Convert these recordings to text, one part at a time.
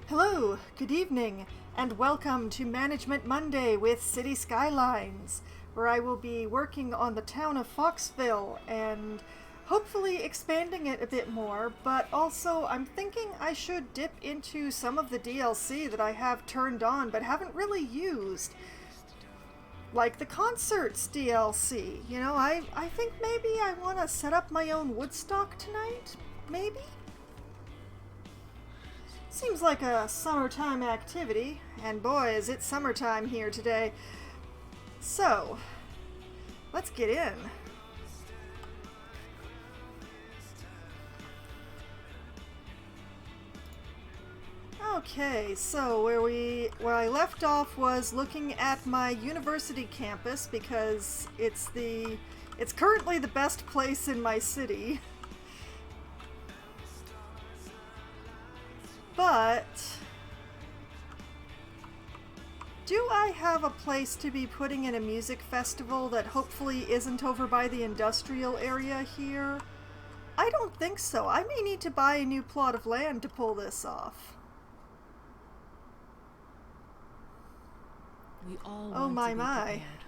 Hello, good evening, and welcome to Management Monday with City Skylines, where I will be working on the town of Foxville and hopefully expanding it a bit more, but also I'm thinking I should dip into some of the DLC that I have turned on but haven't really used. Like the concerts DLC, I think maybe I want to set up my own Woodstock tonight, maybe? Seems like a summertime activity, and boy is it summertime here today. So, let's get in. Okay, so where I left off was looking at my university campus because it's currently the best place in my city. But do I have a place to be putting in a music festival that hopefully isn't over by the industrial area here? I don't think so. I may need to buy a new plot of land to pull this off. We all oh want my to be my. prepared.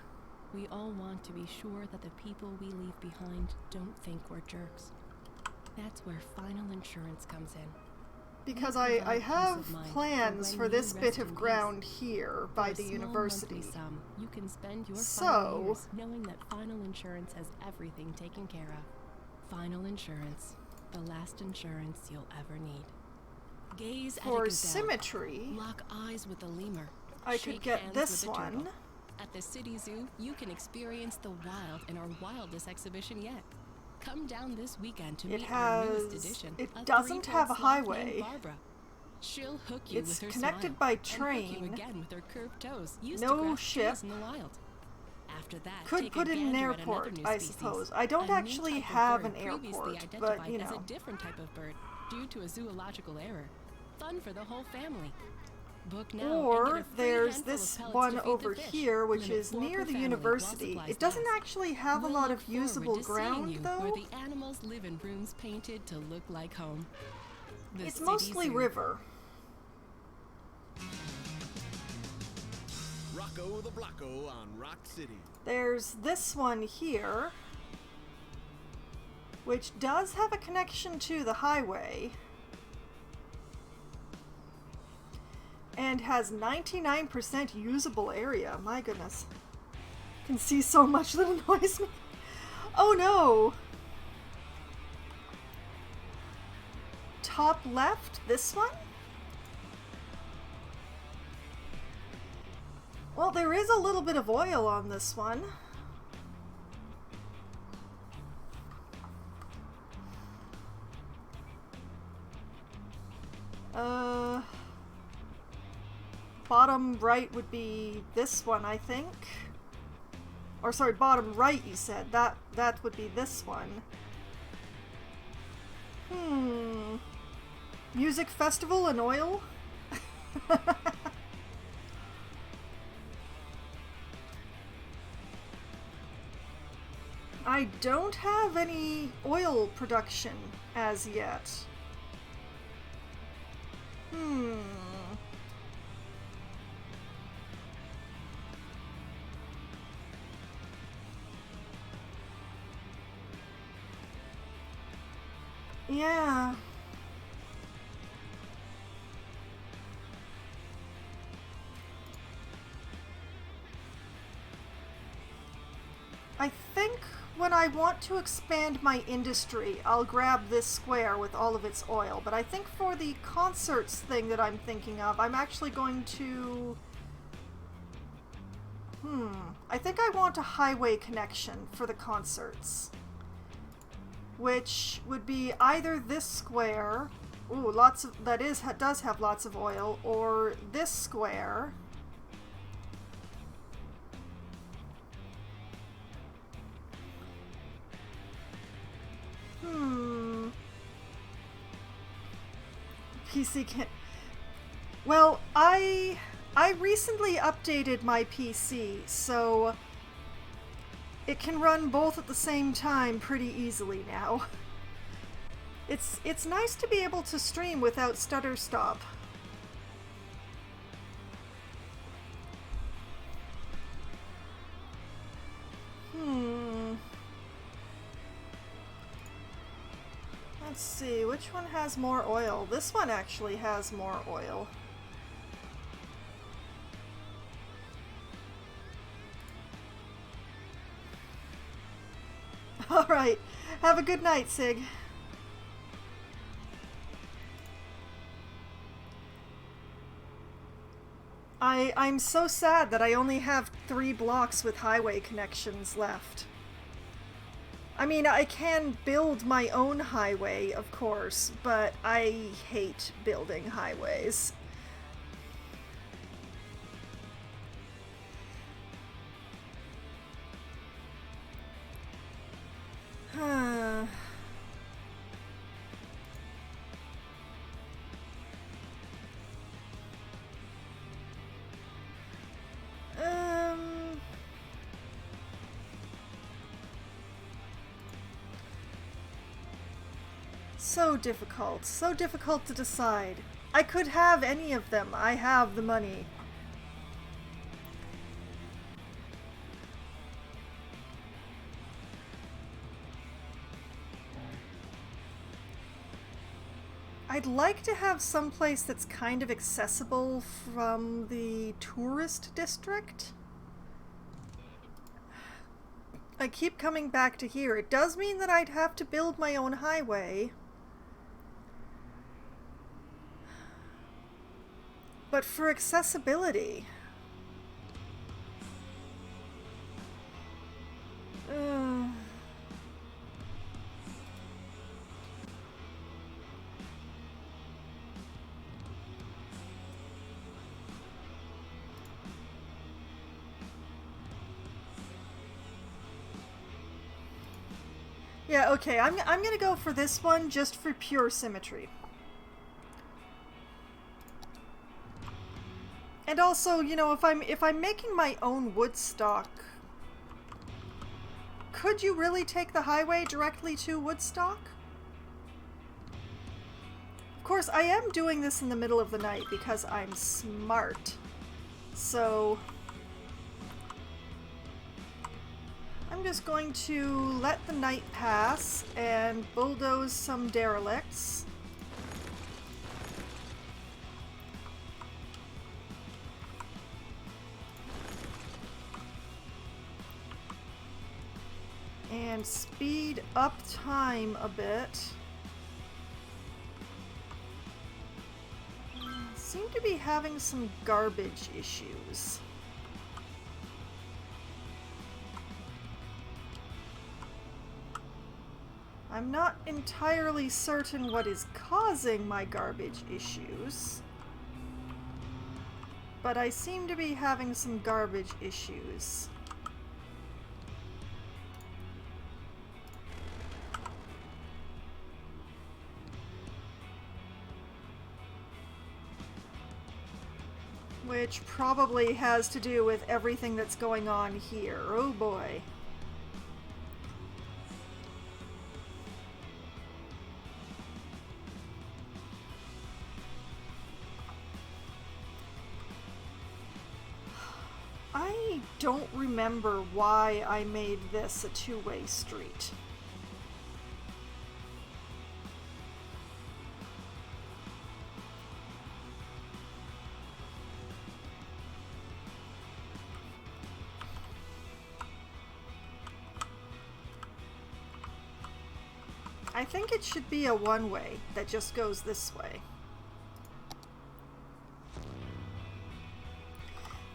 We all want to be sure that the people we leave behind don't think we're jerks. That's where final insurance comes in. Because I have plans for this bit of ground here by the university. You can spend your final years knowing that final insurance has everything taken care of. Final insurance, the last insurance you'll ever need. Gaze for at a symmetry, lock eyes with a lemur. I could get this one. At the City Zoo, you can experience the wild in our wildest exhibition yet. Come down this weekend to meet our newest edition. It doesn't have a highway. She'll hook you it's with her connected smile by and train. hook you again with her curved toes. Used no to grasp ship. trees in the wild. After that, could put in an airport, I suppose. I don't actually have an airport, but as a different type of bird due to a zoological error. Fun for the whole family. Book now or there's this one over here, which is near the university. It doesn't actually have a lot of usable ground, though. Where the animals live in rooms painted to look like home. It's mostly river. Rocco the Blocko on Rock City. There's this one here, which does have a connection to the highway. And has 99% usable area. My goodness. I can see so much that annoys me. Oh no! Top left, this one? Well, there is a little bit of oil on this one. Bottom right would be this one, I think. Or sorry, bottom right you said. That would be this one. Music festival and oil? I don't have any oil production as yet. Yeah. I think when I want to expand my industry, I'll grab this square with all of its oil. But I think for the concerts thing that I'm thinking of, I'm actually going to... I think I want a highway connection for the concerts. Which would be either this square, does have lots of oil, or this square. PC can't... Well, I recently updated my PC, so it can run both at the same time pretty easily now. It's nice to be able to stream without stutter stop. Let's see, which one has more oil? This one actually has more oil. Alright, have a good night, Sig. I'm so sad that I only have 3 blocks with highway connections left. I mean, I can build my own highway, of course, but I hate building highways. So difficult to decide. I could have any of them. I have the money. I'd like to have some place that's kind of accessible from the tourist district. I keep coming back to here. It does mean that I'd have to build my own highway. But for accessibility... Yeah, okay, I'm gonna go for this one just for pure symmetry. And also, you know, if I'm making my own wood stock, could you really take the highway directly to Woodstock? Of course, I am doing this in the middle of the night because I'm smart. So I'm just going to let the night pass and bulldoze some derelicts. And speed up time a bit. Seem to be having some garbage issues. I'm not entirely certain what is causing my garbage issues, but I seem to be having some garbage issues. Which probably has to do with everything that's going on here. Oh boy. I don't remember why I made this a two-way street. I think it should be a one-way that just goes this way.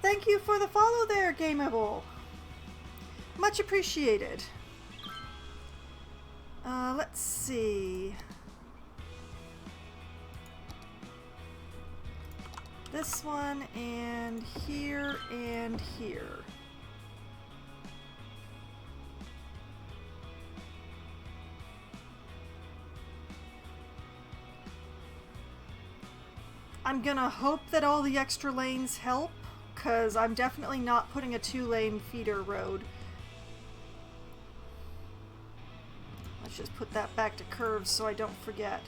Thank you for the follow there, Gameable. Much appreciated. Let's see. This one, and here, and here. I'm gonna hope that all the extra lanes help, because I'm definitely not putting a two-lane feeder road. Let's just put that back to curves so I don't forget.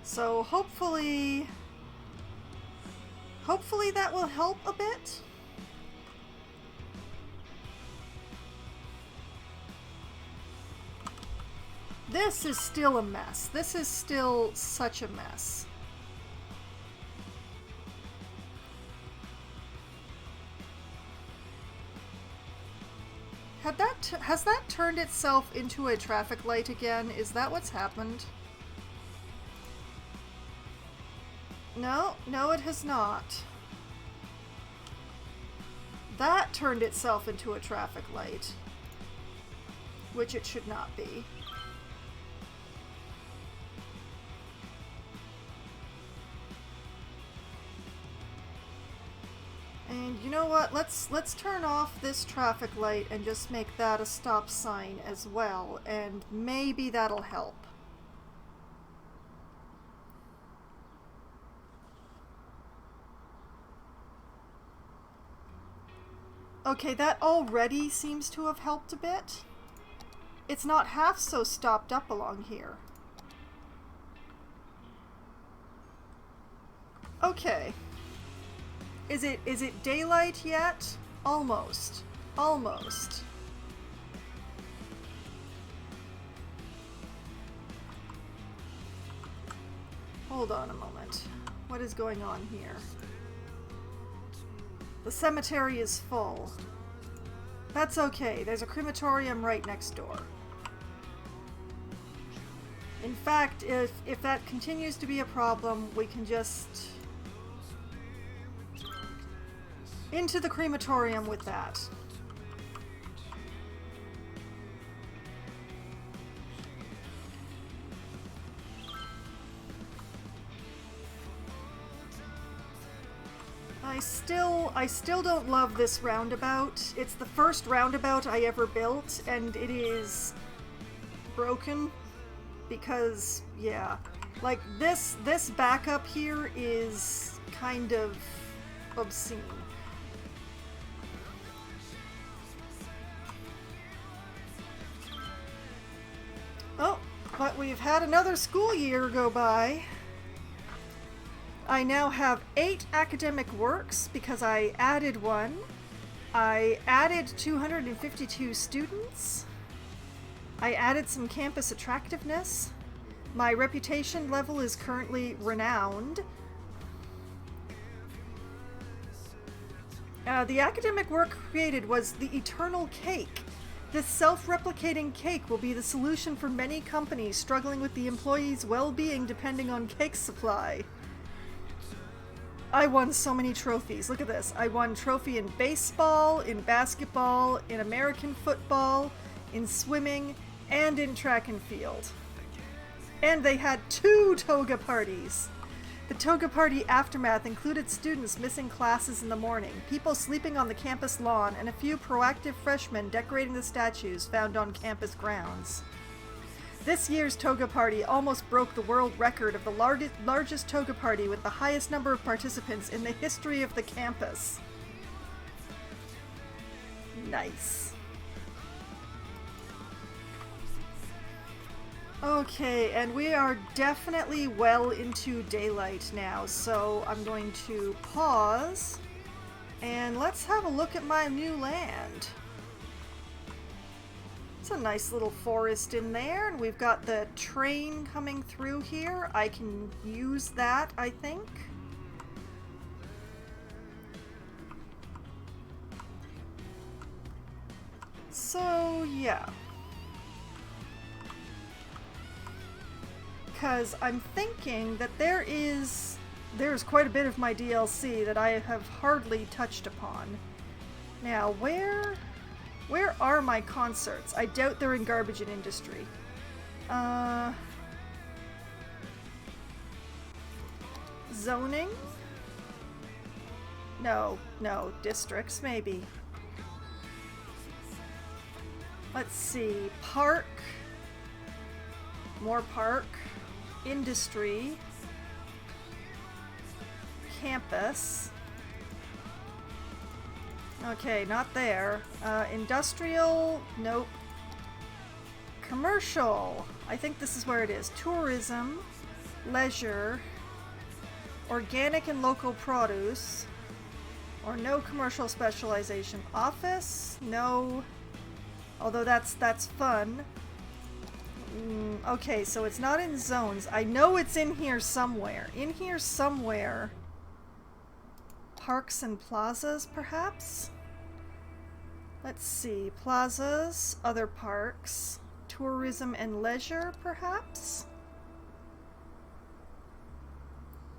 So hopefully that will help a bit. This is still a mess. This is still such a mess. Has that turned itself into a traffic light again? Is that what's happened? No, no it has not. That turned itself into a traffic light, which it should not be. And you know what? Let's turn off this traffic light and just make that a stop sign as well, and maybe that'll help. Okay, that already seems to have helped a bit. It's not half so stopped up along here. Okay. Is it daylight yet? Almost. Almost. Hold on a moment. What is going on here? The cemetery is full. That's okay. There's a crematorium right next door. In fact, if that continues to be a problem, we can just into the crematorium with that. I still don't love this roundabout. It's the first roundabout I ever built, and it is broken because, yeah, like this backup here is kind of obscene. Oh, but we've had another school year go by. I now have 8 academic works because I added one. I added 252 students. I added some campus attractiveness. My reputation level is currently renowned. The academic work created was the Eternal Cake. This self-replicating cake will be the solution for many companies struggling with the employees' well-being depending on cake supply. I won so many trophies. Look at this. I won trophy in baseball, in basketball, in American football, in swimming, and in track and field. And they had 2 toga parties. The toga party aftermath included students missing classes in the morning, people sleeping on the campus lawn, and a few proactive freshmen decorating the statues found on campus grounds. This year's toga party almost broke the world record of the largest toga party with the highest number of participants in the history of the campus. Nice. Okay, and we are definitely well into daylight now, so I'm going to pause and let's have a look at my new land. It's a nice little forest in there, and we've got the train coming through here. I can use that, I think. So, yeah. Because I'm thinking that there's quite a bit of my DLC that I have hardly touched upon. Now, where are my concerts? I doubt they're in garbage and industry. Zoning? No, districts, maybe. Let's see, park, more park, industry, campus. Okay, not there. Industrial, nope. Commercial, I think this is where it is. Tourism, leisure, organic and local produce, or no commercial specialization. Office, no. Although that's fun. Okay, so it's not in zones. I know it's in here somewhere. In here somewhere. Parks and plazas, perhaps? Let's see. Plazas, other parks. Tourism and leisure, perhaps?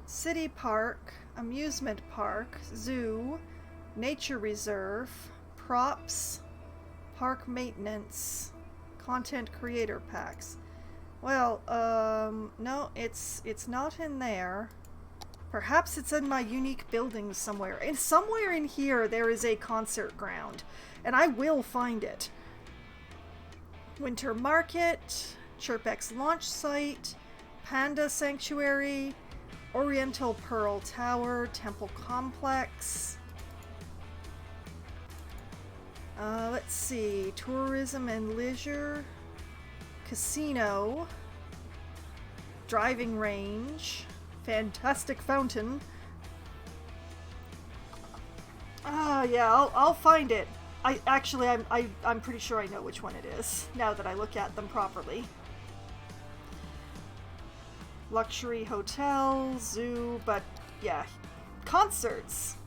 City park, amusement park, zoo, nature reserve, props, park maintenance, content creator packs. Well, no, it's not in there. Perhaps it's in my unique buildings somewhere. And somewhere in here there is a concert ground, and I will find it. Winter Market, Chirpex launch site, Panda Sanctuary, Oriental Pearl Tower, Temple Complex. Let's see, tourism and leisure, casino, driving range, fantastic fountain. Yeah, I'll find it. I'm pretty sure I know which one it is now that I look at them properly. Luxury hotel, zoo, but yeah, concerts.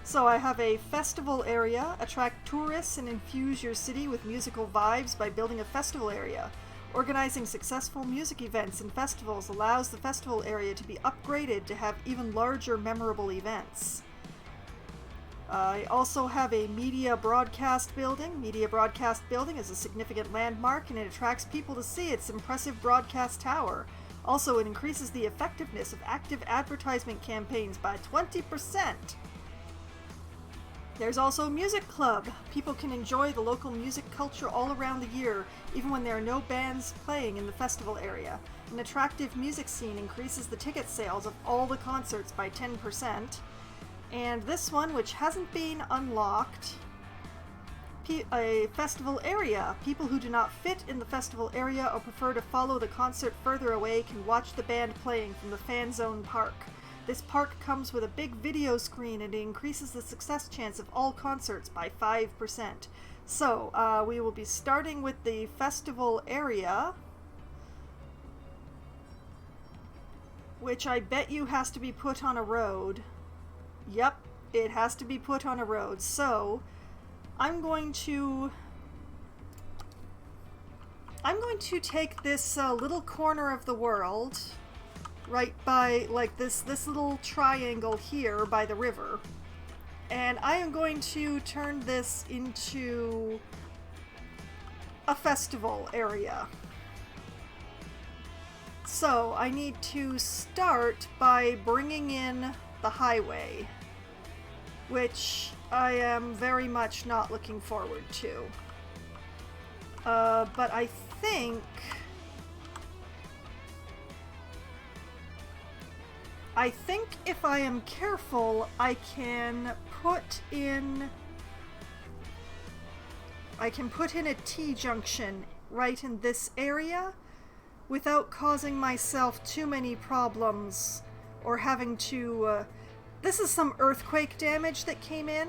So I have a festival area. Attract tourists and infuse your city with musical vibes by building a festival area. Organizing successful music events and festivals allows the festival area to be upgraded to have even larger memorable events. I also have a media broadcast building. Media broadcast building is a significant landmark and it attracts people to see its impressive broadcast tower. Also, it increases the effectiveness of active advertisement campaigns by 20%. There's also a music club. People can enjoy the local music culture all around the year, even when there are no bands playing in the festival area. An attractive music scene increases the ticket sales of all the concerts by 10%. And this one, which hasn't been unlocked, a festival area. People who do not fit in the festival area or prefer to follow the concert further away can watch the band playing from the Fan Zone Park. This park comes with a big video screen and it increases the success chance of all concerts by 5%. So, we will be starting with the festival area, which I bet you has to be put on a road. Yep, it has to be put on a road. So, I'm going to take this little corner of the world, right by, like, this little triangle here by the river, and I am going to turn this into a festival area. So, I need to start by bringing in the highway, which I am very much not looking forward to. But I think if I am careful, I can put in a T-junction right in this area without causing myself too many problems or having to, this is some earthquake damage that came in,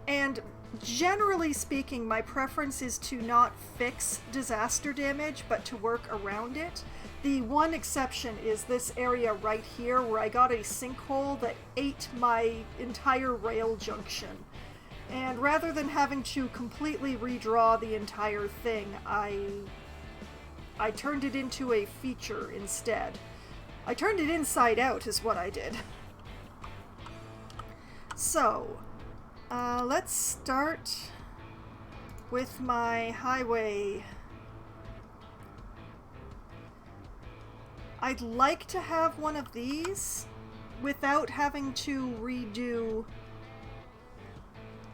and generally speaking, my preference is to not fix disaster damage, but to work around it. The one exception is this area right here, where I got a sinkhole that ate my entire rail junction. And rather than having to completely redraw the entire thing, I turned it into a feature instead. I turned it inside out is what I did. So, let's start with my highway. I'd like to have one of these without having to redo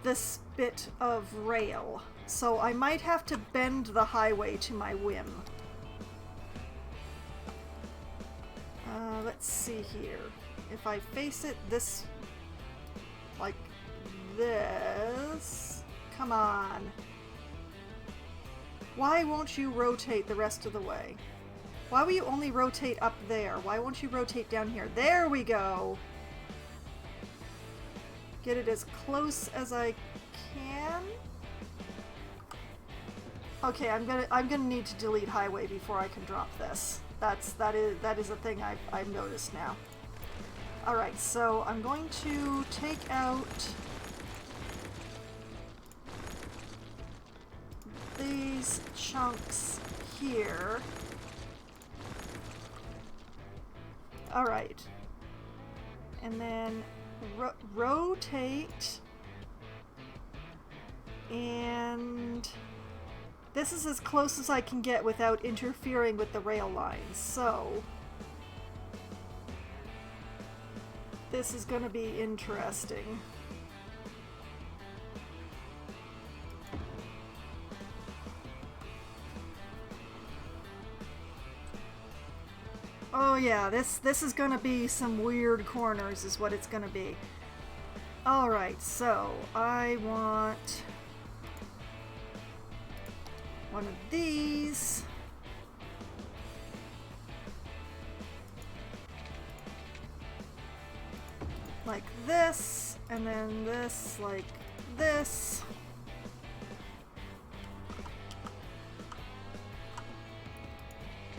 this bit of rail. So I might have to bend the highway to my whim. Let's see here. If I face it this, like this, come on. Why won't you rotate the rest of the way? Why will you only rotate up there? Why won't you rotate down here? There we go! Get it as close as I can. Okay, I'm gonna need to delete highway before I can drop this. That is a thing I've noticed now. All right, so I'm going to take out these chunks here. All right, and then rotate, and this is as close as I can get without interfering with the rail lines, so this is going to be interesting. Oh yeah, this is gonna be some weird corners is what it's gonna be. Alright, so I want one of these. Like this, and then this like this.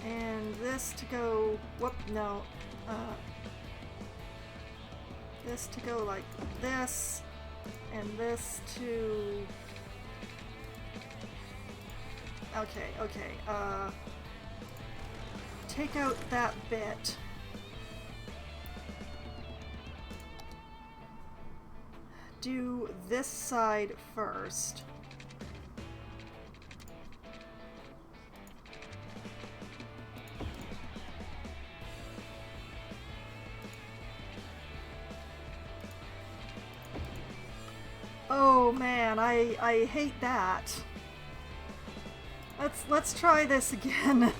And this to go, whoop, no, this to go like this, and this to, okay, take out that bit. Do this side first. Oh man, I hate that. Let's try this again.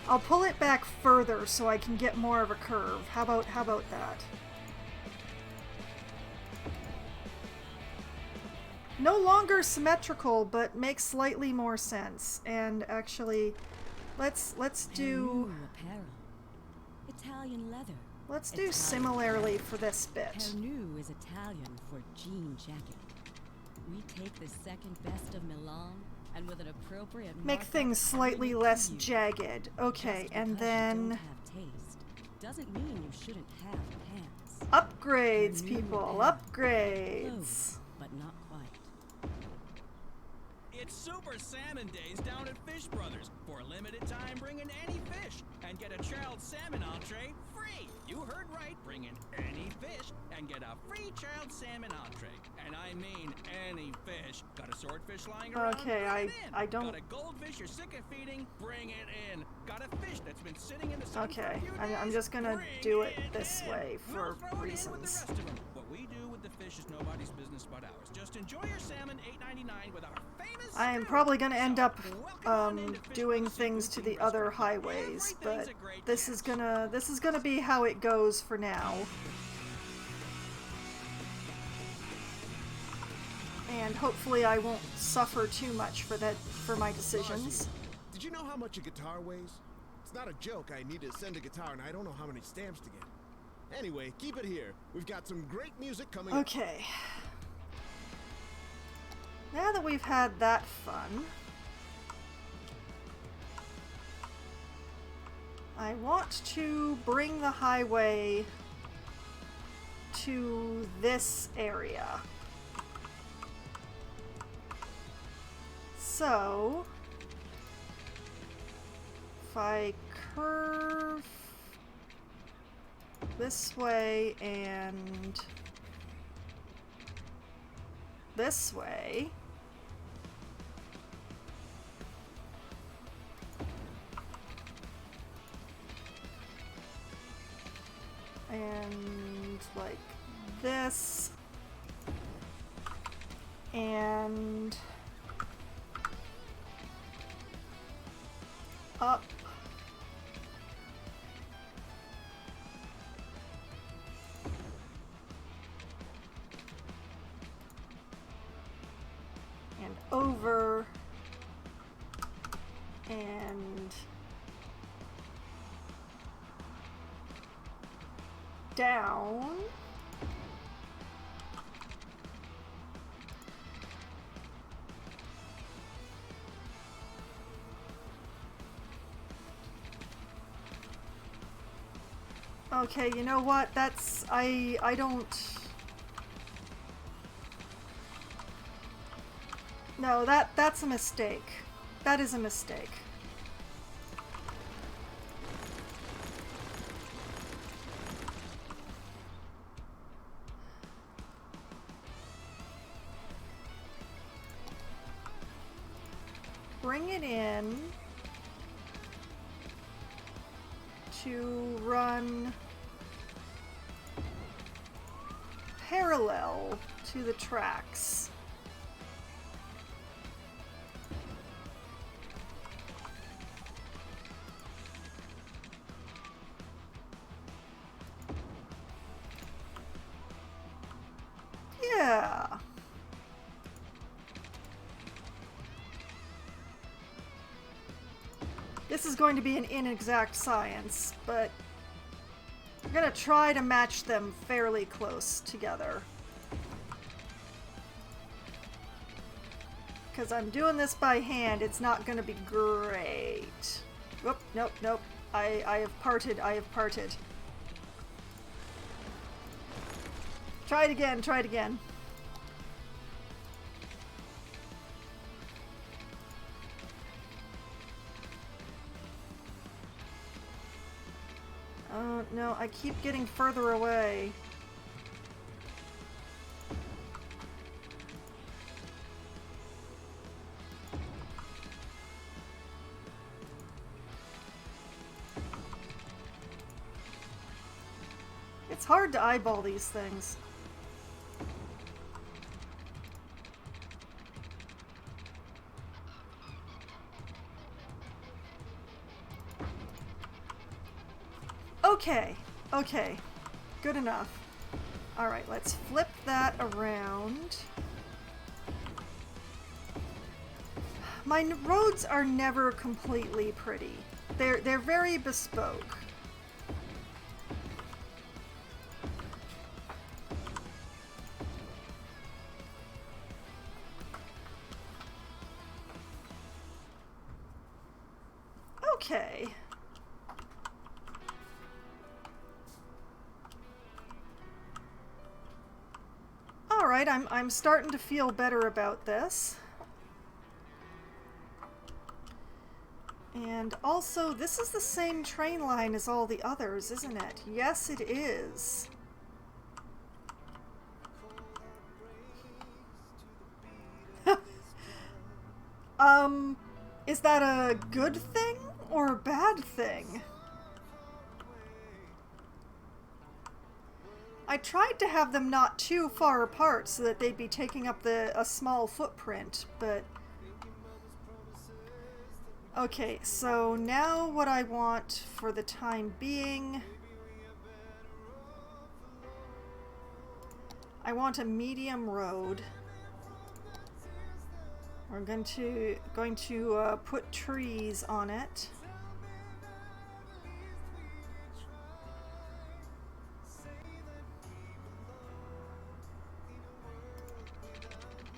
I'll pull it back further so I can get more of a curve. How about that? No longer symmetrical, but makes slightly more sense. And actually, let's do apparel. Italian leather. Let's do similarly for this bit. Pernu is Italian for jean jacket. We take the second best of Milan and with an appropriate Make things slightly less jagged. Okay, and then have taste doesn't mean you shouldn't have pants. upgrades, people, upgrades. Close, but not quite. It's Super Salmon Days down at Fish Brothers. For a limited time, bring in any fish and get a child salmon entree free. You heard right. Bring in any fish and get a free child salmon entree. And I mean any fish. Got a swordfish lying around? Okay, Bring it in. I don't. Got a goldfish you're sick of feeding? Bring it in. Got a fish that's been sitting in the sun for a Okay, few I'm days? just gonna Bring do it this in. way We'll for throw it in with the reasons. rest of 'em. What we do with the fish is nobody's business but ours. Just enjoy your salmon, $8.99 with our famous. I am scoop. probably gonna end up Welcome on into Fish doing Brothers things to Seafood the other Restaurant. highways, but Everything's a great this is gonna be how it goes for now. And hopefully I won't suffer too much for my decisions. Did you know how much a guitar weighs? It's not a joke. I need to send a guitar and I don't know how many stamps to get. Anyway, keep it here. We've got some great music coming up. Okay. Now that we've had that fun, I want to bring the highway to this area. So, if I curve this way and this way, and like this, and up, and over, and down, Okay, you know what? That's... I don't... No, that's a mistake. That is a mistake. Bring it in to run parallel to the tracks. Yeah. This is going to be an inexact science, but I'm gonna try to match them fairly close together. Because I'm doing this by hand, it's not gonna be great. Whoop, nope, nope. I have parted, I have parted. Try it again, try it again. No, I keep getting further away. It's hard to eyeball these things. Okay, okay, good enough. Alright, let's flip that around. My roads are never completely pretty. They're very bespoke. Okay. Alright, I'm starting to feel better about this. And also, this is the same train line as all the others, isn't it? Yes, it is. Is that a good thing or a bad thing? I tried to have them not too far apart so that they'd be taking up a small footprint, but... Okay, so now what I want for the time being... I want a medium road. We're going to put trees on it.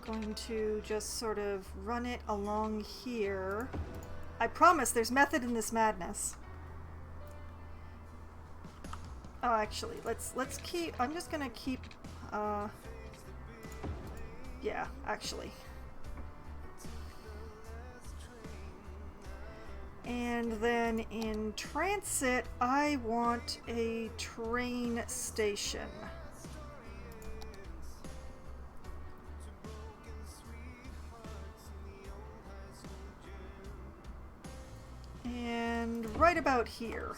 Going to just sort of run it along here. I promise there's method in this madness. Oh, actually, let's keep... I'm just gonna keep... yeah, actually. And then in transit, I want a train station. And right about here.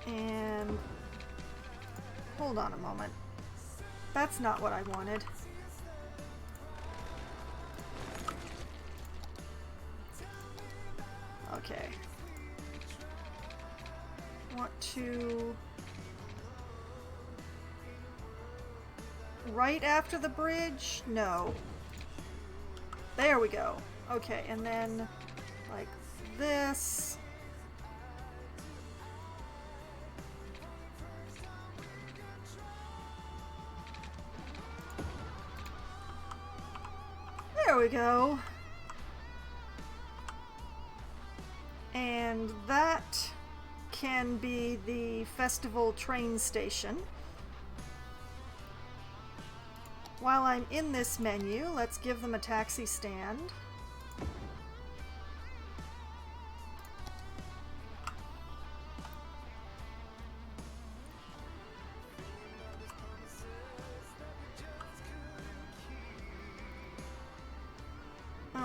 And hold on a moment. That's not what I wanted. Okay. Want to... right after the bridge? No. There we go. Okay, and then like this. There we go. And that can be the festival train station. While I'm in this menu, let's give them a taxi stand.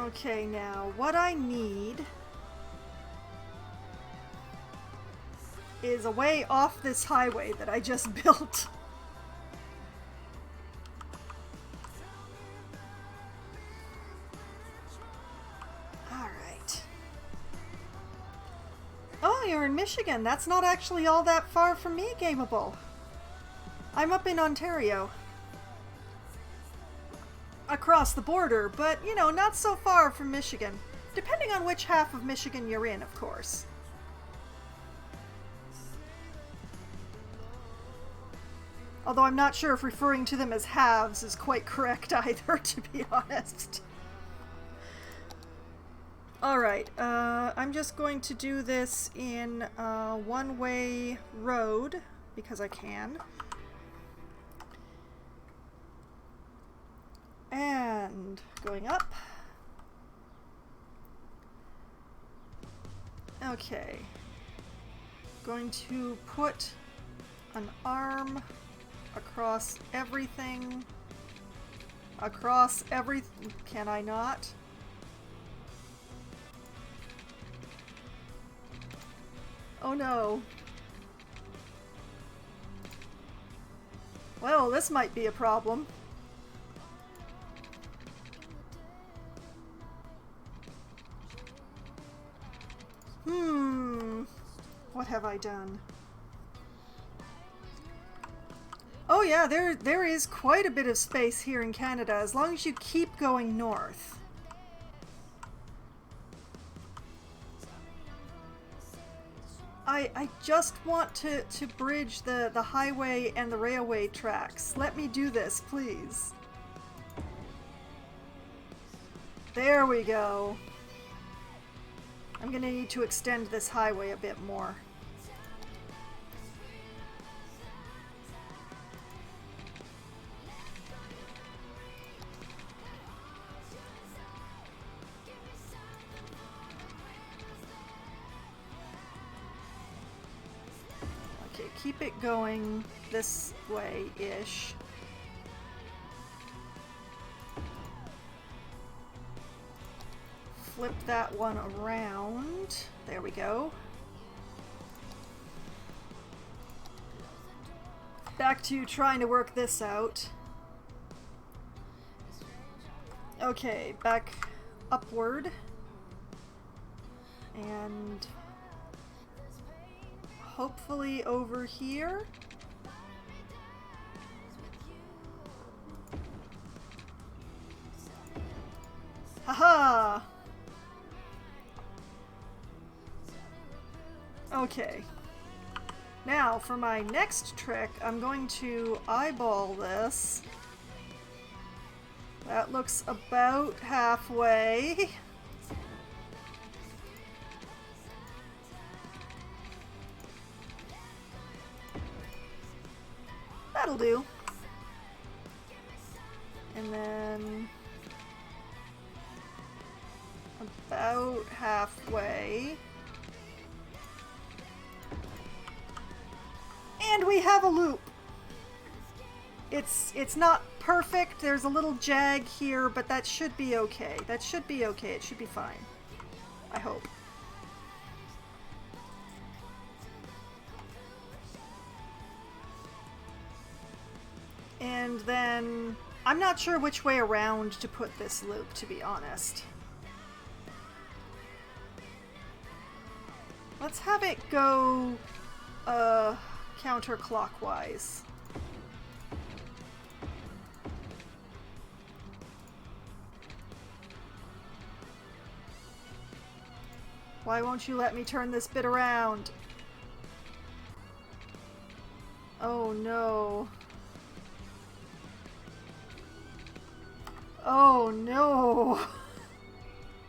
Okay, now what I need is a way off this highway that I just built. Alright. Oh, you're in Michigan. That's not actually all that far from me, Gameable. I'm up in Ontario. Across the border, but, you know, not so far from Michigan. Depending on which half of Michigan you're in, of course. Although I'm not sure if referring to them as halves is quite correct either, to be honest. Alright, I'm just going to do this in a one-way road, because I can. And going up. Okay. Going to put an arm across everything. Across everything. Can I not? Oh no. Well, this might be a problem. What have I done? Oh yeah, there is quite a bit of space here in Canada, as long as you keep going north. I just want to bridge the highway and the railway tracks. Let me do this, please. There we go. I'm gonna need to extend this highway a bit more. Okay, keep it going this way-ish. Flip that one around. There we go. Back to trying to work this out. Okay, back upward. And hopefully over here. Haha! Okay. Now, for my next trick, I'm going to eyeball this. That looks about halfway. That'll do. And then about halfway. And we have a loop. It's not perfect. There's a little jag here, but that should be okay. That should be okay. It should be fine. I hope. And then I'm not sure which way around to put this loop, to be honest. Let's have it go counterclockwise. Why won't you let me turn this bit around? Oh no. Oh no.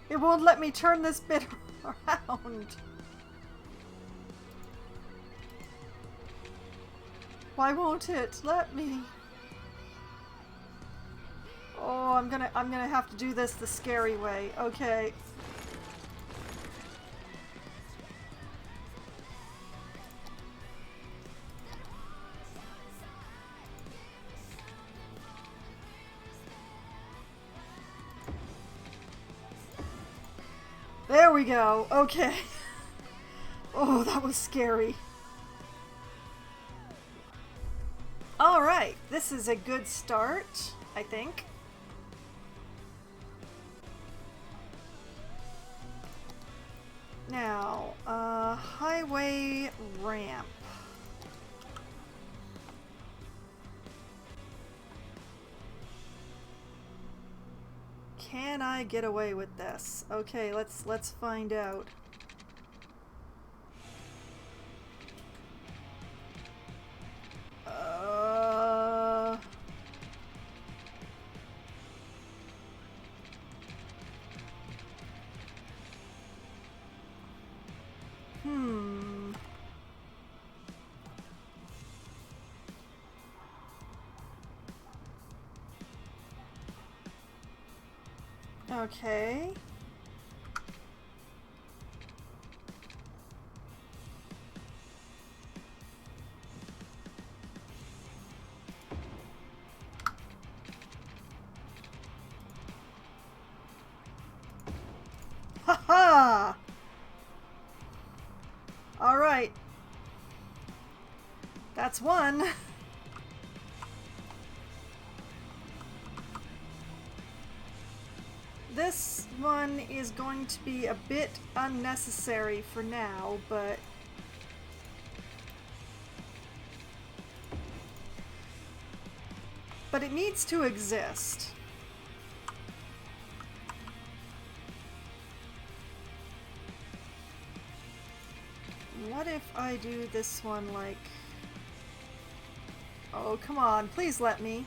It won't let me turn this bit around. Why won't it let me? Oh, I'm gonna have to do this the scary way. Okay. There we go. Okay. Oh, that was scary. Alright, this is a good start, I think. Now, highway ramp. Can I get away with this? Okay, let's find out. Okay. Ha-ha! All right. That's one. This one is going to be a bit unnecessary for now, but it needs to exist. What if I do this one like... Oh, come on, please let me.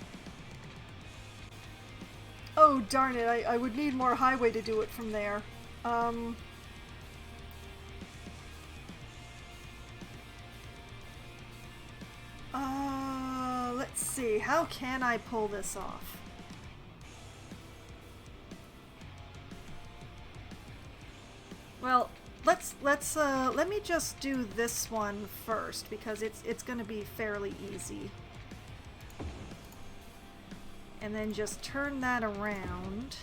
Oh, darn it, I would need more highway to do it from there. Let's see, how can I pull this off? Well, let me just do this one first, because it's gonna be fairly easy. And then just turn that around.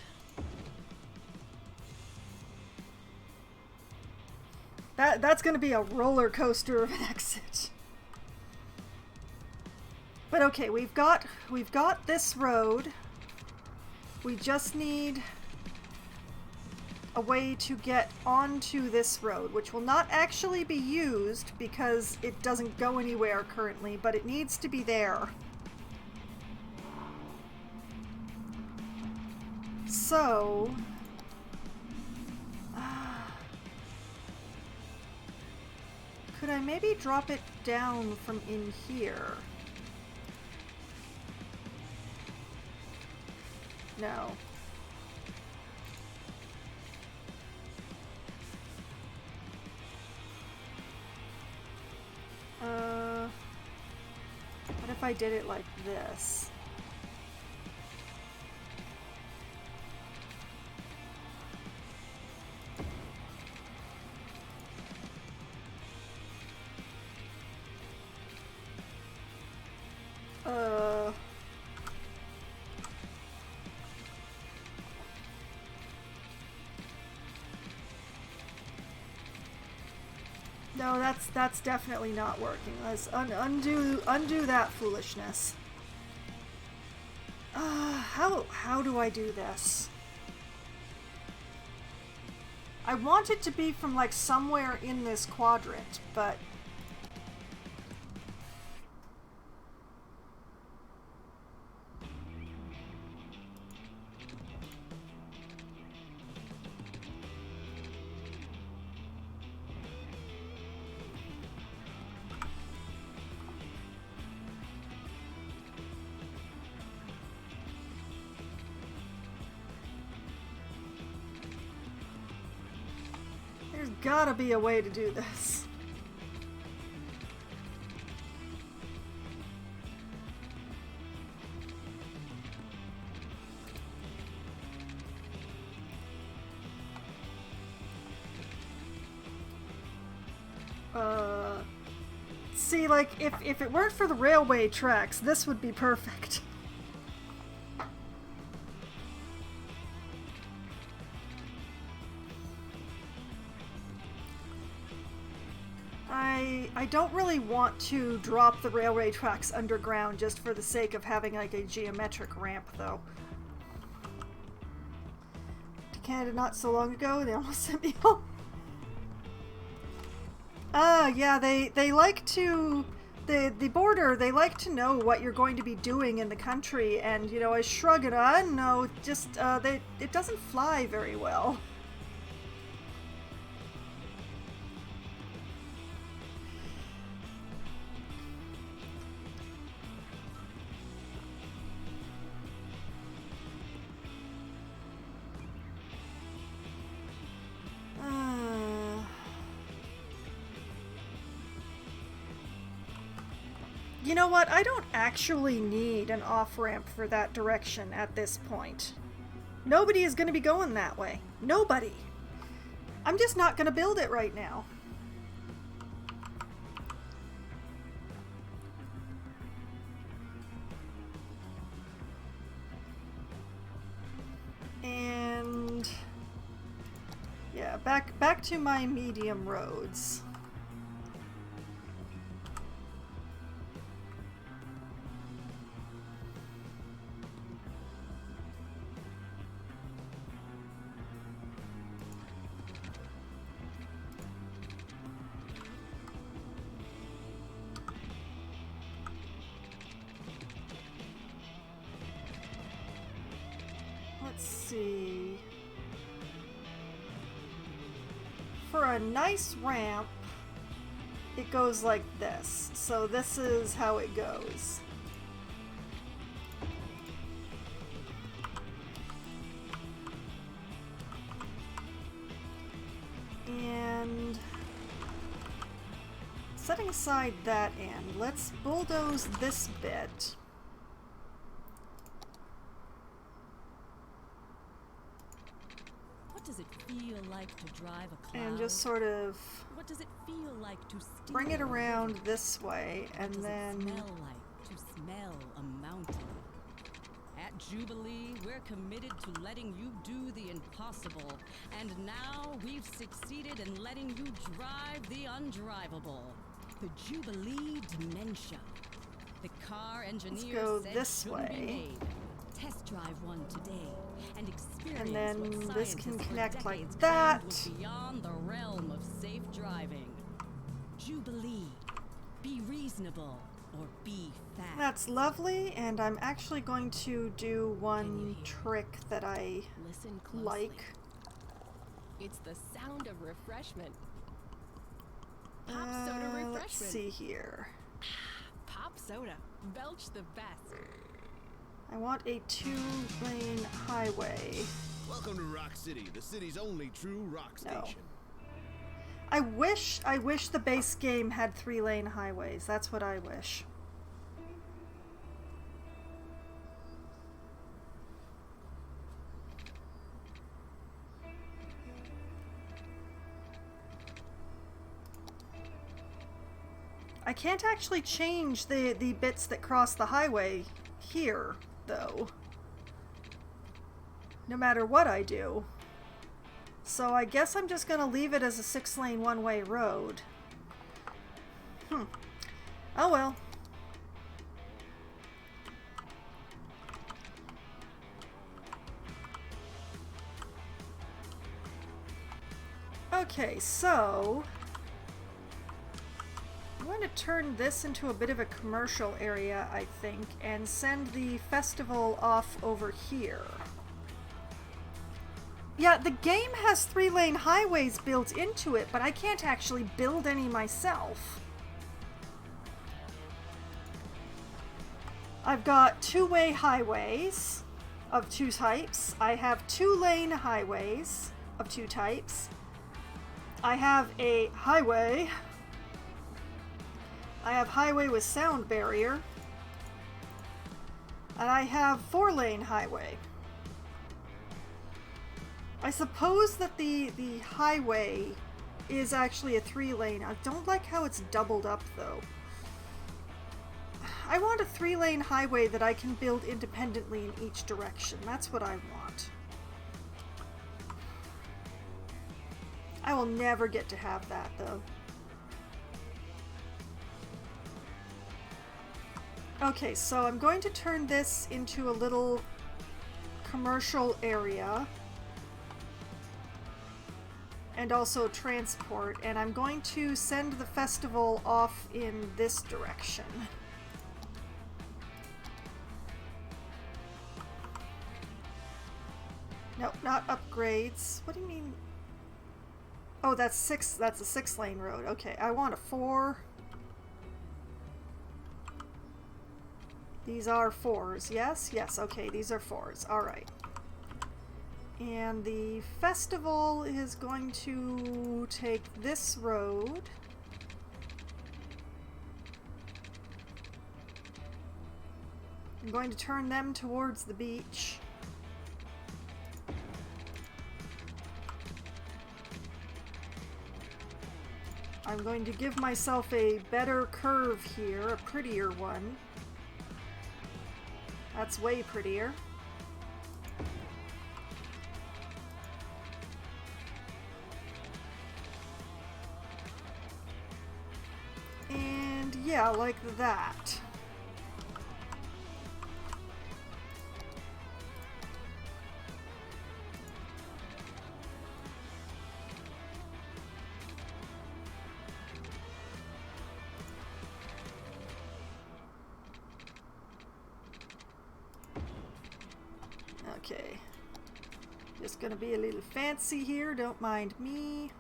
That's gonna be a roller coaster of an exit. But okay, we've got this road. We just need a way to get onto this road, which will not actually be used because it doesn't go anywhere currently, but it needs to be there. So, could I maybe drop it down from in here? No. What if I did it like this? No, that's definitely not working. Let's undo that foolishness. How do I do this? I want it to be from like somewhere in this quadrant, but gotta be a way to do this. See, like, if it weren't for the railway tracks, this would be perfect. I don't really want to drop the railway tracks underground just for the sake of having, like, a geometric ramp, though. To Canada not so long ago, they almost sent me home. Yeah, they like to, the border, they like to know what you're going to be doing in the country, and, you know, I shrug it on, no, just, it doesn't fly very well. You know what? I don't actually need an off-ramp for that direction at this point. Nobody is going to be going that way. Nobody. I'm just not going to build it right now. And yeah, back to my medium roads. Let's see. For a nice ramp, it goes like this. So this is how it goes. And setting aside that end, let's bulldoze this bit. What does it feel like to drive a cloud? And just sort of What does it feel like to steer bring it a around river? this way, and What does then it smell like to smell a mountain? At Jubilee, we're committed to letting you do the impossible, and now we've succeeded in letting you drive the undrivable. The Jubilee Dementia. The car engineer go said this shouldn't way. be made. Test drive one today and experience And then what this can scientists for connect like decades that. claimed was beyond the realm of safe driving. Jubilee. Be reasonable or be fast. that's lovely, and I'm actually going to do one hear? trick that I Listen closely. like. It's the sound of refreshment. Pop soda refreshment. Let's see here. Pop soda. Belch the best. I want a 2-lane highway. Welcome to Rock City, the city's only true rock No. station. I wish the base game had 3-lane highways. That's what I wish. I can't actually change the bits that cross the highway here, though. No matter what I do. So I guess I'm just gonna leave it as a 6-lane one-way road. Oh well. Okay, so I'm going to turn this into a bit of a commercial area, I think, and send the festival off over here. Yeah, the game has 3-lane highways built into it, but I can't actually build any myself. I've got 2-way highways of 2 types. I have 2-lane highways of 2 types. I have a highway. I have highway with sound barrier. And I have 4-lane highway. I suppose that the highway is actually a 3-lane. I don't like how it's doubled up though. I want a 3-lane highway that I can build independently in each direction. That's what I want. I will never get to have that though. Okay, so I'm going to turn this into a little commercial area. And also transport. And I'm going to send the festival off in this direction. Nope, not upgrades. What do you mean? Oh, that's a 6-lane road. Okay, I want a 4. These are 4s, yes? Yes, okay, these are 4s. Alright. And the festival is going to take this road. I'm going to turn them towards the beach. I'm going to give myself a better curve here, a prettier one. That's way prettier. And yeah, like that. Okay, just gonna be a little fancy here, don't mind me.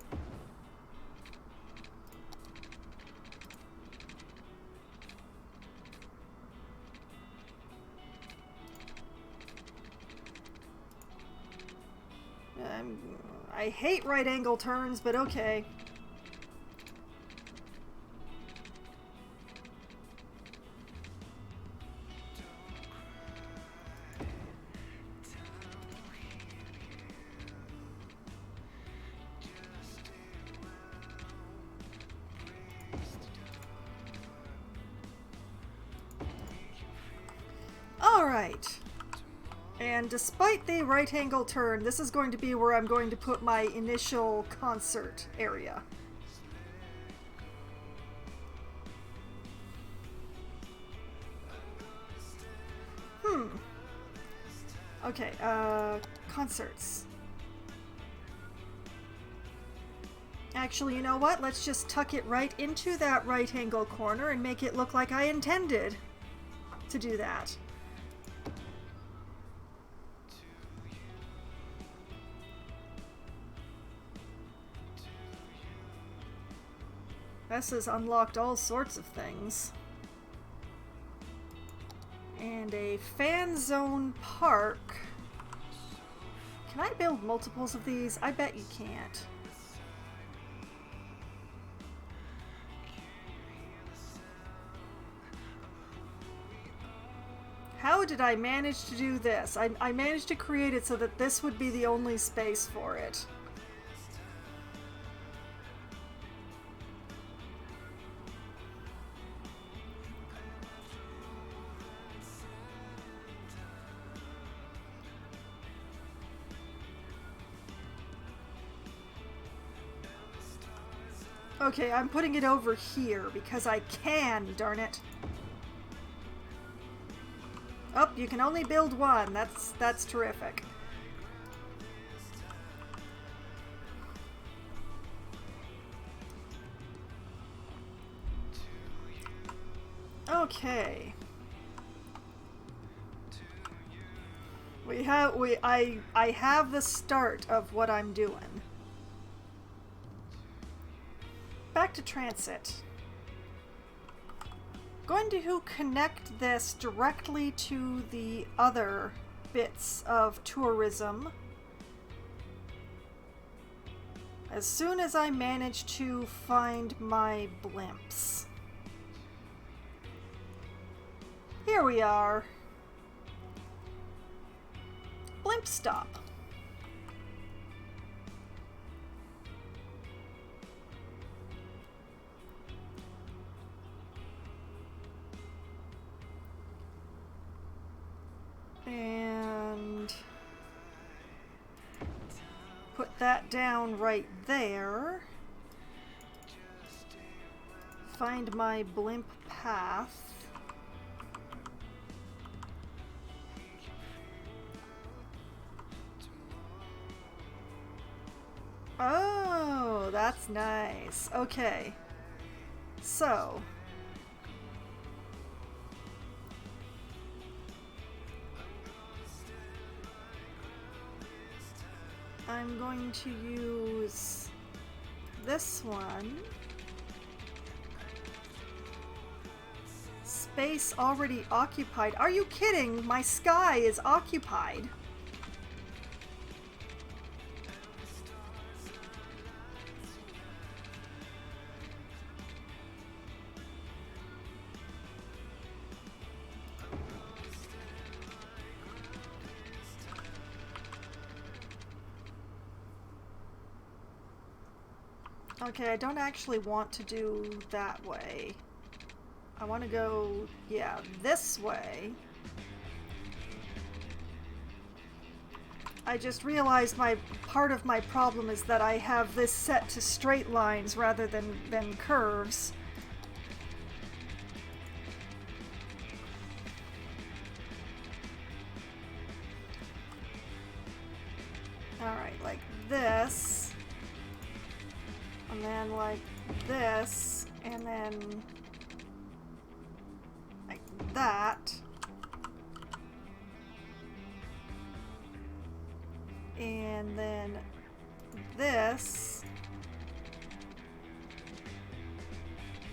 I hate right angle turns, but okay. Alright. And despite the right angle turn, this is going to be where I'm going to put my initial concert area. Okay, concerts. Actually, you know what? Let's just tuck it right into that right angle corner and make it look like I intended to do that. This has unlocked all sorts of things. And a fan zone park. Can I build multiples of these? I bet you can't. How did I manage to do this? I managed to create it so that this would be the only space for it. Okay, I'm putting it over here because I can, darn it. Oh, you can only build one. That's terrific. Okay. I have the start of what I'm doing. Back to transit. Going to connect this directly to the other bits of tourism. As soon as I manage to find my blimps. Here we are. Blimp stop. And put that down right there. Find my blimp path. Oh, that's nice. Okay. So. I'm going to use this one. Space already occupied. Are you kidding? My sky is occupied. Okay, I don't actually want to do that way. I want to go, yeah, this way. I just realized part of my problem is that I have this set to straight lines rather than curves. Alright, like this. And then like this, and then like that. And then this.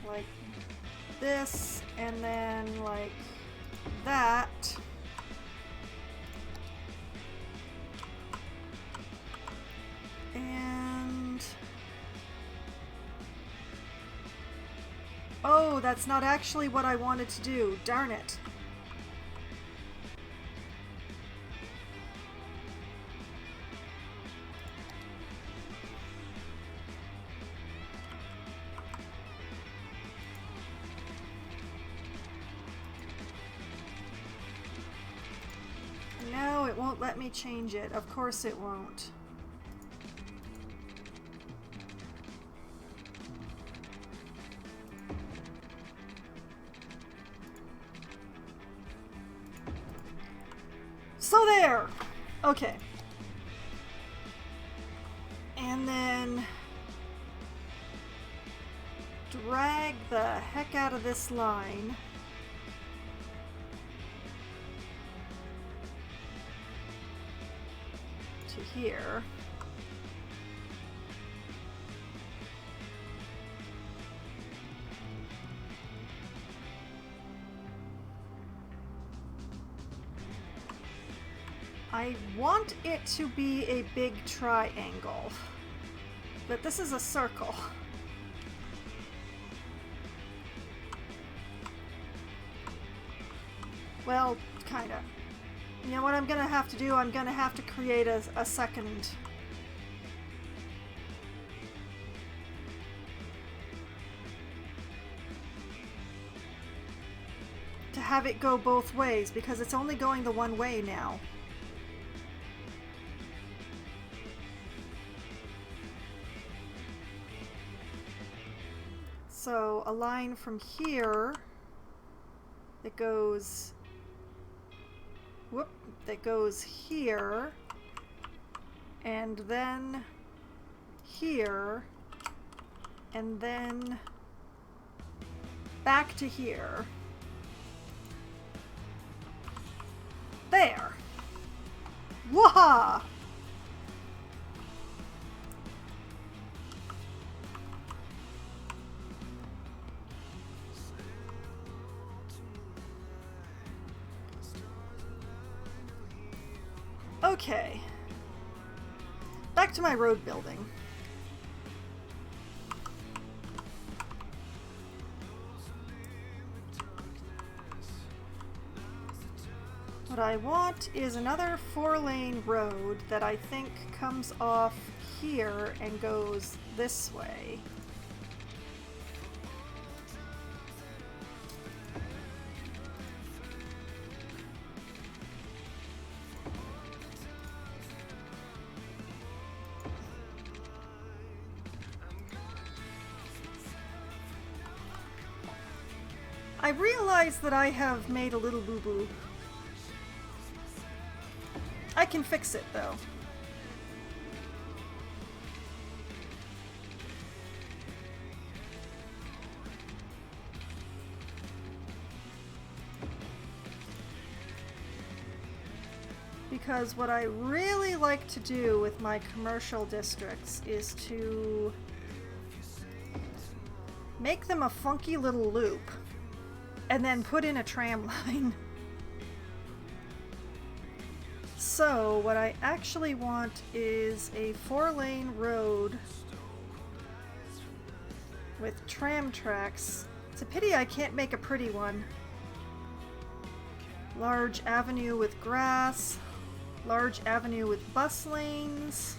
Like this, and then like that. And oh, that's not actually what I wanted to do. Darn it. No, it won't let me change it. Of course it won't. So there! Okay. And then drag the heck out of this line. To here. I want it to be a big triangle, but this is a circle. Well, kinda. You know what I'm gonna have to do? I'm gonna have to create a second. To have it go both ways, because it's only going the one way now. So a line from here that goes, whoop, that goes here, and then here, and then back to here. There! Waha! Okay. Back to my road building. What I want is another 4-lane road that I think comes off here and goes this way. I realize that I have made a little boo-boo. I can fix it, though. Because what I really like to do with my commercial districts is to make them a funky little loop and then put in a tram line. So what I actually want is a 4-lane road with tram tracks. It's a pity I can't make a pretty one. Large avenue with grass, large avenue with bus lanes,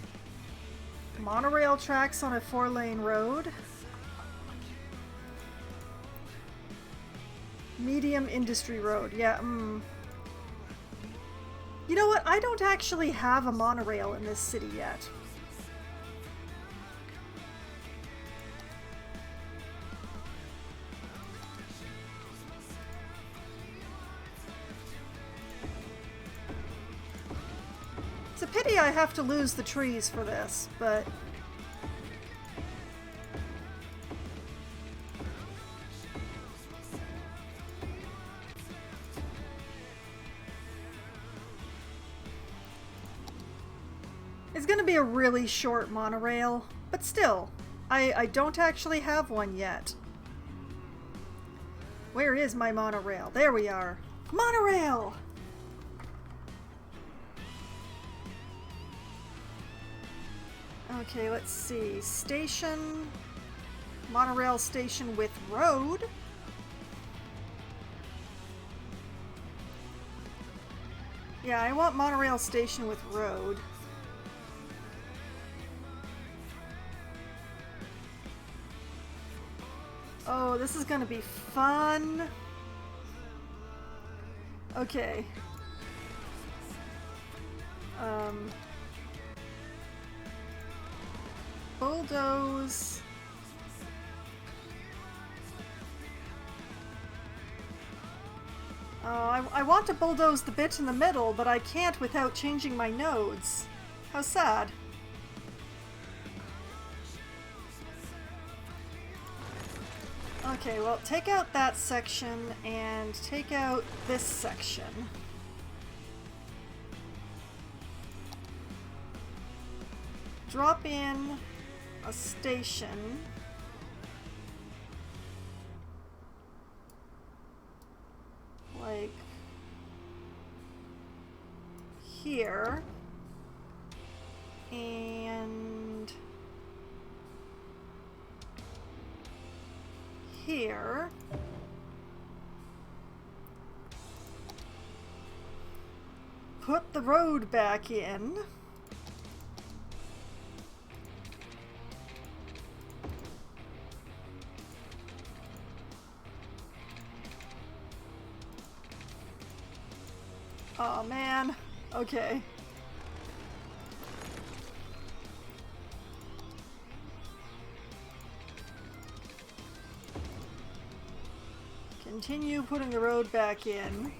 monorail tracks on a 4-lane road, medium industry road. Yeah, You know what? I don't actually have a monorail in this city yet. It's a pity I have to lose the trees for this, but... It's gonna be a really short monorail, but still, I don't actually have one yet. Where is my monorail? There we are. Monorail! Okay, let's see. Station. Monorail station with road. Yeah, I want monorail station with road. Oh, this is gonna be fun. Okay. Bulldoze. I want to bulldoze the bit in the middle, but I can't without changing my nodes. How sad. Okay, well, take out that section and take out this section. Drop in a station. Like here. And here. Put the road back in. Oh man. Okay. Continue putting the road back in.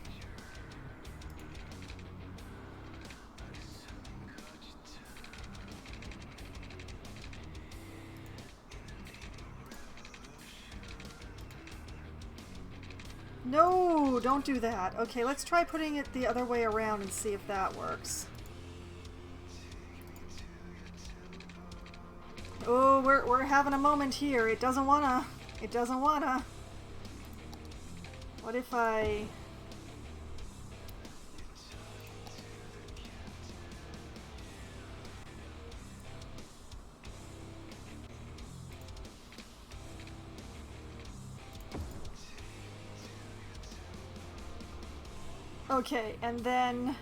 No, don't do that. Okay, let's try putting it the other way around and see if that works. Oh, we're having a moment here. It doesn't wanna. It doesn't wanna. What if I... Okay, and then...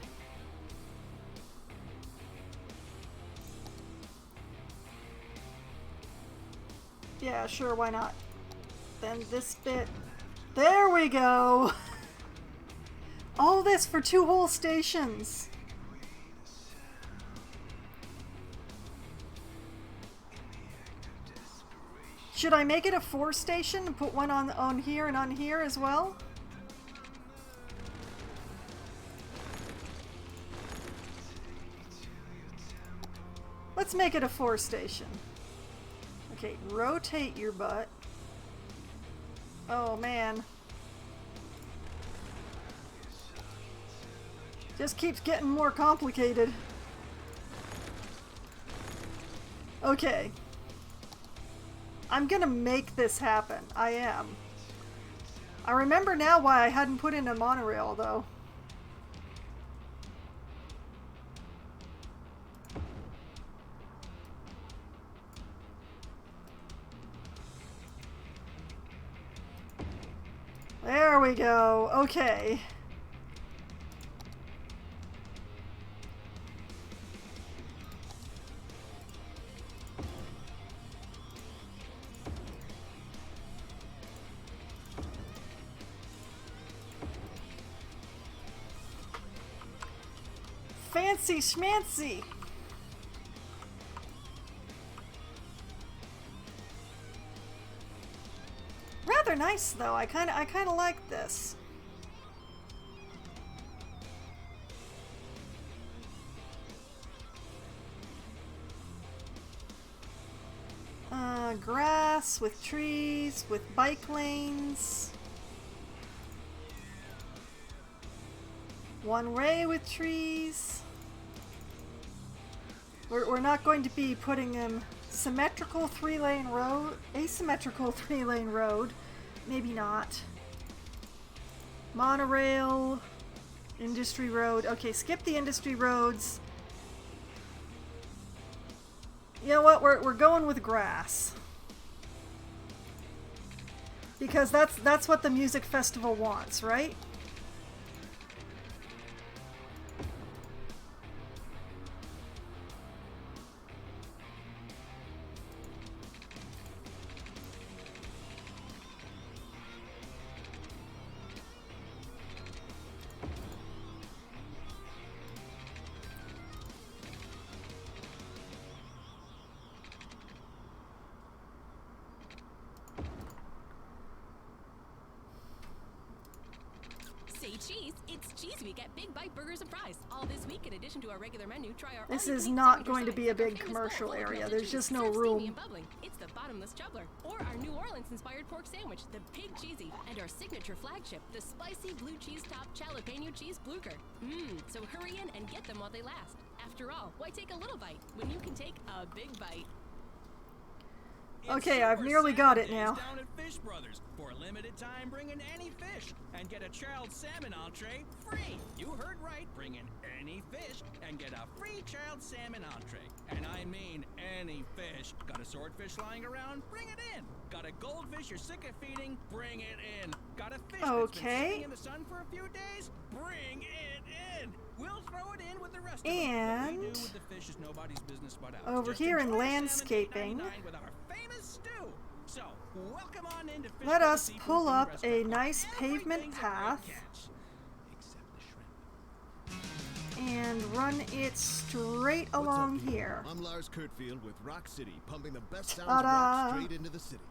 yeah, sure, why not? Then this bit... there we go! All this for 2 whole stations! Should I make it a 4 station and put one on here and on here as well? Let's make it a 4 station. Okay, rotate your butt. Oh man. Just keeps getting more complicated. Okay. I'm gonna make this happen. I am. I remember now why I hadn't put in a monorail, though. There we go. Okay. Fancy schmancy. Rather nice though. I kind of like this. Grass with trees with bike lanes. One way with trees. We're not going to be putting in symmetrical 3-lane road, asymmetrical 3-lane road, maybe not. Monorail, industry road. Okay, skip the industry roads. You know what? We're going with grass. Because that's what the music festival wants, right? Say cheese, it's cheese week at Big Bite Burgers and Fries. All this week, in addition to our regular menu, try our This all-you-can-eat is not signature going to sides, be a our big famous commercial bowl full of area. melted There's cheese, just no served steamy room. and bubbling. It's the bottomless chubbler, or our New Orleans-inspired pork sandwich, the Pig Cheesy, and our signature flagship, the spicy blue cheese topped jalapeno cheese blucher. So hurry in and get them while they last. After all, why take a little bite when you can take a big bite? Okay, I've nearly got it now. Down at Fish Brothers. For a limited time, bring in any fish and get a child salmon entree free. You heard right. Bring in any fish and get a free child salmon entree. And I mean any fish. Got a swordfish lying around? Bring it in. Got a goldfish you're sick of feeding? Bring it in. Got a fish that's been sitting in the sun for a few days? Bring it in. We'll throw it in with the rest of them. What we do with the fish is nobody's business but ours. Over Just here in enjoy our salmon landscaping, $8.99 with our famous stew. So, welcome on into Fish let Brothers us Seafood pull Food up a Restaurant. nice pavement Everything's a great path catch, except the shrimp. and run it straight along What's up, here. people? I'm Lars Kurtfield with Rock City, pumping the best sounds of Ta-da! rock straight into the city.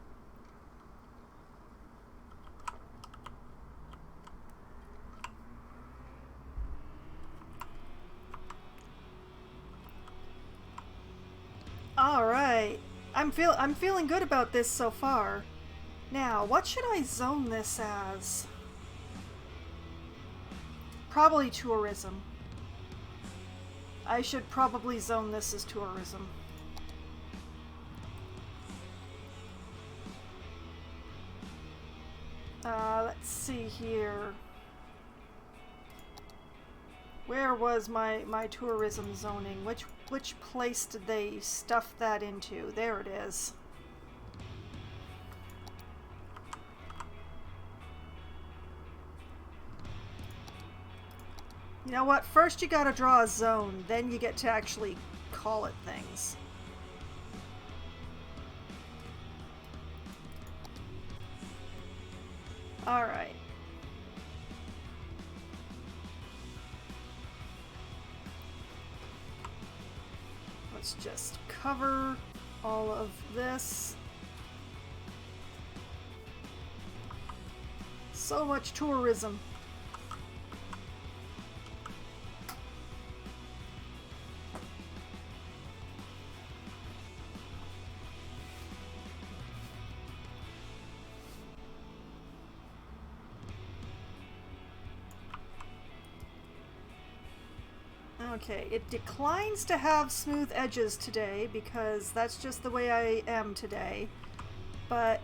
All right, I'm feeling good about this so far. Now, what should I zone this as? Probably tourism. I should probably zone this as tourism. Let's see here. Where was my tourism zoning? Which place did they stuff that into? There it is. You know what? First you gotta draw a zone, then you get to actually call it things. Alright. Let's just cover all of this. So much tourism. Okay, it declines to have smooth edges today because that's just the way I am today. But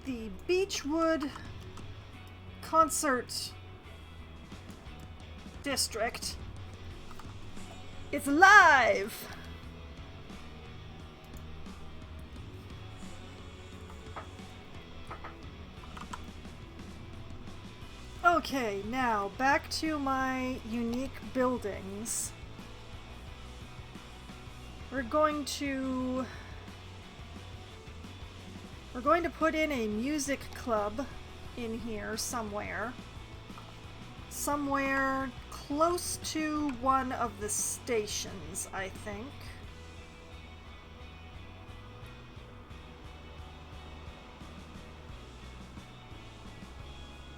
the Beechwood Concert District is live! Okay, now back to my unique buildings. We're going to put in a music club in here somewhere. Somewhere close to one of the stations, I think.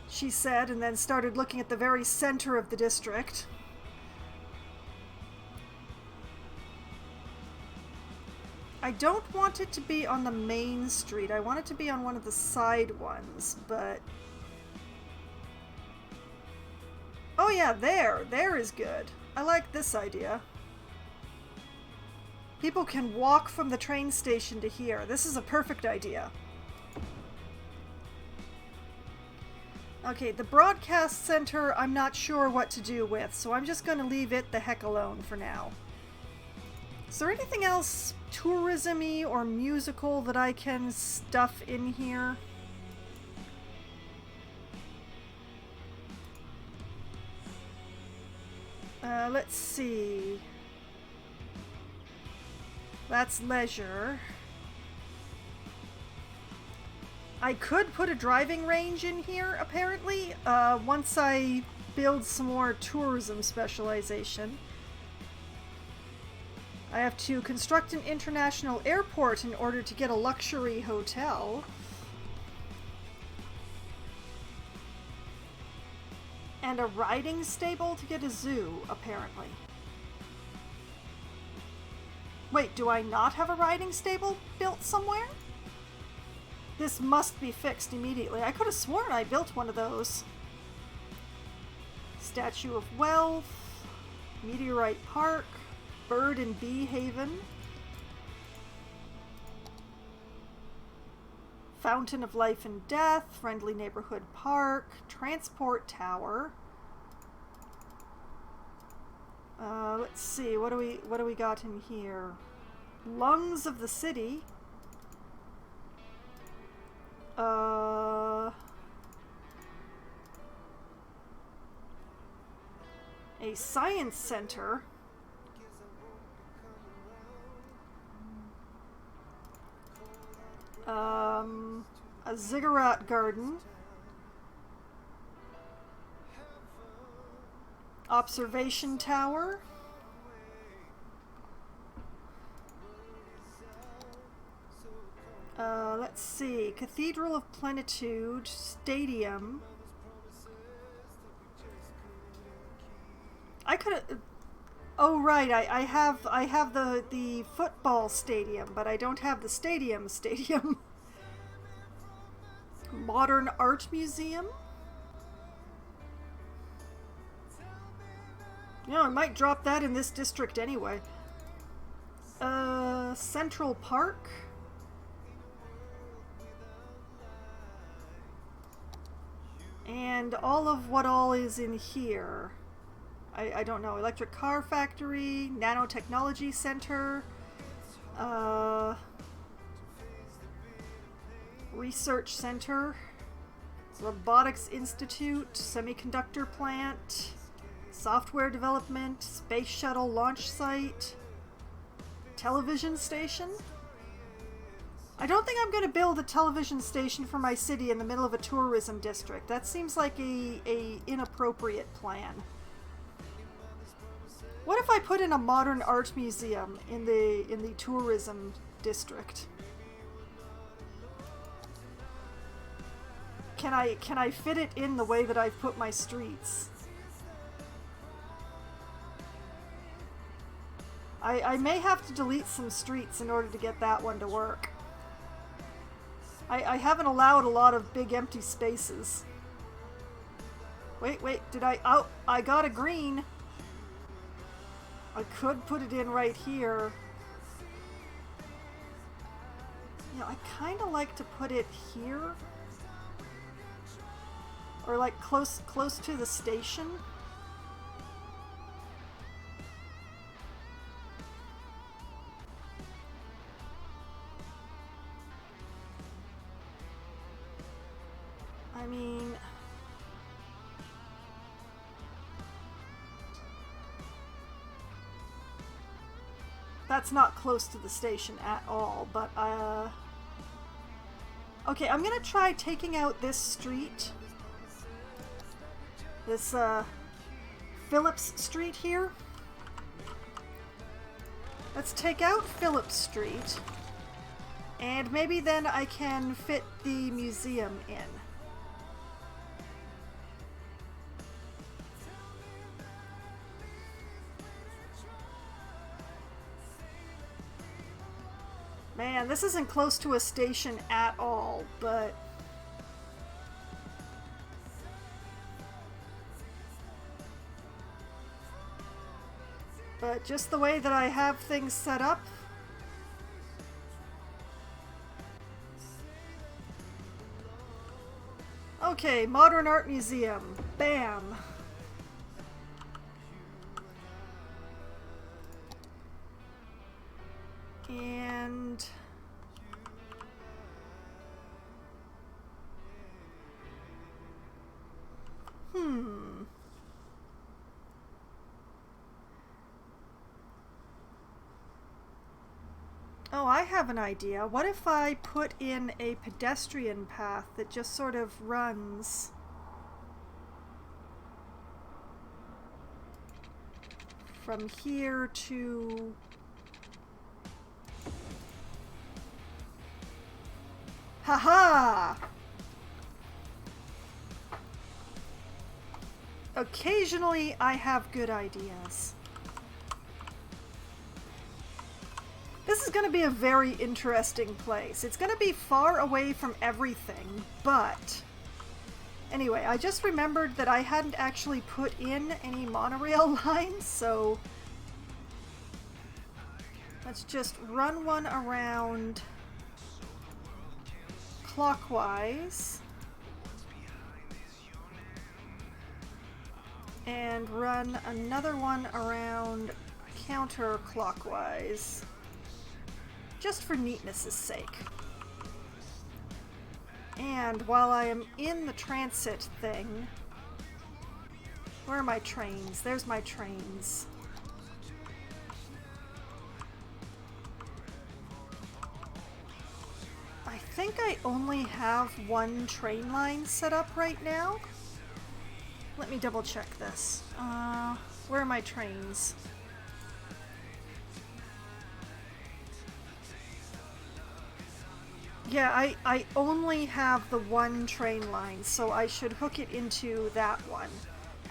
She said, and then started looking at the very center of the district. I don't want it to be on the main street. I want it to be on one of the side ones, but... Oh yeah, there! There is good. I like this idea. People can walk from the train station to here. This is a perfect idea. Okay, the broadcast center I'm not sure what to do with, so I'm just going to leave it the heck alone for now. Is there anything else tourism-y or musical that I can stuff in here? Let's see. That's leisure. I could put a driving range in here, apparently, once I build some more tourism specialization. I have to construct an international airport in order to get a luxury hotel. And a riding stable to get a zoo, apparently. Wait, do I not have a riding stable built somewhere? This must be fixed immediately. I could have sworn I built one of those. Statue of Wealth, Meteorite Park, Bird and Bee Haven, Fountain of Life and Death, Friendly Neighborhood Park, Transport Tower. Let's see, what do we got in here? Lungs of the City. A science center. A ziggurat garden. Observation tower. Let's see. Cathedral of Plenitude, Stadium. I could have... Oh right, I have the football stadium, but I don't have the stadium. Modern Art Museum. You know, I might drop that in this district anyway. Central Park. And all of what all is in here. I don't know. Electric Car Factory, Nanotechnology Center, Research Center. Robotics Institute, semiconductor plant, software development, space shuttle launch site, television station. I don't think I'm going to build a television station for my city in the middle of a tourism district. That seems like a inappropriate plan. What if I put in a modern art museum in the tourism district? Can I fit it in the way that I've put my streets? I may have to delete some streets in order to get that one to work. I haven't allowed a lot of big empty spaces. Wait, did I... Oh, I got a green. I could put it in right here. You know, I kind of like to put it here. Or like close to the station. I mean, that's not close to the station at all, but okay, I'm gonna try taking out this street. This, Phillips Street here. Let's take out Phillips Street, and maybe then I can fit the museum in. Man, this isn't close to a station at all, but... But just the way that I have things set up... Okay, Modern Art Museum. Bam! And... Oh, I have an idea. What if I put in a pedestrian path that just sort of runs from here to... Haha! Occasionally, I have good ideas. This is going to be a very interesting place. It's going to be far away from everything, but... Anyway, I just remembered that I hadn't actually put in any monorail lines, so... Let's just run one around... clockwise. And run another one around counterclockwise. Just for neatness' sake. And while I am in the transit thing... Where are my trains? There's my trains. I think I only have one train line set up right now. Let me double check this. Where are my trains? Yeah, I only have the one train line, so I should hook it into that one.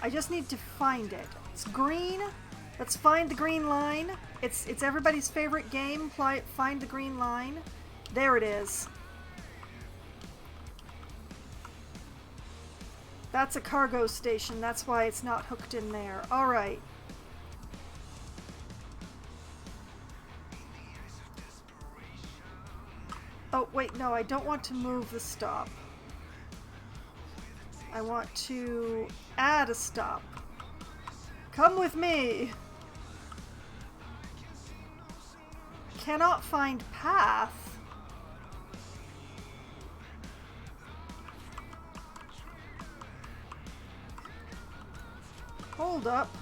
I just need to find it. It's green. Let's find the green line. It's everybody's favorite game. Find the green line. There it is. That's a cargo station. That's why it's not hooked in there. All right. Oh, wait, no, I don't want to move the stop. I want to add a stop. Come with me! Cannot find path. Hold up.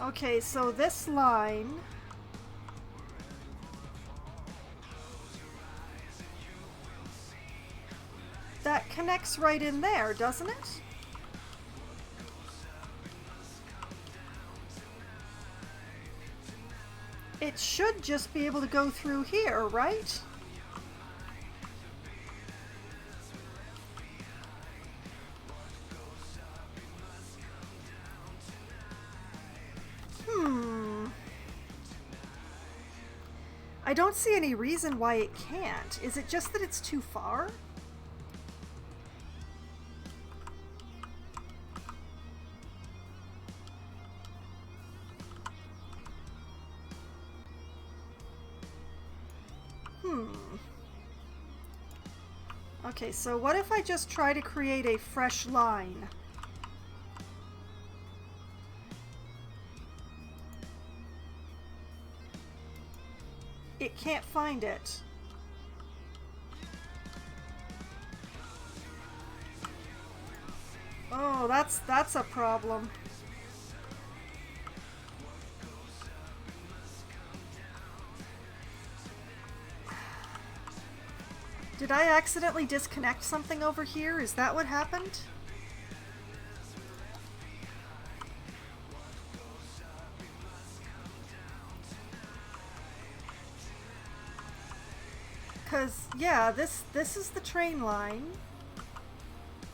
Okay, so this line... that connects right in there, doesn't it? It should just be able to go through here, right? I don't see any reason why it can't. Is it just that it's too far? Okay, so what if I just try to create a fresh line? It can't find it. Oh, that's a problem. Did I accidentally disconnect something over here? Is that what happened? Because, yeah, this is the train line.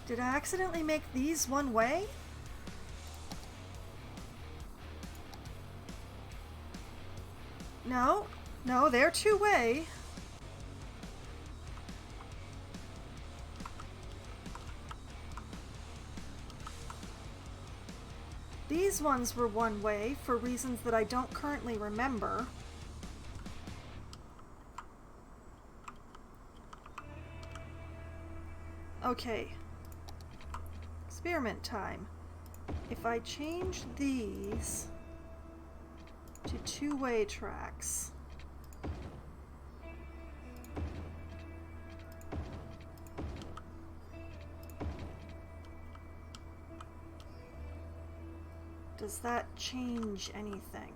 Did I accidentally make these one way? No, no, they're two way. These ones were one way for reasons that I don't currently remember. Okay. Experiment time. If I change these to two-way tracks, does that change anything?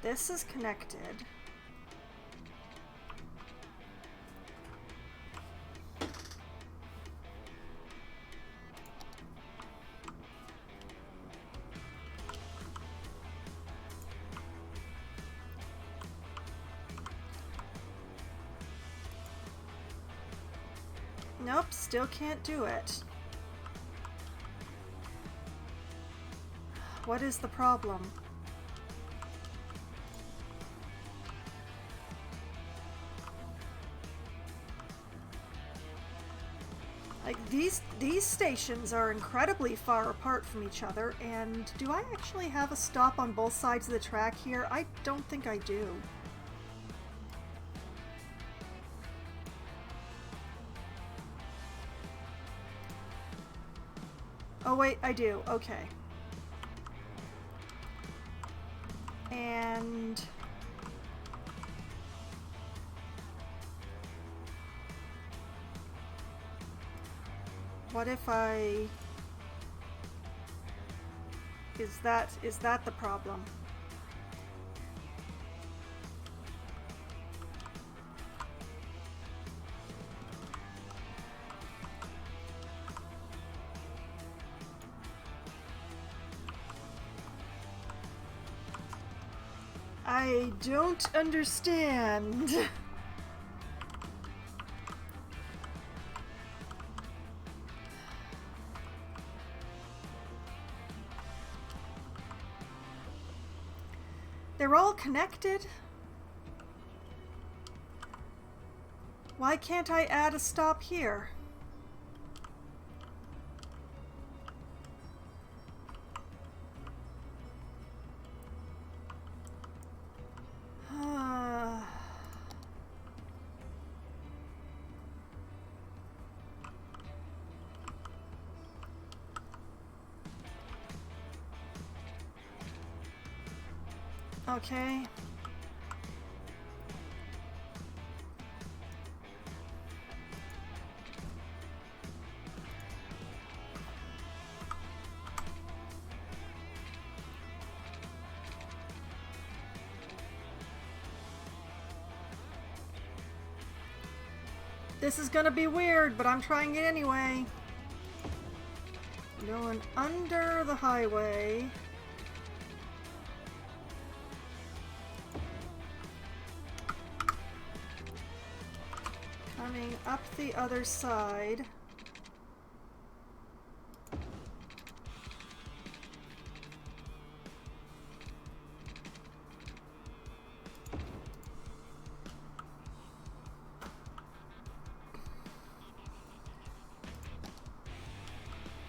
This is connected. Nope, still can't do it. What is the problem? Like, these stations are incredibly far apart from each other, and do I actually have a stop on both sides of the track here? I don't think I do. Oh wait, I do. Okay. And what if I... Is that the problem? I don't understand. They're all connected. Why can't I add a stop here? Okay. This is gonna be weird, but I'm trying it anyway. Going under the highway. Coming up the other side.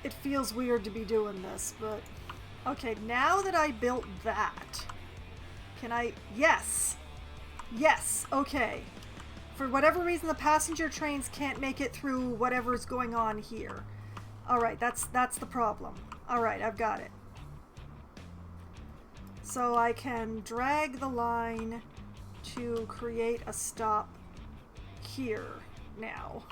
It feels weird to be doing this, but okay, now that I built that, can I? Yes! Yes! Okay. For whatever reason, the passenger trains can't make it through whatever's going on here. Alright, that's the problem. Alright, I've got it. So I can drag the line to create a stop here now.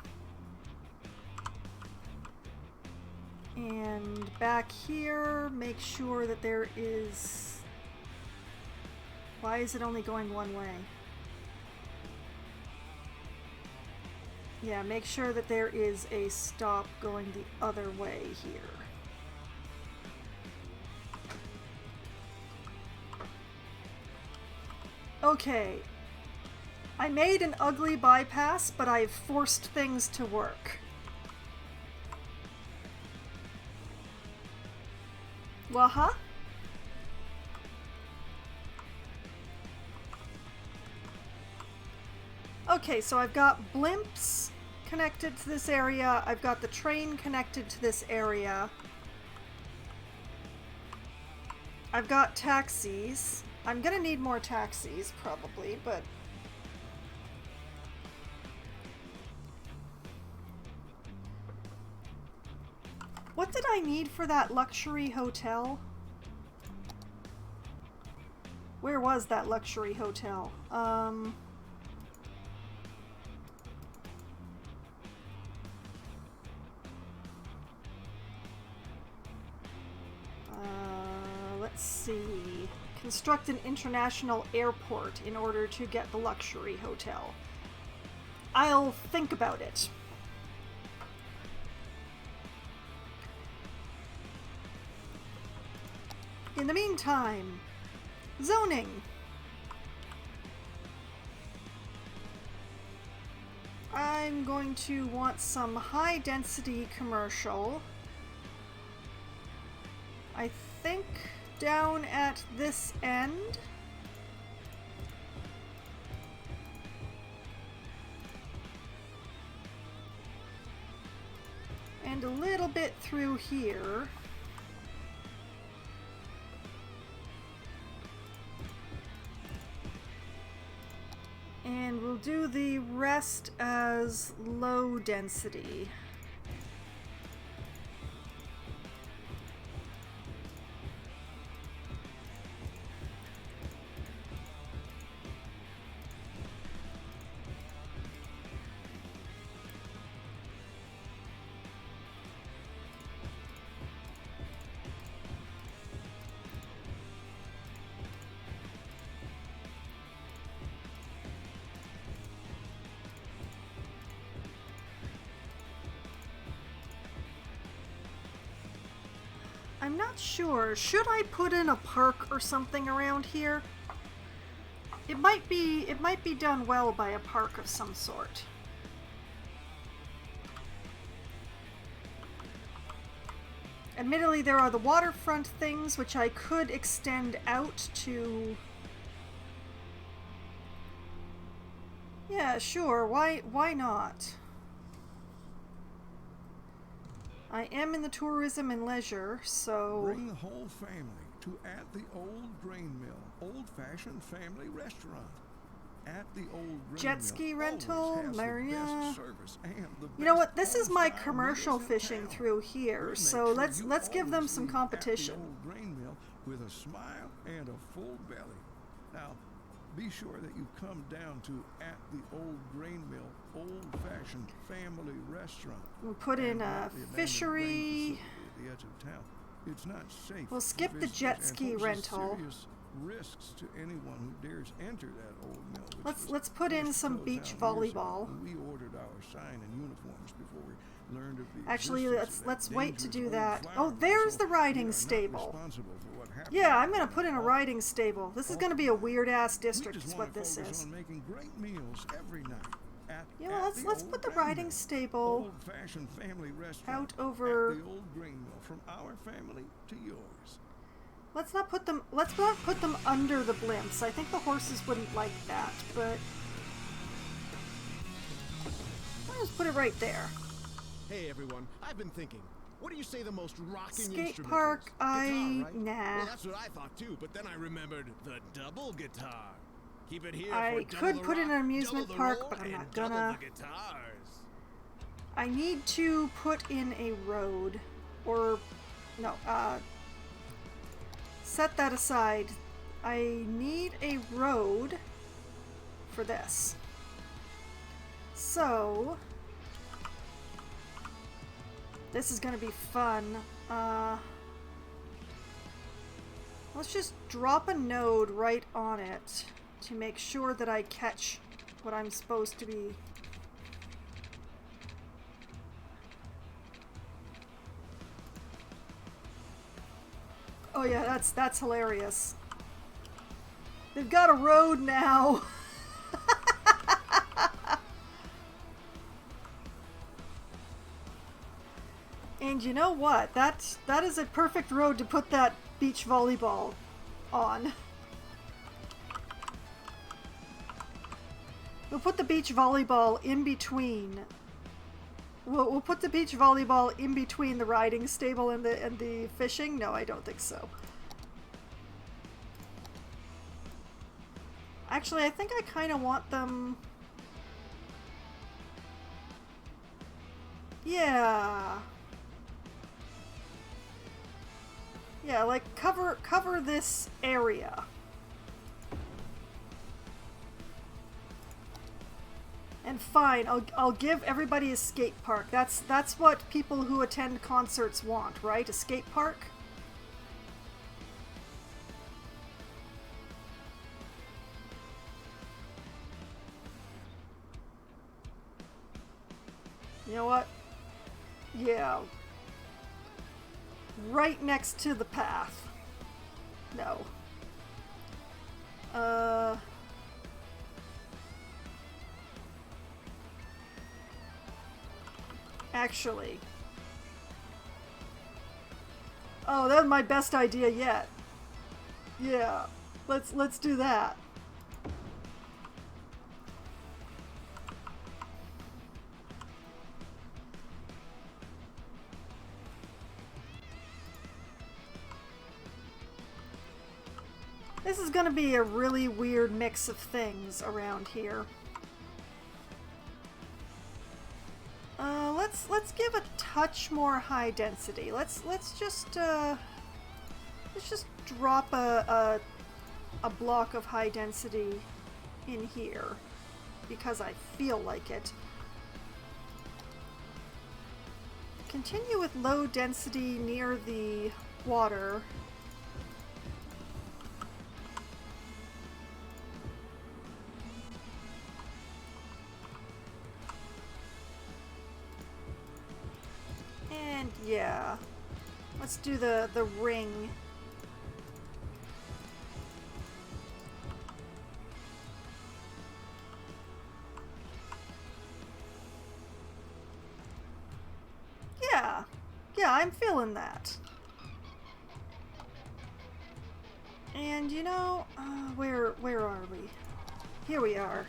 And back here, make sure that there is... Why is it only going one way? Yeah, make sure that there is a stop going the other way here. Okay. I made an ugly bypass, but I've forced things to work. Well, okay, so I've got blimps connected to this area. I've got the train connected to this area. I've got taxis. I'm gonna need more taxis, probably, but... What did I need for that luxury hotel? Where was that luxury hotel? Let's see. Construct an international airport in order to get the luxury hotel. I'll think about it. In the meantime, zoning. I'm going to want some high density commercial. I think down at this end. And a little bit through here. And we'll do the rest as low density. I'm not sure. Should I put in a park or something around here? It might be done well by a park of some sort. Admittedly, there are the waterfront things which I could extend out to... Yeah, sure. Why not? I am in the tourism and leisure, so... Bring the whole family to At the Old Grain Mill, old-fashioned family restaurant. At the Old Grain Jet Mill ski rental, always has the Maria. best service and the You know best what? This is my home-style commercial meals in fishing town. through here, We'll so make sure let's you give them always some leave competition. At the Old Grain Mill with a smile and a full belly. Now, be sure that you come down to At the Old Grain Mill, old-fashioned family restaurant. We'll put in And a not the abandoned fishery. grain facility at the edge of town. It's not safe. We'll for skip the visitors jet and ski poses rental. serious risks to anyone who dares enter that old mill. Which Let's put in was some closed beach down years ago volleyball. when we ordered our sign and uniforms before we learned of the Actually, existence of let's that wait to dangerous do old that. flour Oh, mill, there's so the we riding are not stable. responsible for what happens Yeah, I'm gonna in put in a that riding stable. This is gonna be a weird ass district, we just is want what to this focus is. on making great meals every night. You know, let's put the riding stable old-fashioned family restaurant out over. at the old grain mill, from our family to yours. Let's not put them under the blimps. I think the horses wouldn't like that, but I'll just put it right there. Hey everyone, I've been thinking. What do you say the most rocking Skate instrument park, is? Guitar, right? nah. Well, that's what I thought too, but then I remembered the double guitar. Keep it here I for double could the put in rock, an amusement double the park, roll, but I'm not and double gonna. the guitars. I need to put in a road, or no, set that aside. I need a road for this. So this is gonna be fun. Let's just drop a node right on it to make sure that I catch what I'm supposed to be. Oh yeah, that's hilarious. They've got a road now. And you know what? That is a perfect road to put that beach volleyball on. We'll put the beach volleyball in between. We'll put the beach volleyball in between the riding stable and the fishing. No, I don't think so. Actually, I think I kind of want them. Yeah. Yeah, like cover this area. And fine, I'll give everybody a skate park. That's what people who attend concerts want, right? A skate park? You know what? Yeah. Right next to the path. No. Actually. Oh, that was my best idea yet. Yeah. Let's do that. This is gonna be a really weird mix of things around here. Let's give a touch more high density. Let's just drop a block of high density in here because I feel like it. Continue with low density near the water. And yeah, let's do the ring. Yeah, I'm feeling that. And you know, where are we? Here we are.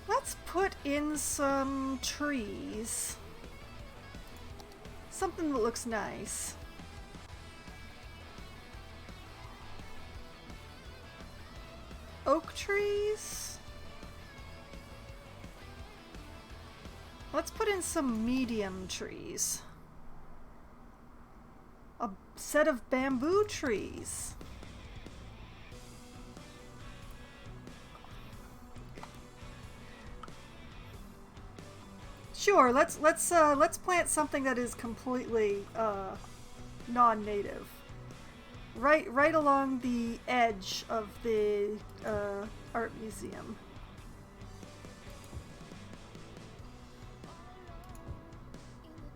Let's put in some trees. Something that looks nice. Oak trees? Let's put in some medium trees. A set of bamboo trees. Sure, let's plant something that is completely non-native. Right along the edge of the art museum.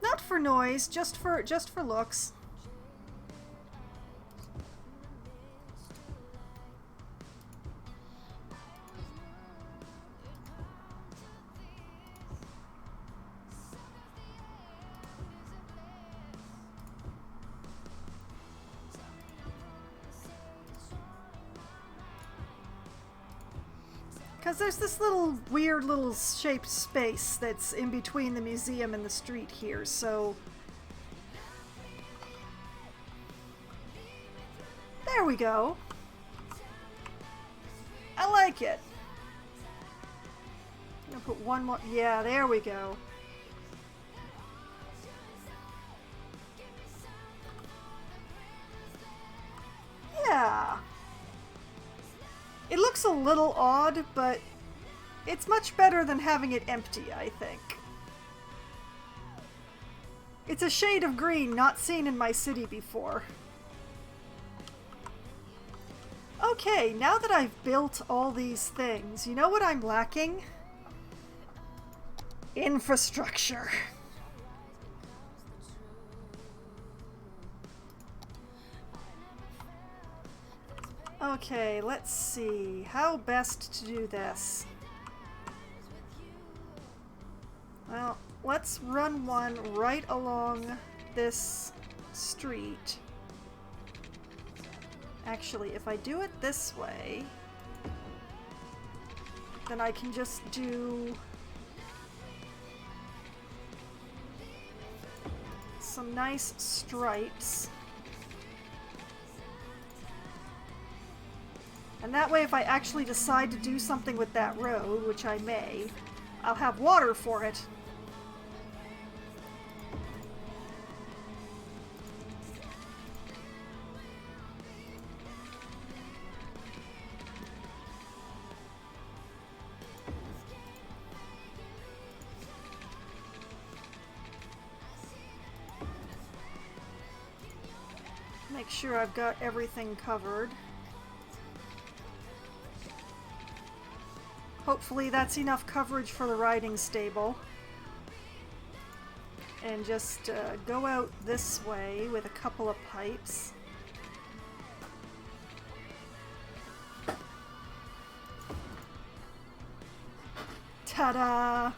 Not for noise, just for looks. Because there's this little weird little shaped space that's in between the museum and the street here, so... There we go. I like it. I'm gonna put one more... Yeah, there we go. Yeah. It looks a little odd, but it's much better than having it empty, I think. It's a shade of green not seen in my city before. Okay, now that I've built all these things, you know what I'm lacking? Infrastructure. Okay, let's see. How best to do this? Well, let's run one right along this street. Actually, if I do it this way, then I can just do some nice stripes. And that way, if I actually decide to do something with that road, which I may, I'll have water for it. Make sure I've got everything covered. Hopefully that's enough coverage for the riding stable. And just go out this way with a couple of pipes. Ta-da!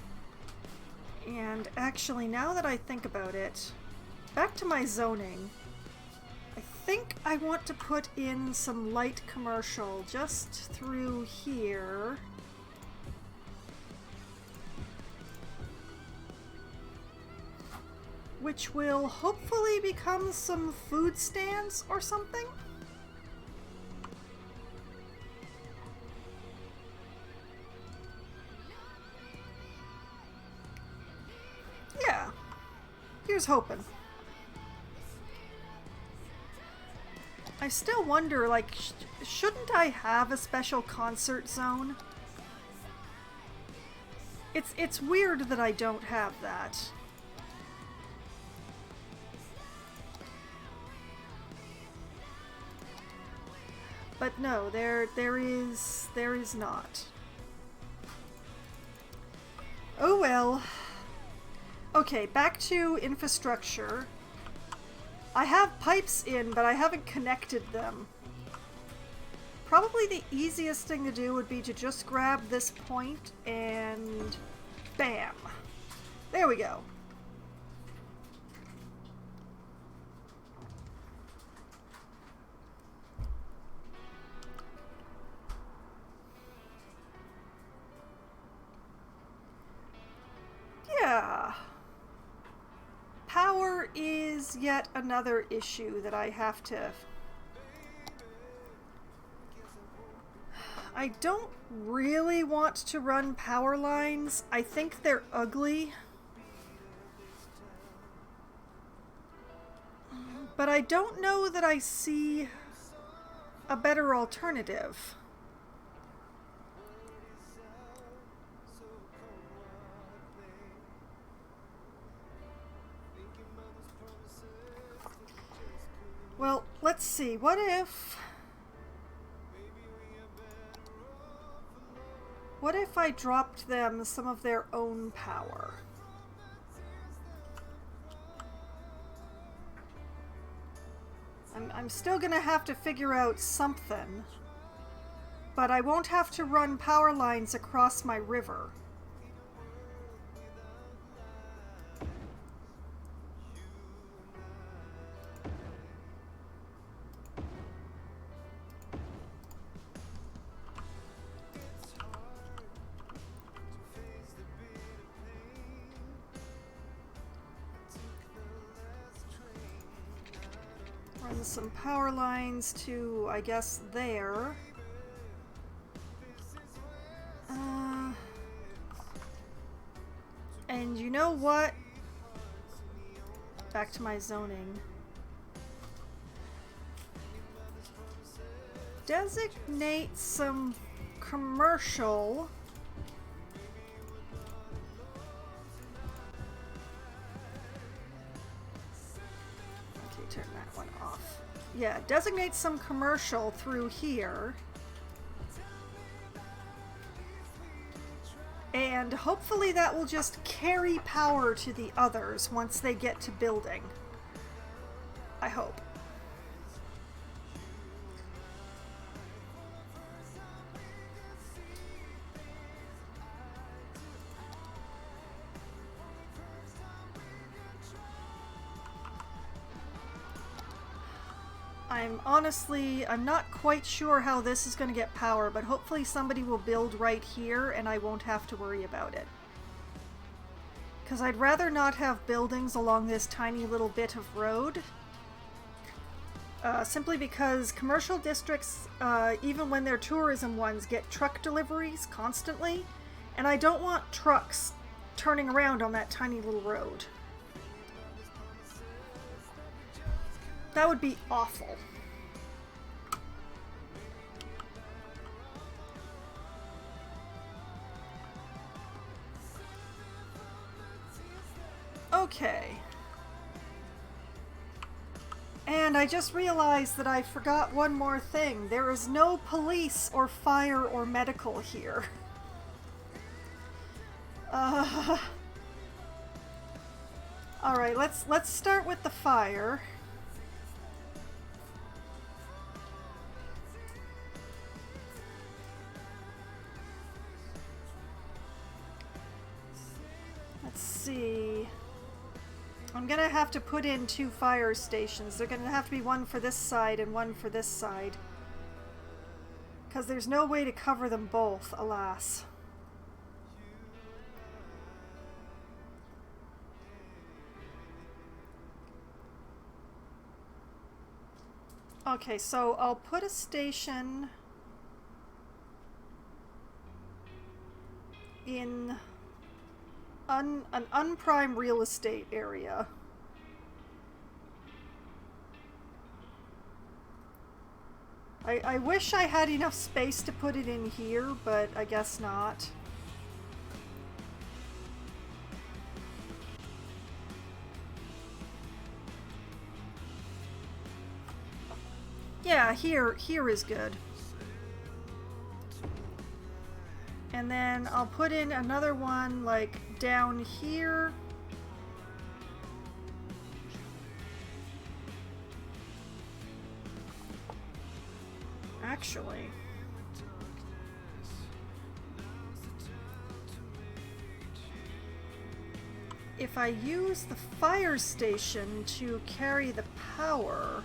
And actually, now that I think about it, back to my zoning. I think I want to put in some light commercial just through here. Which will hopefully become some food stands or something. Yeah, here's hoping. I still wonder, like, shouldn't I have a special concert zone? It's weird that I don't have that. But no, there is not. Oh well. Okay, back to infrastructure. I have pipes in, but I haven't connected them. Probably the easiest thing to do would be to just grab this point and bam. There we go. Yeah. Power is yet another issue that I have to... I don't really want to run power lines. I think they're ugly. But I don't know that I see a better alternative. Well, let's see. What if I dropped them some of their own power? I'm still gonna have to figure out something, but I won't have to run power lines across my river. Run some power lines to, I guess, there. And you know what? Back to my zoning. Designate some commercial. Okay, turn that one off. Yeah, designate some commercial through here. And hopefully that will just carry power to the others once they get to building. I hope. I'm not quite sure how this is going to get power, but hopefully somebody will build right here and I won't have to worry about it. Because I'd rather not have buildings along this tiny little bit of road. Simply because commercial districts, even when they're tourism ones, get truck deliveries constantly. And I don't want trucks turning around on that tiny little road. That would be awful. Okay. And I just realized that I forgot one more thing. There is no police or fire or medical here. Alright, let's start with the fire. Let's see. I'm gonna have to put in 2 fire stations. They're gonna have to be one for this side and one for this side. Because there's no way to cover them both, alas. Okay, so I'll put a station in an unprime real estate area. I wish I had enough space to put it in here, but I guess not. Yeah, here is good. And then I'll put in another one like down here. Actually, if I use the fire station to carry the power,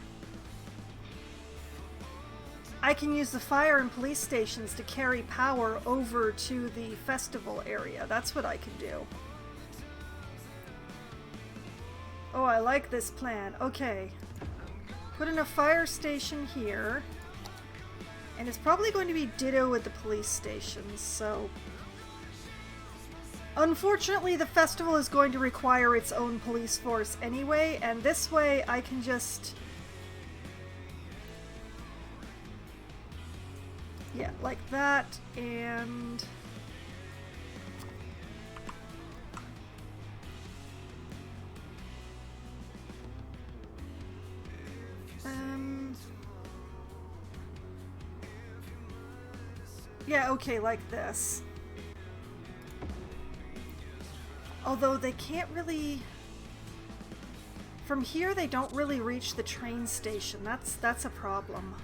I can use the fire and police stations to carry power over to the festival area. That's what I can do. Oh, I like this plan. Okay. Put in a fire station here. And it's probably going to be ditto with the police stations, so... Unfortunately, the festival is going to require its own police force anyway, and this way I can just... Yeah, like that, and... Yeah, okay, like this. Although they can't really... From here, they don't really reach the train station. That's a problem.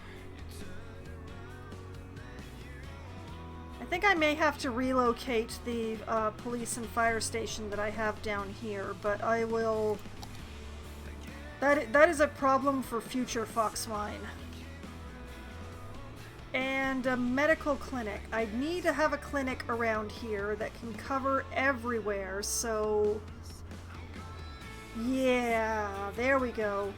I think I may have to relocate the police and fire station that I have down here, but I will... That is a problem for future Foxwine. And a medical clinic. I need to have a clinic around here that can cover everywhere, so... Yeah, there we go.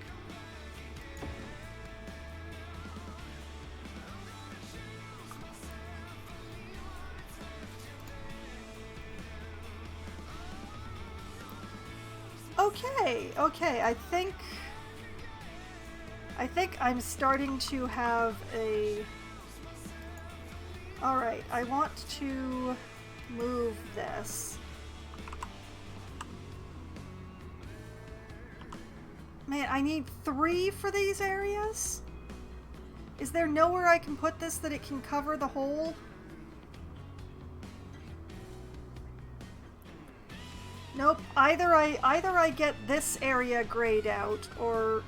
Okay, I think I'm starting to have a... Alright, I want to move this. Man, I need 3 for these areas? Is there nowhere I can put this that it can cover the whole? Nope, either I get this area grayed out, or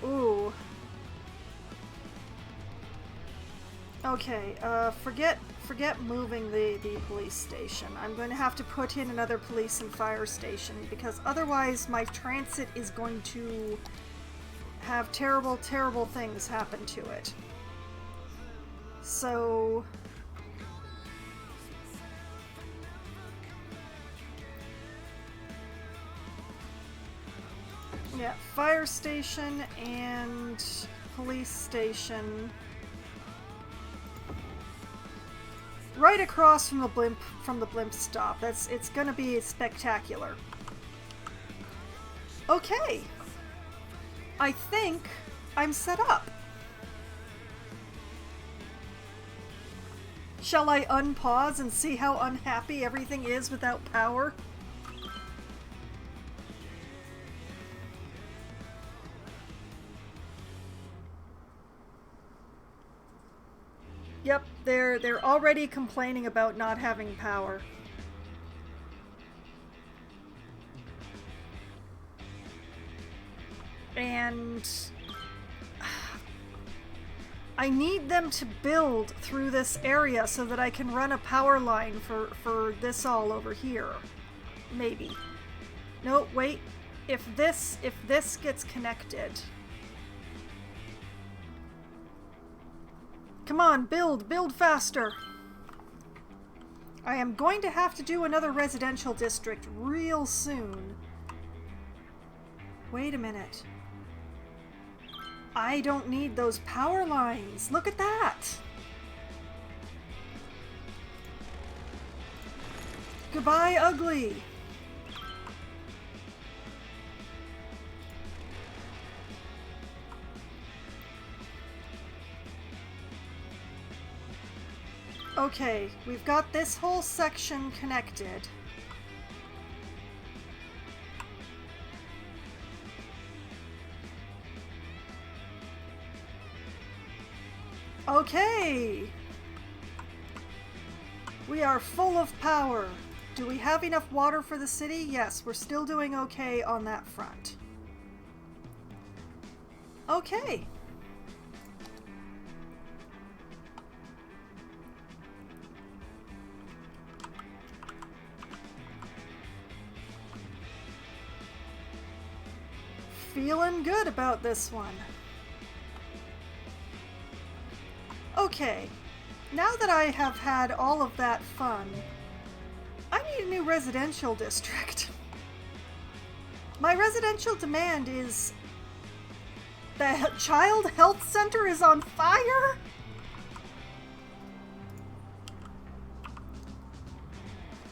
ooh. Okay, forget moving the police station. I'm going to have to put in another police and fire station, because otherwise my transit is going to have terrible, terrible things happen to it. So... yeah, fire station and police station. Right across from the blimp stop. It's gonna be spectacular. Okay. I think I'm set up. Shall I unpause and see how unhappy everything is without power? Yep, they're already complaining about not having power. And I need them to build through this area so that I can run a power line for this all over here. Maybe. No, wait. If this gets connected... Come on, build faster! I am going to have to do another residential district real soon. Wait a minute. I don't need those power lines. Look at that! Goodbye, ugly! Okay, we've got this whole section connected. Okay! We are full of power. Do we have enough water for the city? Yes, we're still doing okay on that front. Okay. Feeling good about this one. Okay, now that I have had all of that fun, I need a new residential district. My residential demand is... the Child Health Center is on fire?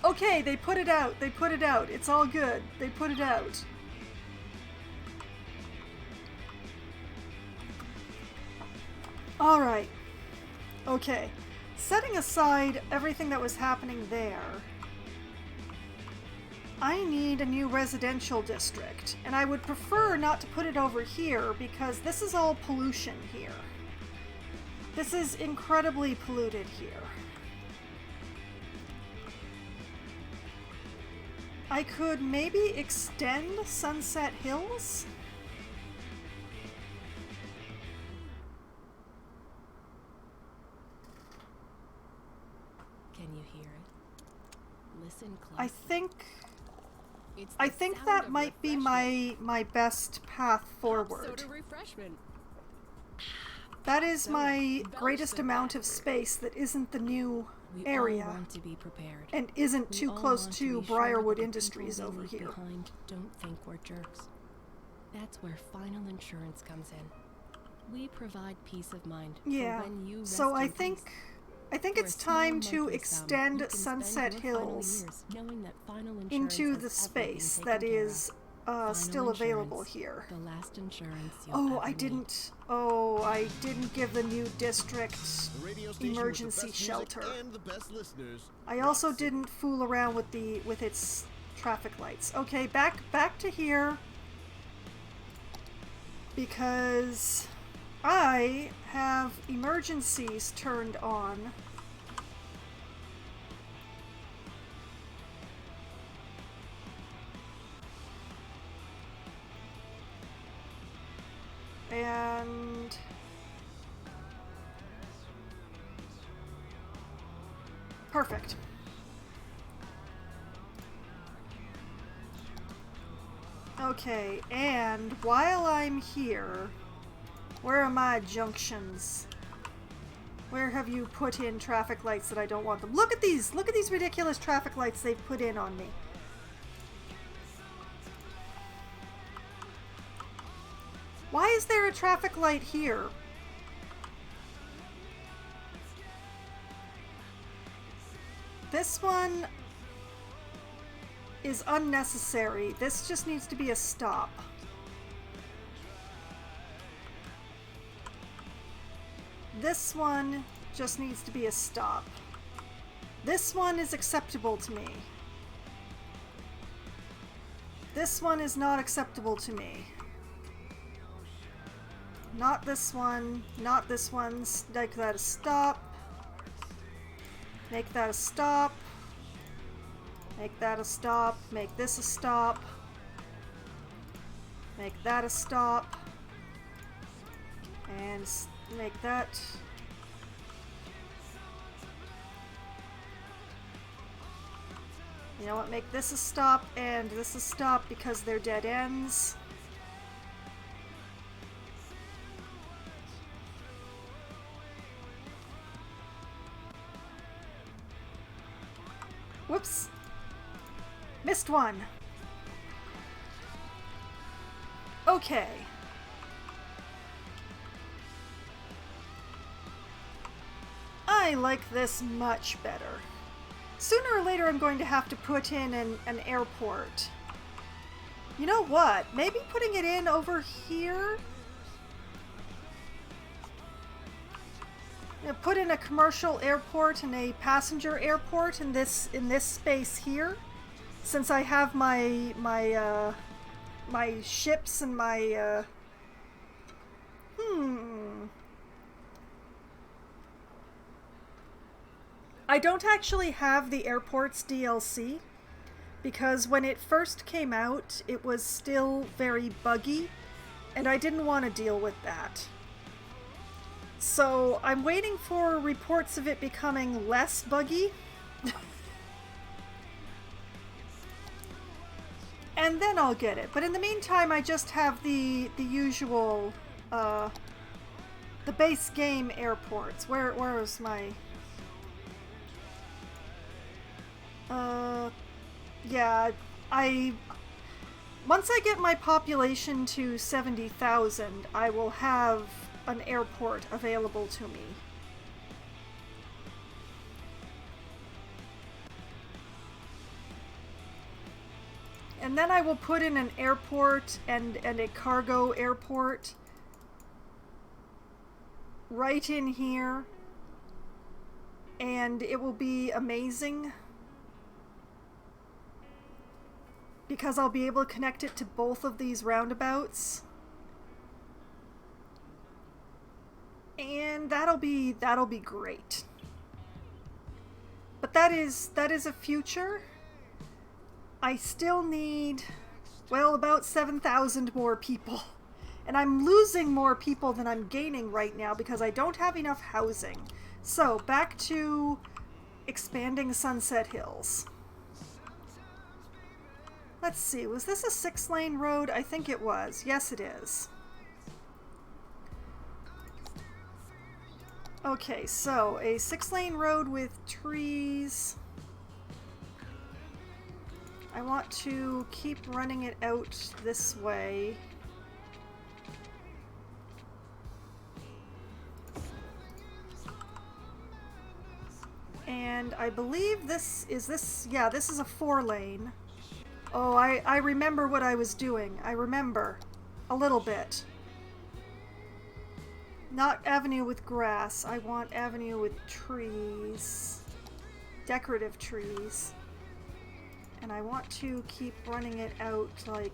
Okay, they put it out. They put it out. It's all good. They put it out. Alright. Okay. Setting aside everything that was happening there, I need a new residential district, and I would prefer not to put it over here because this is all pollution here. This is incredibly polluted here. I could maybe extend Sunset Hills? Can you hear it? Listen closely. I think that might be my best path forward. Soda refreshment. That is my greatest amount of space that isn't the new area We all want to be prepared. and isn't We too all close want to be sure Briarwood that the Industries people we over leave here. behind don't think we're jerks. That's where final insurance comes in. We provide peace of mind. for Yeah. when you So rest I in think peace. it's time to extend Sunset Hills into the space that is still available here. The last insurance Oh, I didn't give the new district The radio station emergency with the best shelter. music and the best listeners. I also didn't fool around with its traffic lights. Okay, back to here because I have emergencies turned on. And perfect. Okay, and while I'm here, where are my junctions? Where have you put in traffic lights that I don't want them? Look at these ridiculous traffic lights they've put in on me. Why is there a traffic light here? This one is unnecessary. This just needs to be a stop. This one just needs to be a stop. This one is acceptable to me. This one is not acceptable to me. Not this one. Not this one. Make that a stop. Make that a stop. Make that a stop. Make this a stop. Make that a stop. And make that... You know what? Make this a stop and this a stop because they're dead ends. Whoops. Missed one. Okay. I like this much better. Sooner or later I'm going to have to put in an airport. You know what? Maybe putting it in over here? Put in a commercial airport and a passenger airport in this space here, since I have my ships and my I don't actually have the airports DLC because when it first came out it was still very buggy and I didn't want to deal with that. So I'm waiting for reports of it becoming less buggy. And then I'll get it. But in the meantime, I just have the usual, the base game airports. Where is my... yeah, once I get my population to 70,000, I will have an airport available to me. And then I will put in an airport and a cargo airport right in here. And it will be amazing because I'll be able to connect it to both of these roundabouts. And And that'll be great. But that is a future. I still need, well, about 7,000 more people. And I'm losing more people than I'm gaining right now because I don't have enough housing. So, back to expanding Sunset Hills. Let's see, was this a 6-lane road? I think it was. Yes, it is. Okay, so a 6-lane road with trees. I want to keep running it out this way. And I believe this is a 4-lane. Oh, I remember what I was doing. I remember. A little bit. Not avenue with grass. I want avenue with trees. Decorative trees. And I want to keep running it out like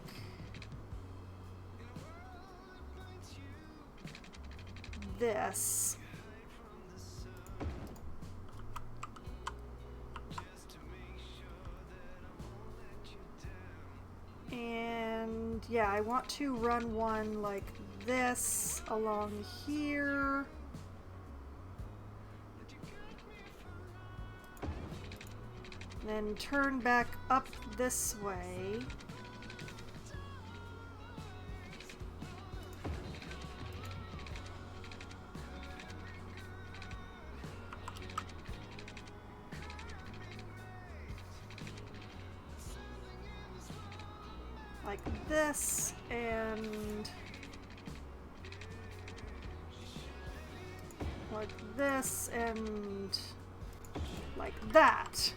this. And yeah, I want to run one like this along here. Then turn back up this way. Like this, and like this, and like that.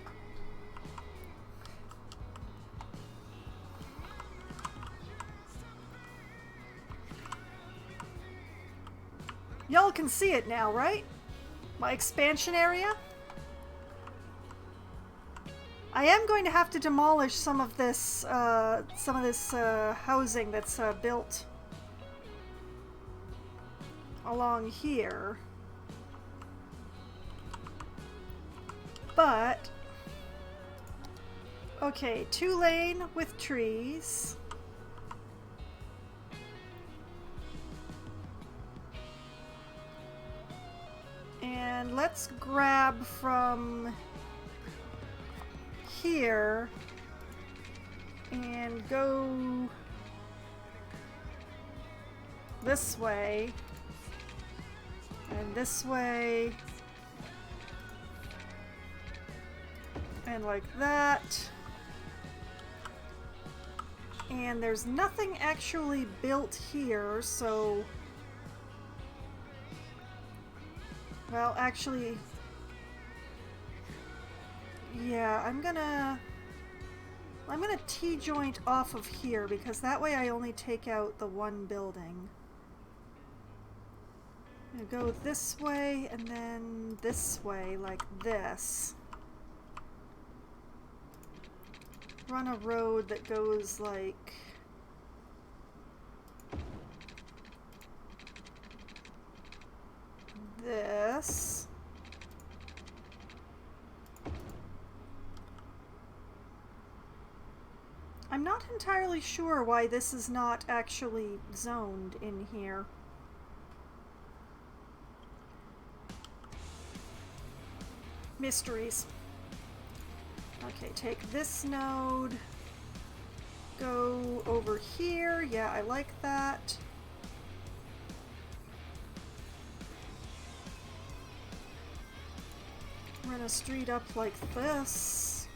Y'all can see it now, right? My expansion area. I am going to have to demolish some of this housing that's built along here. But okay, 2-lane with trees. And let's grab from here and go this way and this way and like that. And there's nothing actually built here, so well, actually, yeah, I'm gonna T-joint off of here because that way I only take out the one building. I'm gonna go this way and then this way like this. Run a road that goes like this. I'm not entirely sure why this is not actually zoned in here. Mysteries. Okay, take this node, go over here. Yeah, I like that. Run a street up like this.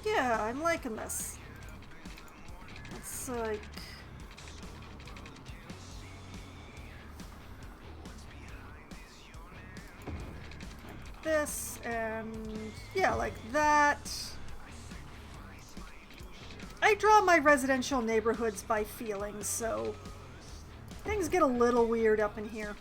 Yeah, I'm liking this. It's like this, and yeah, like that. I draw my residential neighborhoods by feeling, so things get a little weird up in here.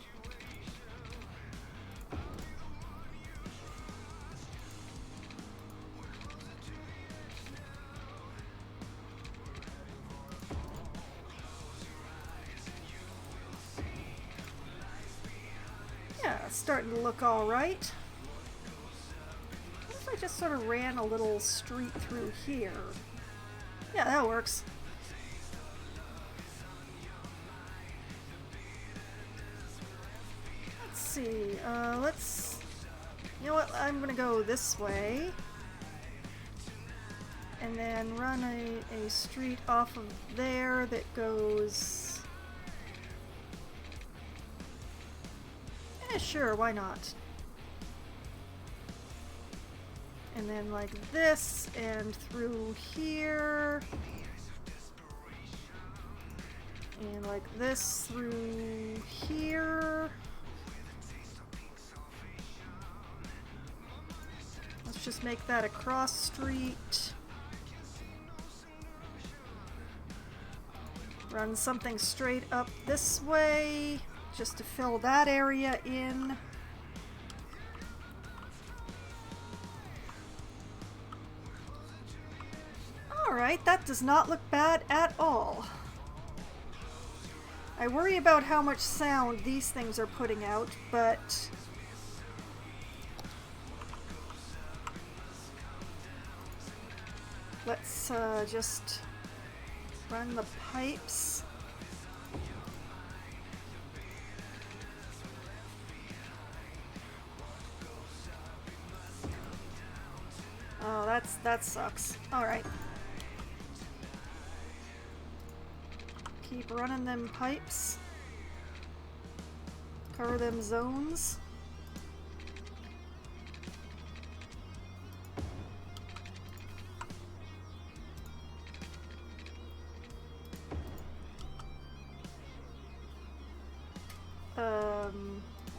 Yeah, starting to look all right. What if I just sort of ran a little street through here? Yeah, that works. Let's see. You know what? I'm gonna go this way. And then run a street off of there that goes... sure, why not? And then like this, and through here. And like this through here. Let's just make that a cross street. Run something straight up this way, just to fill that area in. Alright, that does not look bad at all. I worry about how much sound these things are putting out, but... let's just run the pipes. Oh, that sucks. Alright. Keep running them pipes. Cover them zones.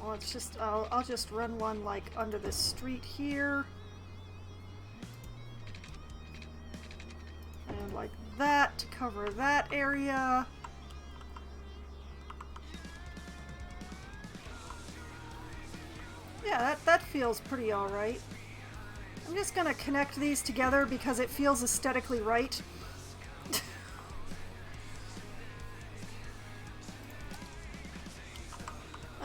Well, it's just, I'll just run one like under this street here. And like that to cover that area. Yeah, that feels pretty alright. I'm just gonna connect these together because it feels aesthetically right.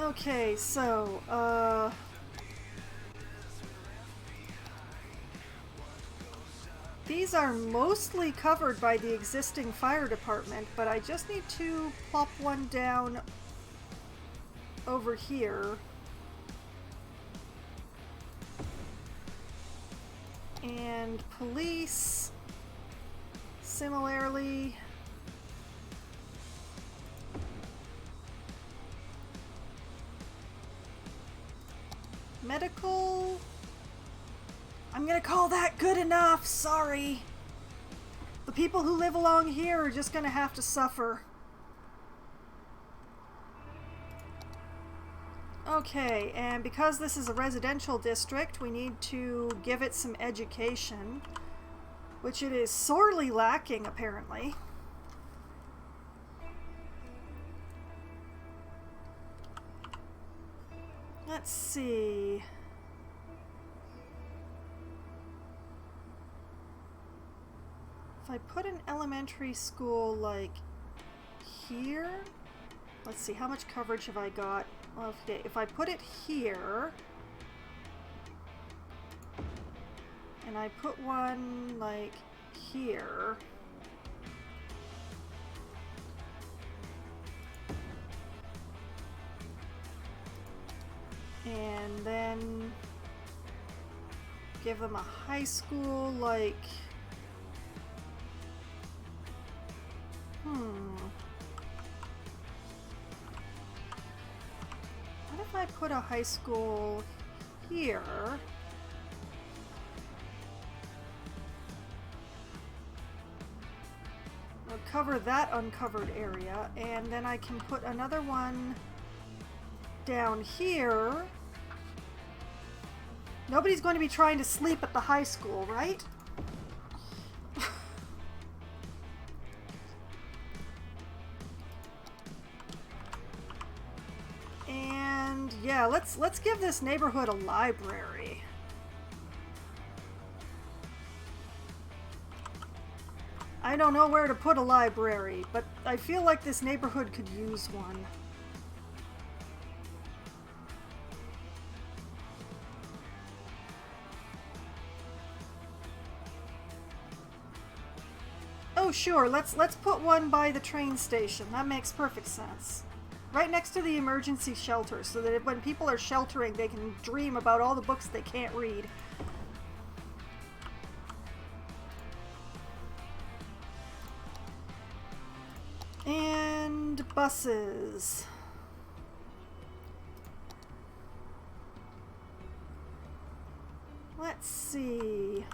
Okay, so, these are mostly covered by the existing fire department, but I just need to plop one down over here. And police, similarly. Medical? I'm gonna call that good enough, sorry. The people who live along here are just gonna have to suffer. Okay, and because this is a residential district, we need to give it some education, which it is sorely lacking, apparently. Let's see. If I put an elementary school like here, let's see, how much coverage have I got? Well, if I put it here, and I put one like here, and then give them a high school like, what if I put a high school here? We'll cover that uncovered area, and then I can put another one down here. Nobody's going to be trying to sleep at the high school, right? And yeah, let's give this neighborhood a library. I don't know where to put a library, but I feel like this neighborhood could use one. Oh, sure. Let's put one by the train station. That makes perfect sense. Right next to the emergency shelter, so that when people are sheltering, they can dream about all the books they can't read. And buses. Let's see.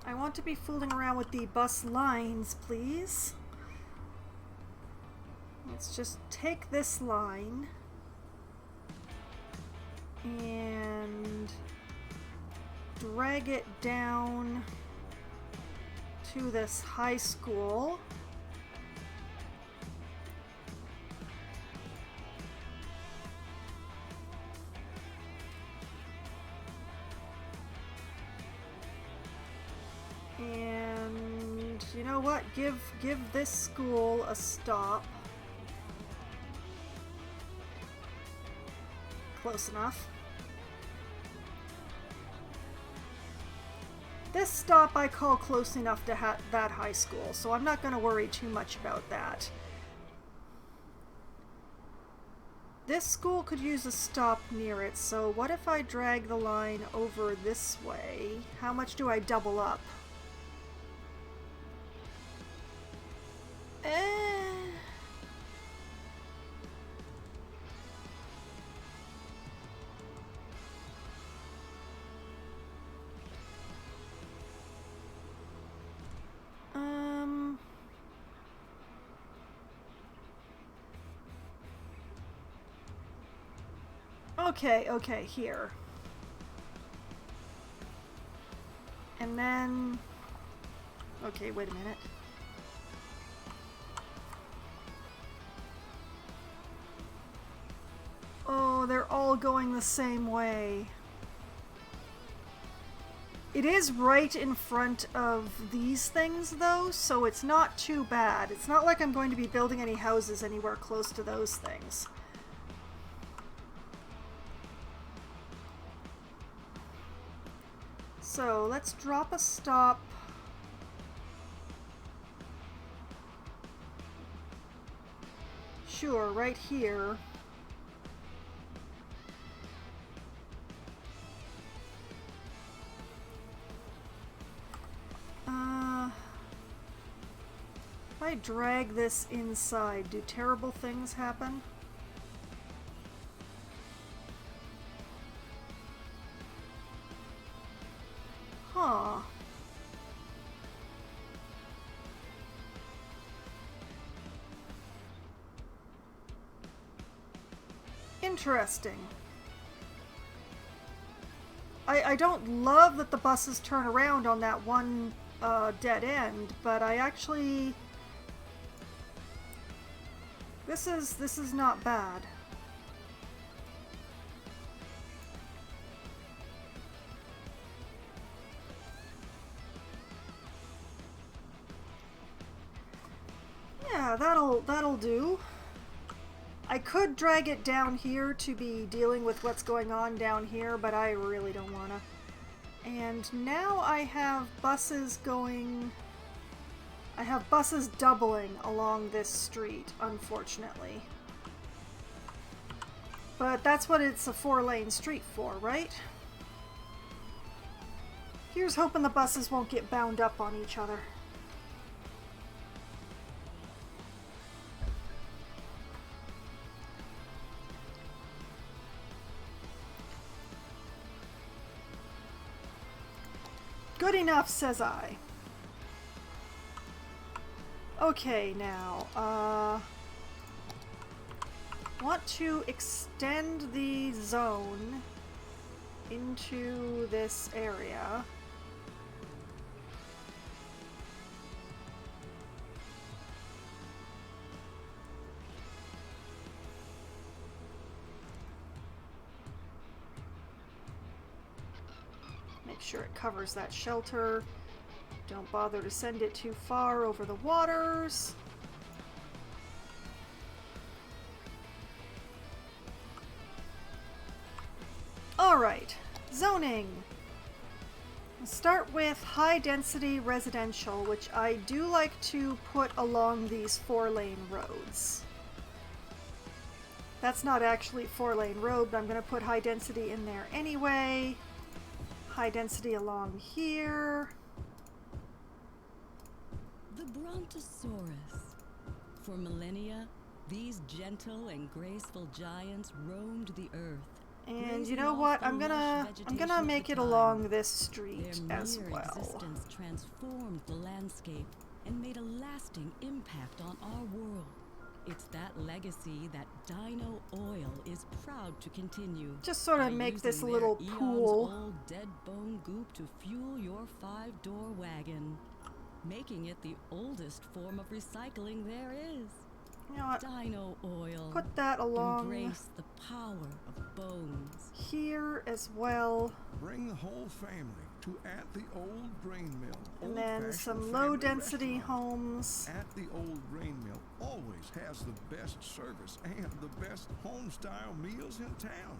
I want to be fooling around with the bus lines, please. Let's just take this line and drag it down to this high school. And you know what? Give this school a stop. Close enough. This stop I call close enough to that high school, so I'm not going to worry too much about that. This school could use a stop near it, so what if I drag the line over this way? How much do I double up? Okay, here. And then... Okay, wait a minute. Oh, they're all going the same way. It is right in front of these things, though, so it's not too bad. It's not like I'm going to be building any houses anywhere close to those things. So, let's drop a stop. Sure, right here. If I drag this inside, do terrible things happen? Huh. Interesting. I don't love that the buses turn around on that one dead end, but I actually... This is not bad. Yeah, that'll do. I could drag it down here to be dealing with what's going on down here, but I really don't wanna. And now I have buses going... I have buses doubling along this street, unfortunately. But that's what it's a 4-lane street for, right? Here's hoping the buses won't get bound up on each other. Good enough, says I. Okay, now, want to extend the zone into this area. Make sure it covers that shelter. Don't bother to send it too far over the waters. Alright, zoning. We'll start with high density residential, which I do like to put along these 4-lane roads. That's not actually 4-lane road, but I'm going to put high density in there anyway. High density along here. The Brontosaurus. For millennia, these gentle and graceful giants roamed the earth. And you know what? I'm gonna make it along this street as well. Their mere existence transformed the landscape and made a lasting impact on our world. It's that legacy that Dino Oil is proud to continue. Just sort of make this a little pool. Old dead bone goop to fuel your 5-door wagon, making it the oldest form of recycling there is. You know what? Dino Oil. Put that along Embrace the power of bones. here as well. Bring the whole family to At the Old Grain Mill. And then Old-fashioned some family low-density restaurant. homes. At the Old Grain Mill always has the best service and the best home-style meals in town.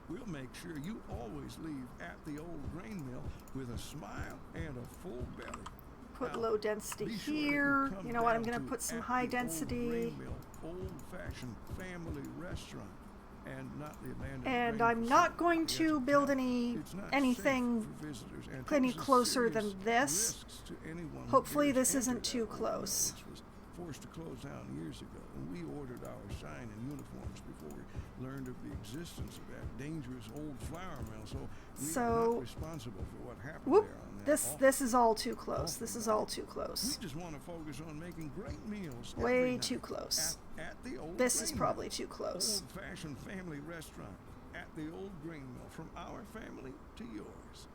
We'll make sure you always leave At the Old Grain Mill with a smile and a full belly. Put Now, low density be sure that here. come You know what? I'm down going to to put some At high the Old density. Grain Mill, old-fashioned family restaurant, and not the abandoned And grain I'm not facility. going to Yes, build now, any it's not anything safe for visitors and any poses closer than serious this. risks to anyone who Hopefully dares this isn't enter too that old close. mill, which was forced to close down years ago, and we ordered our sign and uniforms before we learned of the existence of that dangerous old flour mill. So we are not responsible for what happened Whoop. there on that This is all too close. This is all too close. We just want to focus on making great meals. Way every night too close. At the Old This is Grain probably Mill. too close. Old-fashioned family restaurant at the Old Grain Mill, from our family to yours.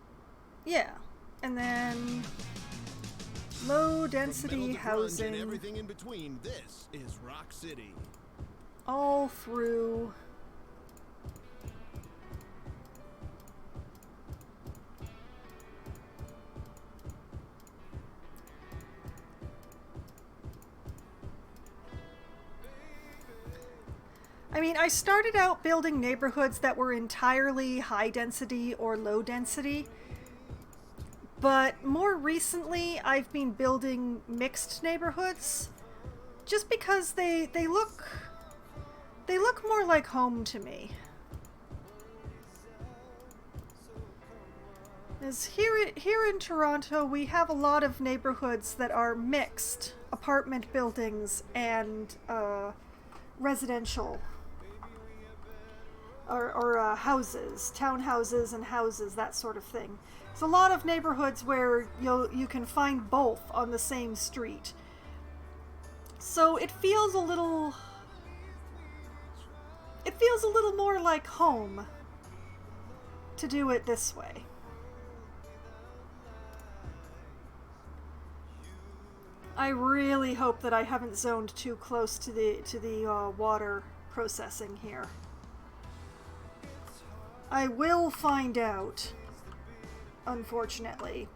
Yeah. And then low From density middle to grunge housing and everything in between, this is Rock City. all through. I mean, I started out building neighborhoods that were entirely high density or low density, but more recently I've been building mixed neighborhoods just because they look more like home to me. As here in Toronto, we have a lot of neighborhoods that are mixed apartment buildings and residential. Or houses, townhouses and houses, that sort of thing. There's a lot of neighborhoods where you can find both on the same street. So it feels a little more like home to do it this way. I really hope that I haven't zoned too close to the water processing here. I will find out, unfortunately,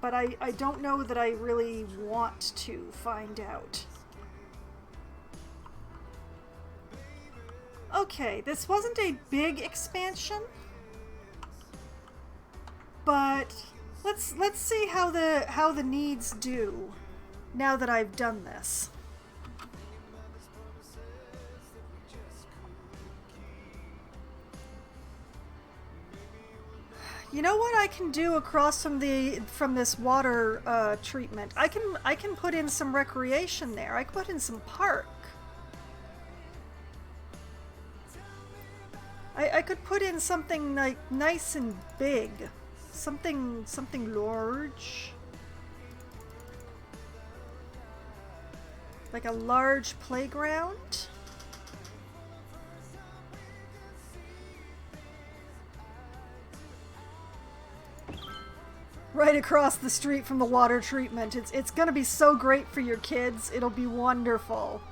but I don't know that I really want to find out. Okay, this wasn't a big expansion, but let's see how the needs do now that I've done this. You know what I can do across from this water treatment? I can put in some recreation there. I can put in some park. I could put in something like nice and big, something large, like a large playground. Right across the street from the water treatment. It's gonna be so great for your kids. It'll be wonderful.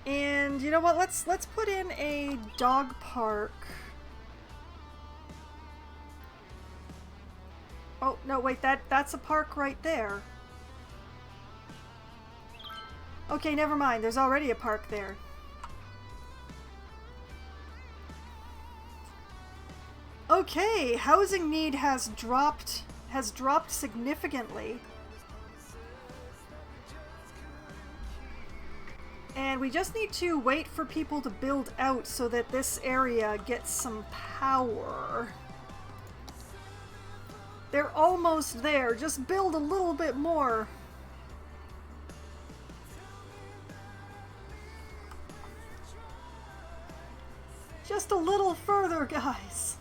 And you know what? Let's put in a dog park. Oh no, wait, that's a park right there. Okay, never mind. There's already a park there. Okay, housing need has dropped significantly. And we just need to wait for people to build out so that this area gets some power. They're almost there. Just build a little bit more. Just a little further, guys.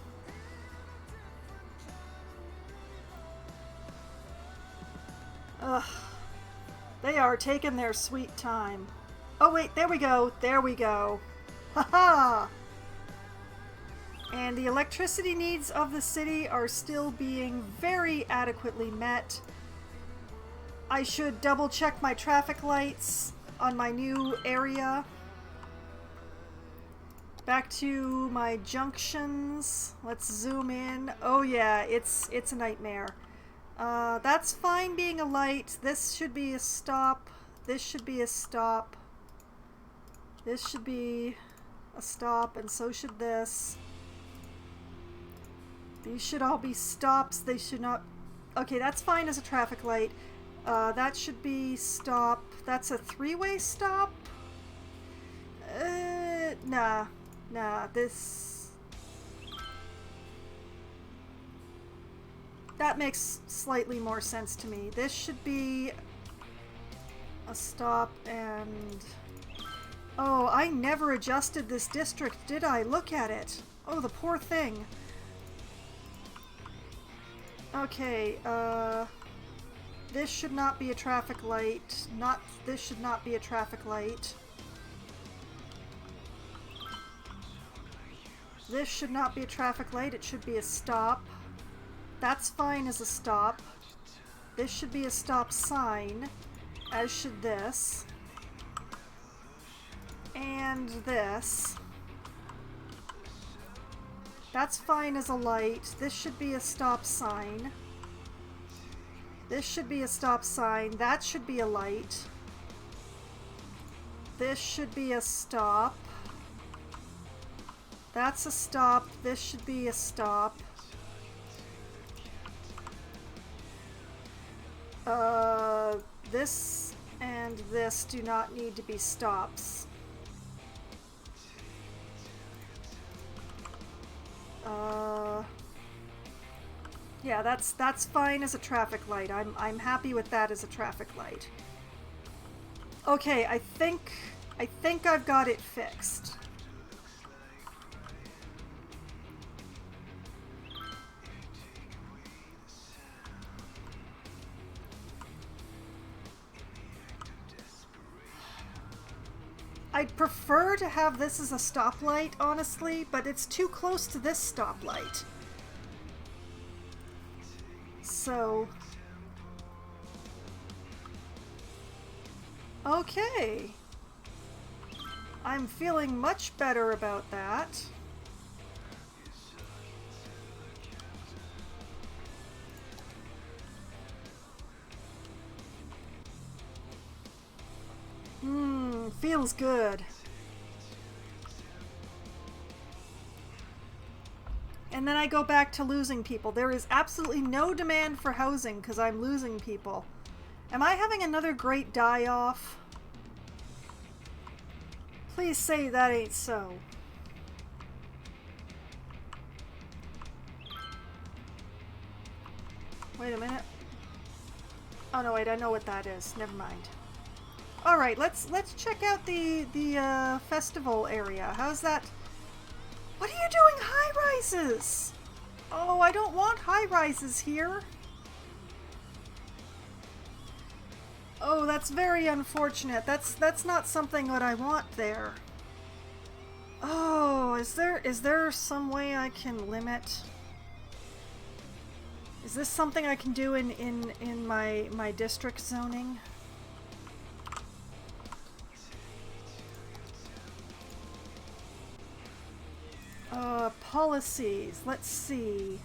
Ugh. They are taking their sweet time. Oh wait, there we go. There we go. Haha! And the electricity needs of the city are still being very adequately met. I should double check my traffic lights on my new area. Back to my junctions. Let's zoom in. Oh yeah, it's a nightmare. That's fine being a light. This should be a stop. This should be a stop. This should be a stop, and so should this. These should all be stops. They should not... Okay, that's fine as a traffic light. That should be stop. That's a three-way stop? Nah. Nah, this... That makes slightly more sense to me. This should be a stop and... Oh, I never adjusted this district, did I? Look at it. Oh, the poor thing. Okay, this should not be a traffic light. This should not be a traffic light. This should not be a traffic light. It should be a stop. That's fine as a stop. This should be a stop sign, as should this. And this. That's fine as a light. This should be a stop sign. This should be a stop sign. That should be a light. This should be a stop. That's a stop. This should be a stop. This and this do not need to be stops. Yeah, that's fine as a traffic light. I'm happy with that as a traffic light. Okay, I think I've got it fixed. I'd prefer to have this as a stoplight, honestly, but it's too close to this stoplight. So... Okay. I'm feeling much better about that. Feels good. And then I go back to losing people. There is absolutely no demand for housing because I'm losing people. Am I having another great die-off? Please say that ain't so. Wait a minute. Oh no, wait, I know what that is. Never mind. Alright, let's check out the festival area. How's that? What are you doing high-rises? Oh, I don't want high-rises here. Oh, that's very unfortunate. That's not something that I want there. Oh, is there some way I can limit? Is this something I can do in my district zoning? Policies. Let's see.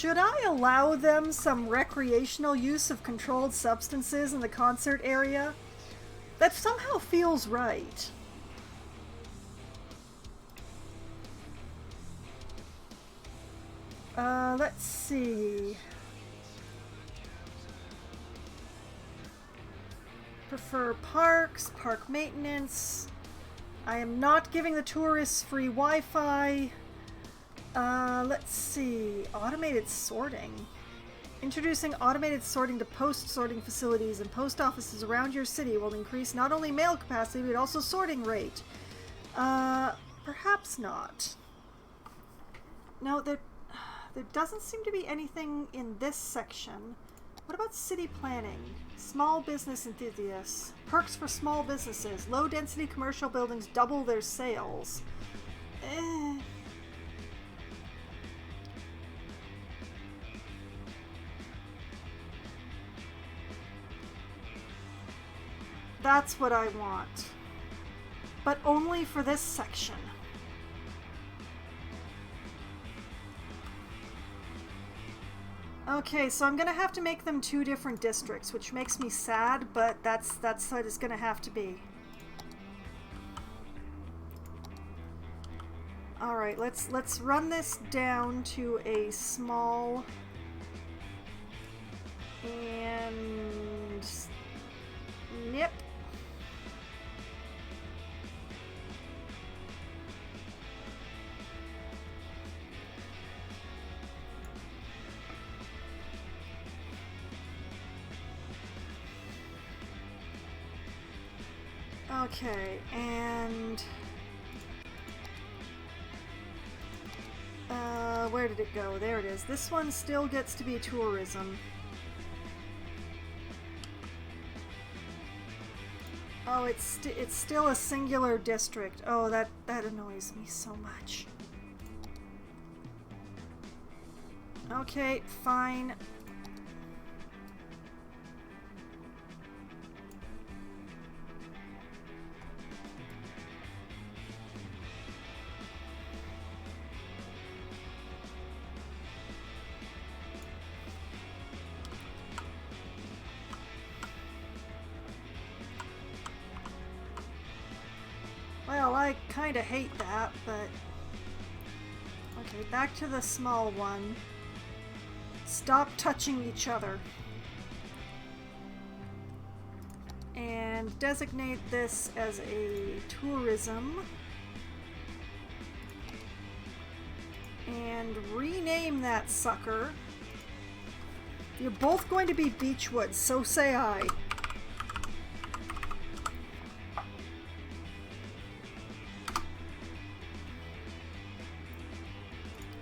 Should I allow them some recreational use of controlled substances in the concert area? That somehow feels right. Let's see. Prefer parks, park maintenance. I am not giving the tourists free Wi-Fi. Let's see. Automated sorting. Introducing automated sorting to post-sorting facilities and post offices around your city will increase not only mail capacity, but also sorting rate. Perhaps not. No, there doesn't seem to be anything in this section. What about city planning? Small business enthusiasts. Perks for small businesses. Low-density commercial buildings double their sales. That's what I want. But only for this section. Okay, so I'm gonna have to make them 2 different districts, which makes me sad, but that's what it's gonna have to be. Alright, let's run this down to a small and nip. Okay, and where did it go? There it is. This one still gets to be tourism. Oh, it's still a singular district. Oh, that annoys me so much. Okay, fine. Well, I kind of hate that, but... Okay, back to the small one. Stop touching each other. And designate this as a tourism. And rename that sucker. You're both going to be Beechwoods, so say I.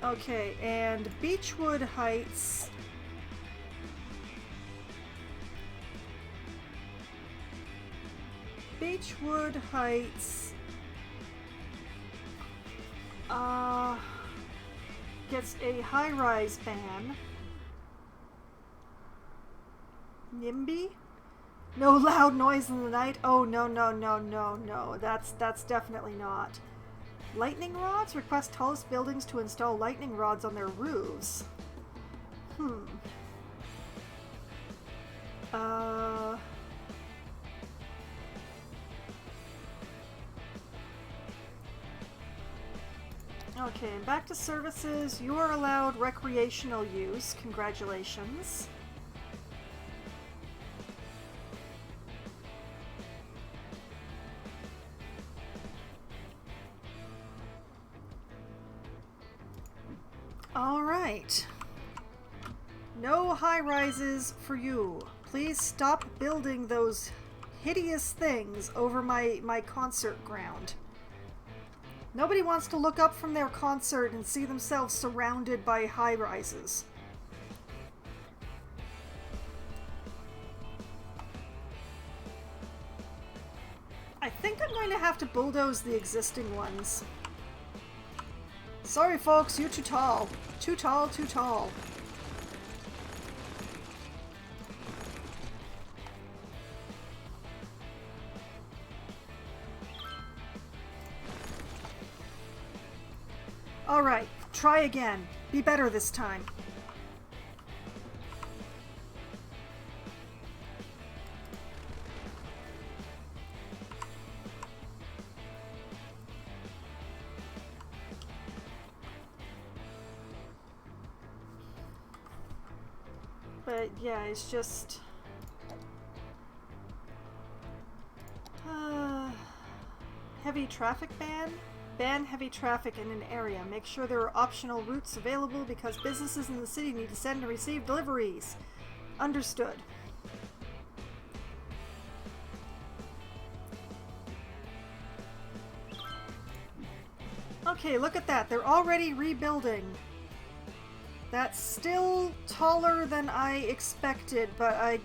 Okay, and Beechwood Heights. Beechwood Heights gets a high-rise ban. NIMBY? No loud noise in the night? Oh, no. That's definitely not. Lightning rods? Request tallest buildings to install lightning rods on their roofs. Okay, and back to services. You are allowed recreational use. Congratulations. Alright. No high-rises for you. Please stop building those hideous things over my concert ground. Nobody wants to look up from their concert and see themselves surrounded by high-rises. I think I'm going to have to bulldoze the existing ones. Sorry folks, you're too tall. Too tall, too tall. Alright, try again. Be better this time. But yeah, it's just... heavy traffic ban? Ban heavy traffic in an area. Make sure there are optional routes available because businesses in the city need to send and receive deliveries. Understood. Okay, look at that. They're already rebuilding. That's still taller than I expected, but I...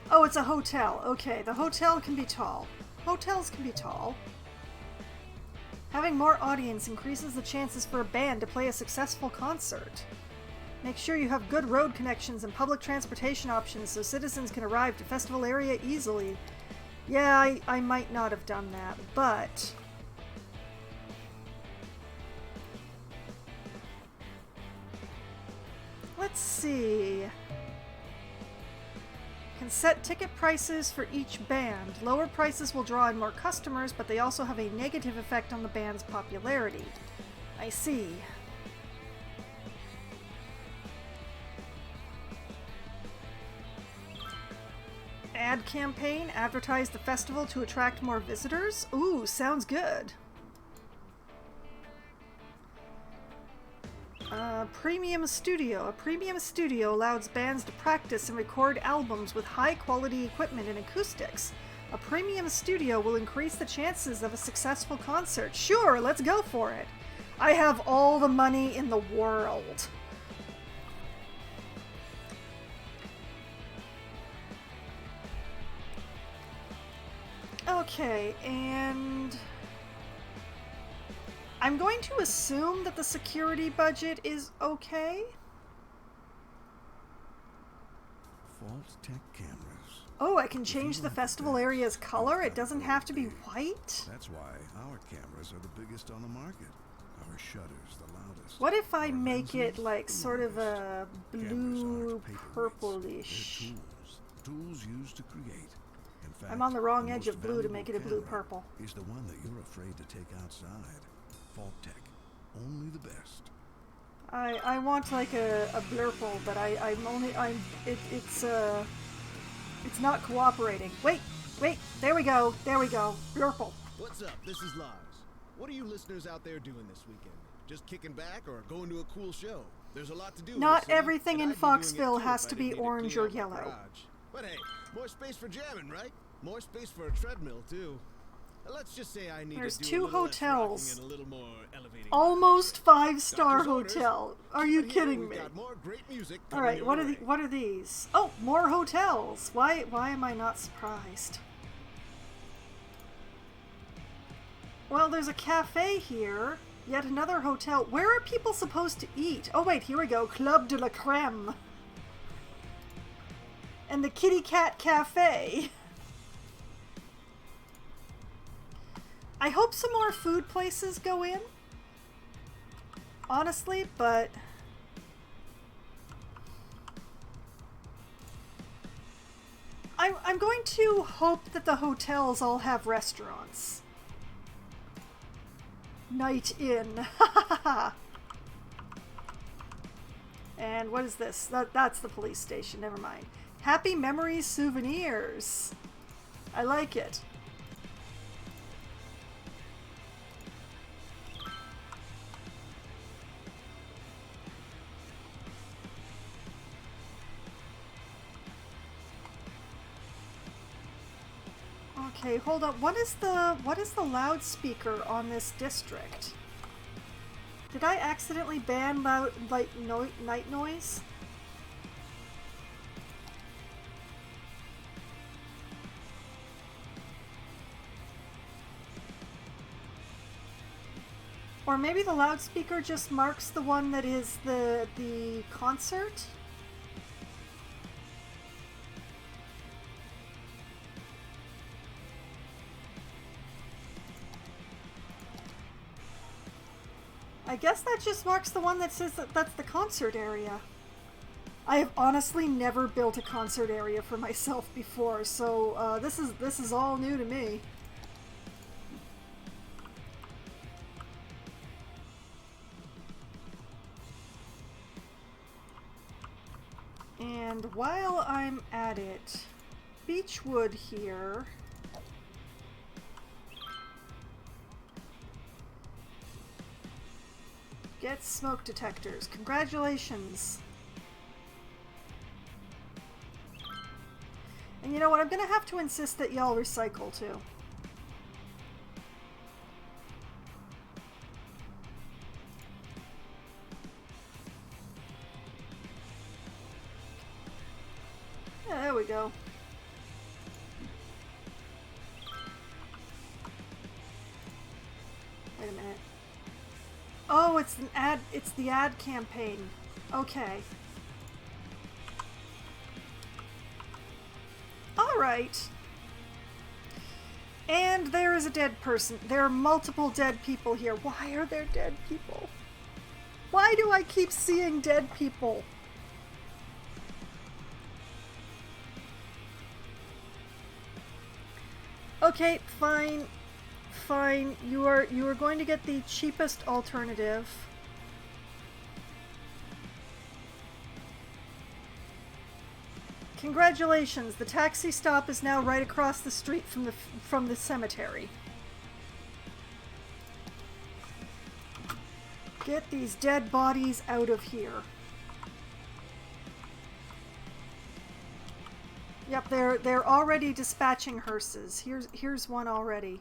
Oh, it's a hotel. Okay, the hotel can be tall. Hotels can be tall. Having more audience increases the chances for a band to play a successful concert. Make sure you have good road connections and public transportation options so citizens can arrive to festival area easily. Yeah, I might not have done that, but... Let's see... Can set ticket prices for each band. Lower prices will draw in more customers, but they also have a negative effect on the band's popularity. I see. Ad campaign. Advertise the festival to attract more visitors. Ooh, sounds good. Premium studio. A premium studio allows bands to practice and record albums with high-quality equipment and acoustics. A premium studio will increase the chances of a successful concert. Sure, let's go for it. I have all the money in the world. Okay, and... I'm going to assume that the security budget is okay. Fault Tech cameras. Oh, I can change the festival area's color. It doesn't have to be white. That's why our cameras are the biggest on the market. Our shutters the loudest. What if I Our make it lenses, like the sort of a longest. blue Cameras aren't paperweights. purplish? They're tools used to create. In fact, I'm on the wrong edge most of blue to make it a valuable blue camera purple. Is the one that you're afraid to take outside. Fault Tech, only the best. I want like a blurple, but it's not cooperating. Wait, there we go, blurple. What's up? This is Lars. What are you listeners out there doing this weekend? Just kicking back or going to a cool show? There's a lot to do. Not in the city, everything and in I'd be doing it Foxville too has if I to didn't be need orange clean or out my yellow. garage. But hey, more space for jamming, right? More space for a treadmill too. Let's just say I need There's to do two a little less hotels. rocking and a little more elevating. Almost 5-star Doctor's orders. hotel. Are Keep you it here, kidding we've me? got more great music All coming right, your what way. are these? Oh, more hotels. Why am I not surprised? Well, there's a cafe here. Yet another hotel. Where are people supposed to eat? Oh wait, here we go. Club de la Creme. And the Kitty Cat Cafe. I hope some more food places go in. Honestly, but... I'm going to hope that the hotels all have restaurants. Night Inn. And what is this? That's the police station. Never mind. Happy Memories Souvenirs. I like it. Okay, hold up. What is the loudspeaker on this district? Did I accidentally ban night noise? Or maybe the loudspeaker just marks the one that is the concert? I guess that just marks the one that says that that's the concert area. I have honestly never built a concert area for myself before, so this is all new to me. And while I'm at it, Beechwood here. Get smoke detectors. Congratulations. And you know what? I'm gonna have to insist that y'all recycle too. Yeah, there we go. Wait a minute. Oh, it's an ad. It's the ad campaign. Okay. All right. And there is a dead person. There are multiple dead people here. Why are there dead people? Why do I keep seeing dead people? Okay, fine. Fine. You are going to get the cheapest alternative. Congratulations. The taxi stop is now right across the street from the cemetery. Get these dead bodies out of here. Yep, they're already dispatching hearses. Here's one already.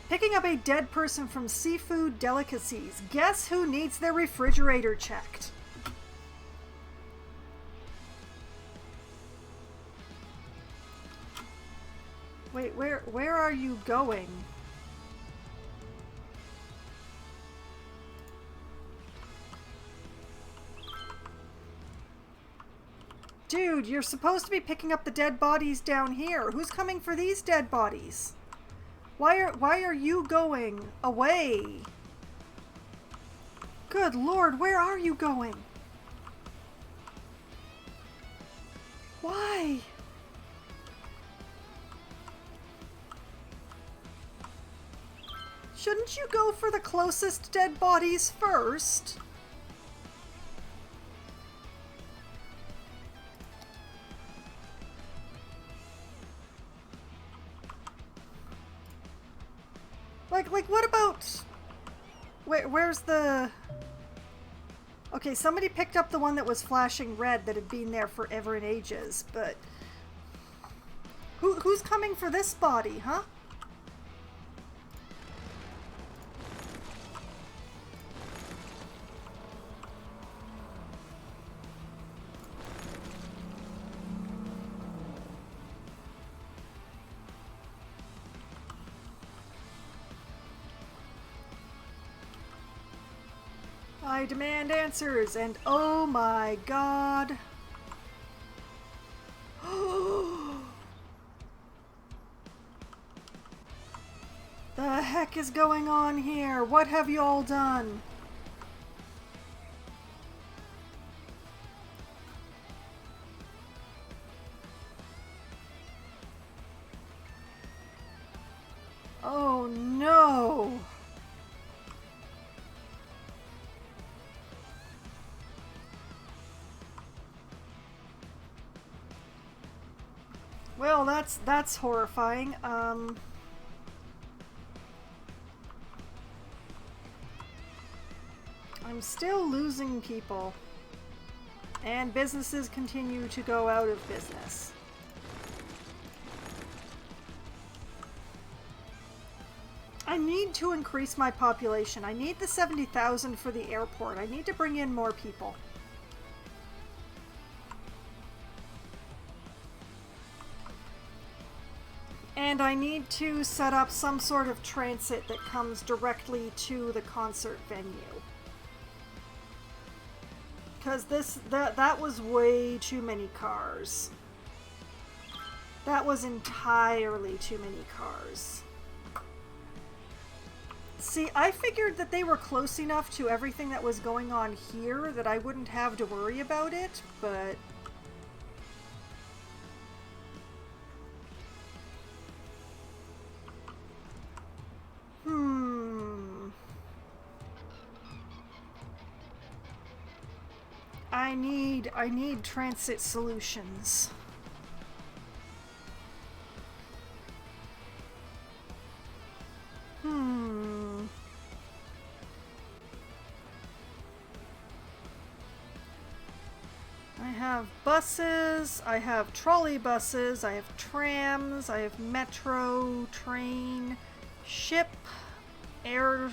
Picking up a dead person from Seafood Delicacies. Guess who needs their refrigerator checked? Wait, where are you going? Dude, you're supposed to be picking up the dead bodies down here. Who's coming for these dead bodies? Why are you going away? Good Lord, where are you going? Why? Shouldn't you go for the closest dead bodies first? Like what about... Where's the... Okay, somebody picked up the one that was flashing red that had been there forever and ages, but... Who's coming for this body, huh? I demand answers, and oh my god. The heck is going on here? What have you all done? Oh no. Well, that's horrifying. I'm still losing people. And businesses continue to go out of business. I need to increase my population. I need the 70,000 for the airport. I need to bring in more people. And I need to set up some sort of transit that comes directly to the concert venue. Because that was way too many cars. That was entirely too many cars. See, I figured that they were close enough to everything that was going on here that I wouldn't have to worry about it, but... I need transit solutions. I have buses, I have trolley buses, I have trams, I have metro, train, ship, air,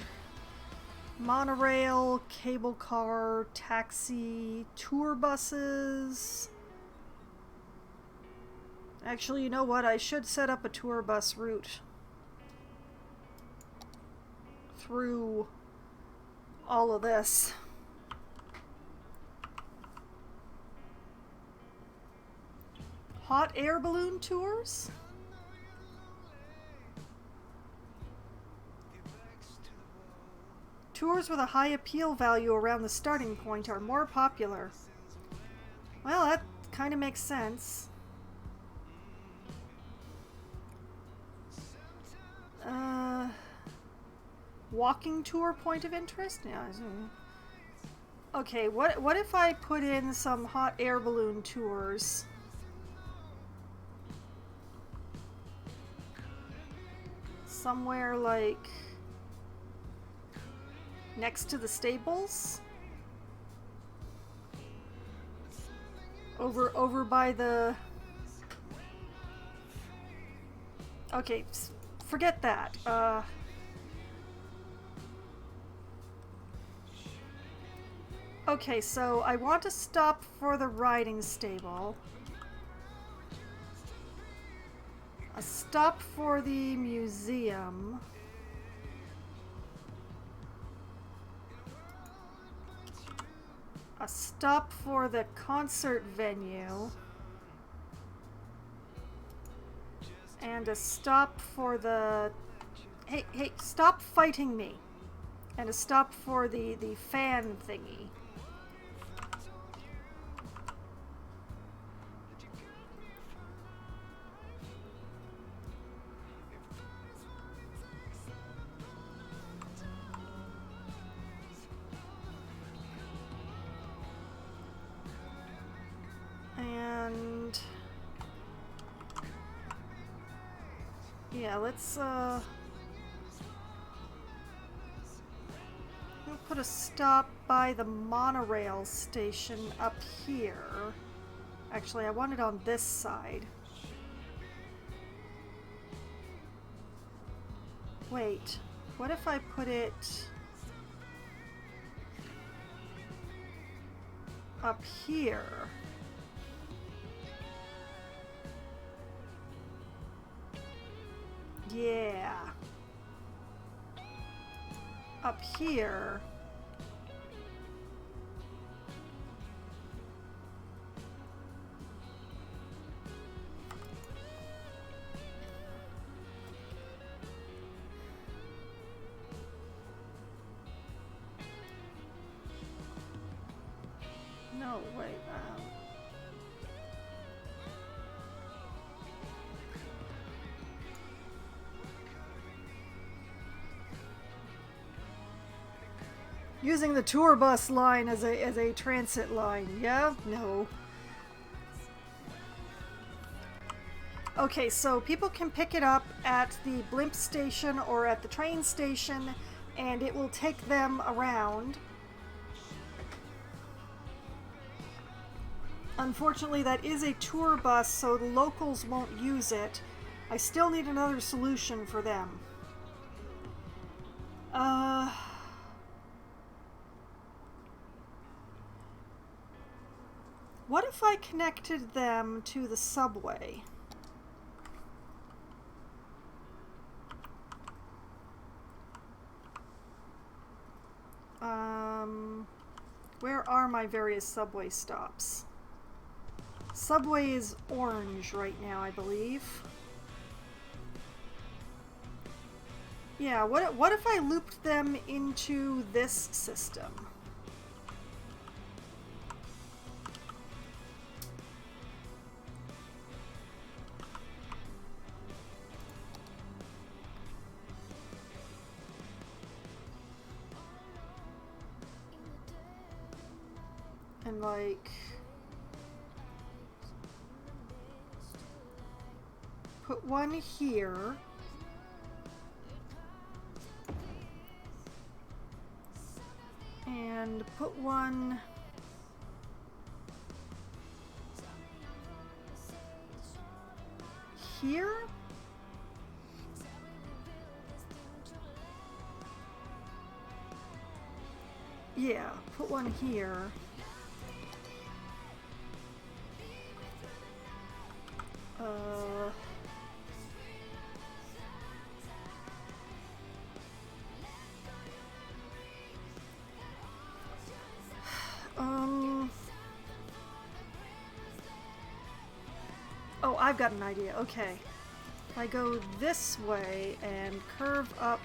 monorail, cable car, taxi, tour buses. Actually, you know what? I should set up a tour bus route through all of this. Hot air balloon tours? Tours with a high appeal value around the starting point are more popular. Well, that kind of makes sense. Walking tour point of interest? Yeah. Okay, what if I put in some hot air balloon tours? Somewhere like next to the stables? Over by the... Okay, forget that. Okay, so I want to stop for the riding stable. A stop for the museum. A stop for the concert venue. And a stop for the... Hey, stop fighting me. And a stop for the fan thingy. And yeah, let's we'll put a stop by the monorail station up here. Actually, I want it on this side. Wait, what if I put it up here? Yeah. Up here. No, wait. Using the tour bus line as a transit line. Yeah? No. Okay, so people can pick it up at the blimp station or at the train station, and it will take them around. Unfortunately, that is a tour bus, so the locals won't use it. I still need another solution for them. What if I connected them to the subway? Where are my various subway stops? Subway is orange right now, I believe. Yeah, what if I looped them into this system? And like put one here. And put one here. Yeah, put one here. Oh, I've got an idea. Okay. If I go this way and curve up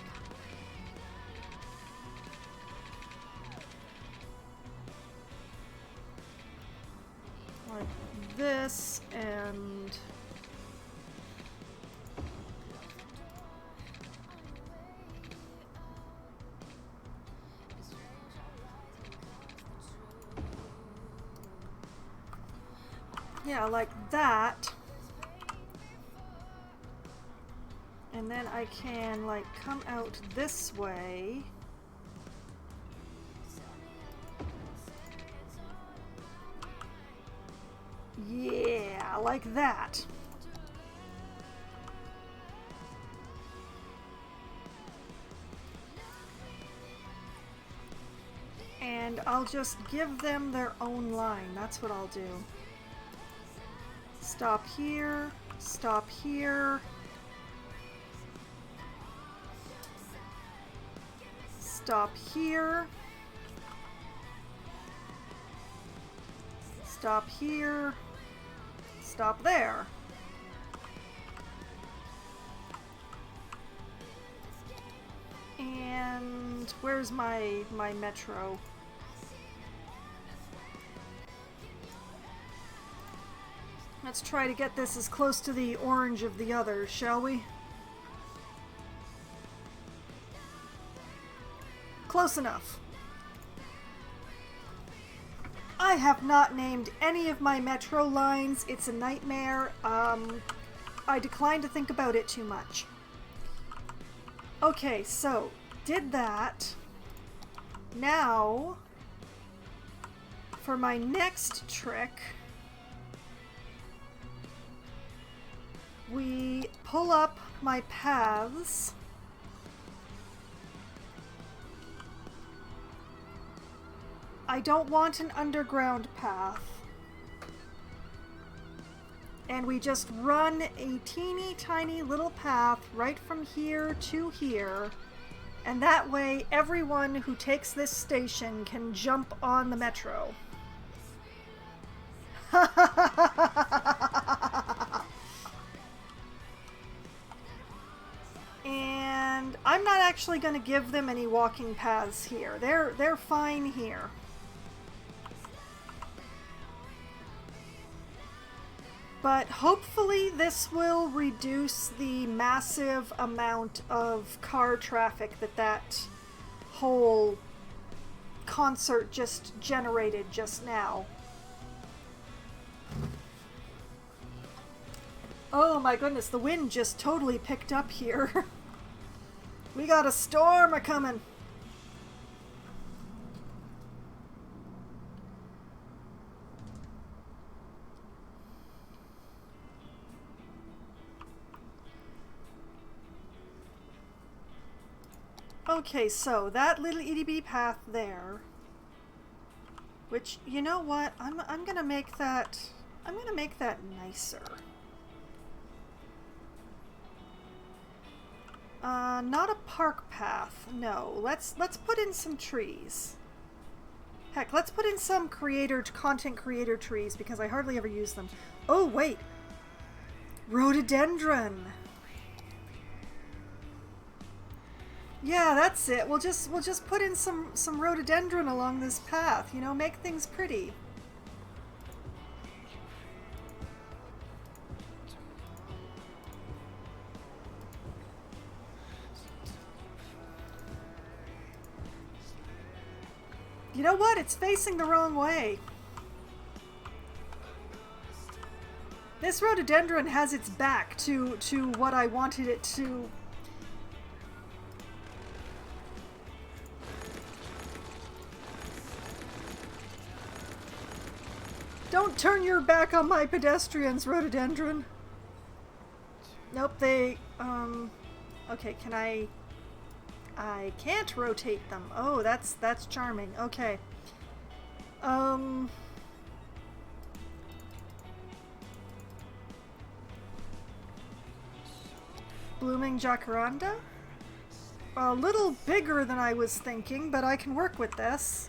like this and yeah, like that. And then I can like come out this way. Yeah, like that. And I'll just give them their own line. That's what I'll do. Stop here, stop here. Stop here. Stop here. Stop there. And where's my metro? Let's try to get this as close to the orange of the others, shall we? Close enough. I have not named any of my metro lines. It's a nightmare. I decline to think about it too much. Okay, so did that. Now, for my next trick, we pull up my paths. I don't want an underground path. And we just run a teeny tiny little path right from here to here. And that way everyone who takes this station can jump on the metro. And I'm not actually going to give them any walking paths here. They're fine here. But hopefully this will reduce the massive amount of car traffic that whole concert just generated just now. Oh my goodness, the wind just totally picked up here. We got a storm a-coming. Okay, so that little itty-bitty path there, which, you know what, I'm gonna make that nicer. Not a park path, no. Let's put in some trees. Heck, let's put in some content creator trees, because I hardly ever use them. Oh, wait! Rhododendron! Yeah, that's it. We'll just put in some rhododendron along this path, you know, make things pretty. You know what? It's facing the wrong way. This rhododendron has its back to what I wanted it to. Don't turn your back on my pedestrians, rhododendron. Nope, they, okay, can I can't rotate them. Oh, that's charming. Okay. Blooming jacaranda? A little bigger than I was thinking, but I can work with this.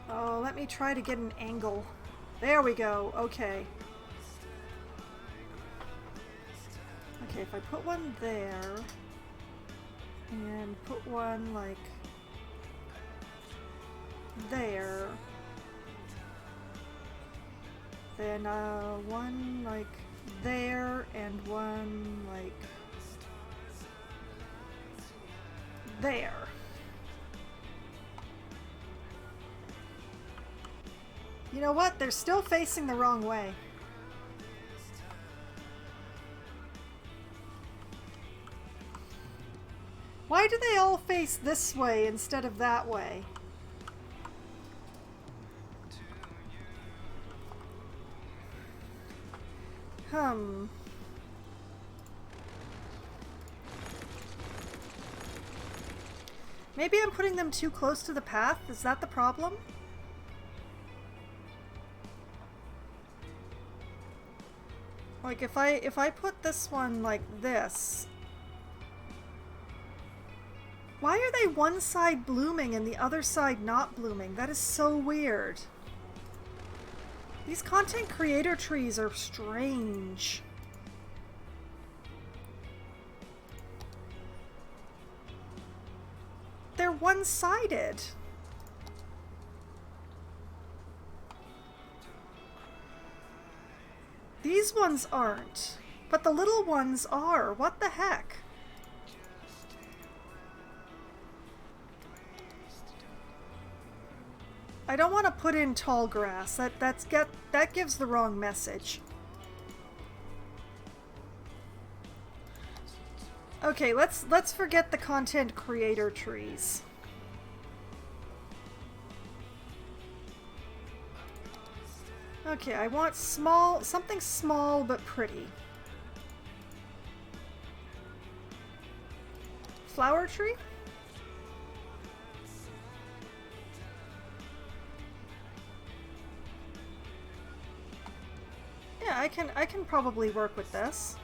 Oh, let me try to get an angle. There we go. Okay. Okay, if I put one there and put one like there, then one like there and one like there. You know what? They're still facing the wrong way. Why do they all face this way instead of that way? Maybe I'm putting them too close to the path? Is that the problem? Like if I put this one like this, why are they one side blooming and the other side not blooming? That is so weird. These content creator trees are strange. They're one-sided. These ones aren't, but the little ones are. What the heck? I don't want to put in tall grass. That gives the wrong message. Okay, let's forget the content creator trees. Okay, I want something small but pretty. Flower tree? Yeah, I can probably work with this.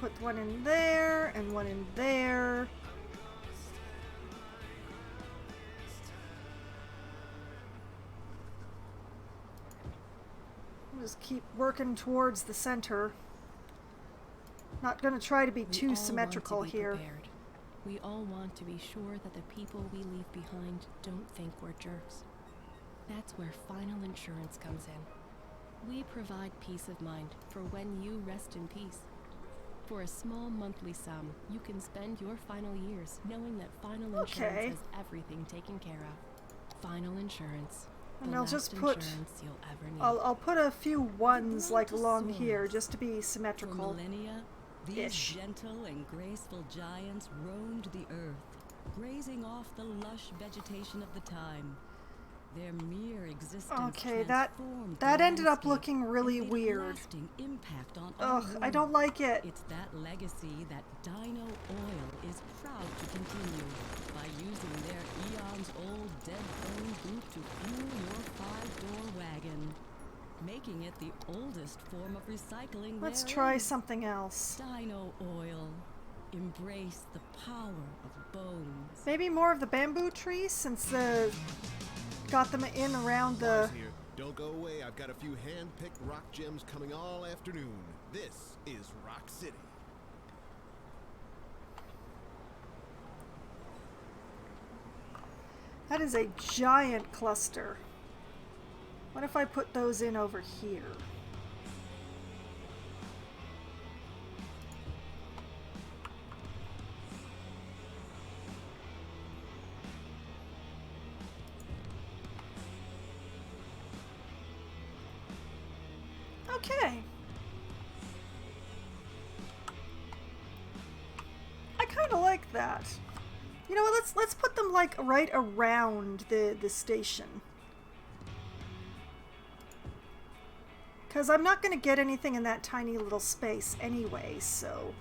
Put one in there and one in there. Just keep working towards the center. Not gonna try to be too symmetrical here. Prepared. We all want to be sure that the people we leave behind don't think we're jerks. That's where final insurance comes in. We provide peace of mind for when you rest in peace. For a small monthly sum, you can spend your final years knowing that Final Insurance has everything taken care of. Final Insurance. And I'll just put, I'll put a few ones like along here just to be symmetrical. For millennia, these gentle and graceful giants roamed the earth, grazing off the lush vegetation of the time. Their mere existence that ended up looking really weird. Impact on Ugh, I don't like it. It's that legacy that Dino Oil is proud to continue by using their eons-old dead bone group to fuel your 5-door wagon, making it the oldest form of recycling. Let's try something else. Dino Oil. Embrace the power of bones. Maybe more of the bamboo trees since the got them in around the... Here. Don't go away. I've got a few hand-picked rock gems coming all afternoon. This is Rock City. That is a giant cluster. What if I put those in over here? Okay. I kind of like that. You know what? Let's put them like right around the station. Because I'm not going to get anything in that tiny little space anyway, so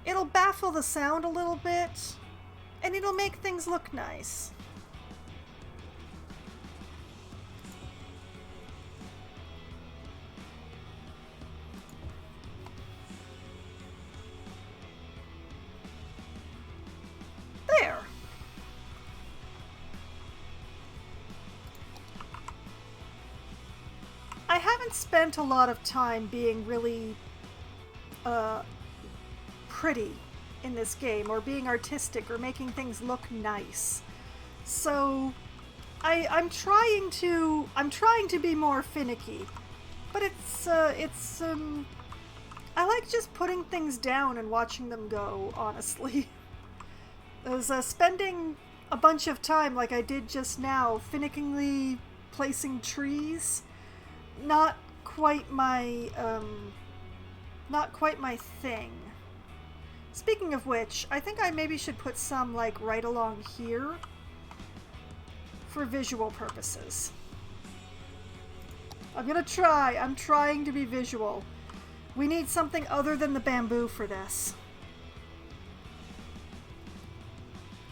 it'll baffle the sound a little bit, and it'll make things look nice. There. I haven't spent a lot of time being really pretty in this game, or being artistic, or making things look nice. So I'm trying to be more finicky, but I like just putting things down and watching them go, honestly. As spending a bunch of time, like I did just now, finickingly placing trees, not quite my thing. Speaking of which, I think I maybe should put some like right along here for visual purposes. I'm trying to be visual. We need something other than the bamboo for this.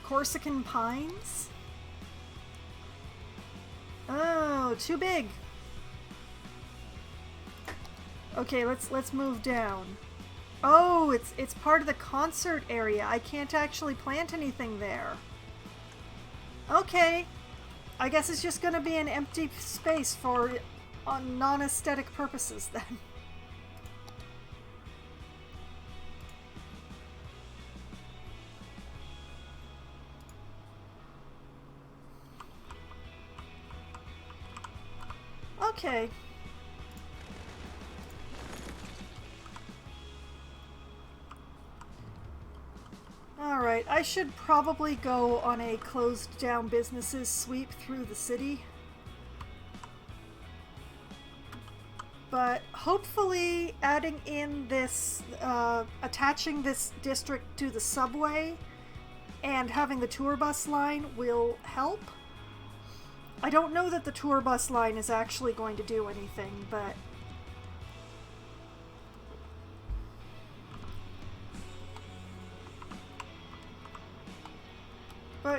Corsican pines? Oh, too big. Okay, let's move down. Oh, it's part of the concert area. I can't actually plant anything there. Okay. I guess it's just gonna be an empty space for non-aesthetic purposes then. Okay. Alright, I should probably go on a closed down businesses sweep through the city. But hopefully adding in this, attaching this district to the subway and having the tour bus line will help. I don't know that the tour bus line is actually going to do anything, but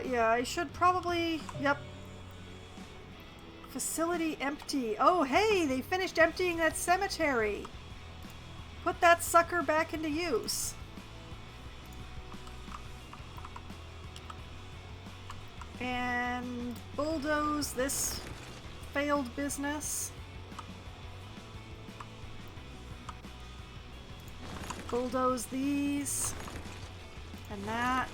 yeah, I should probably, yep. Facility empty. Oh, hey, they finished emptying that cemetery. Put that sucker back into use. And bulldoze this failed business. Bulldoze these. And that.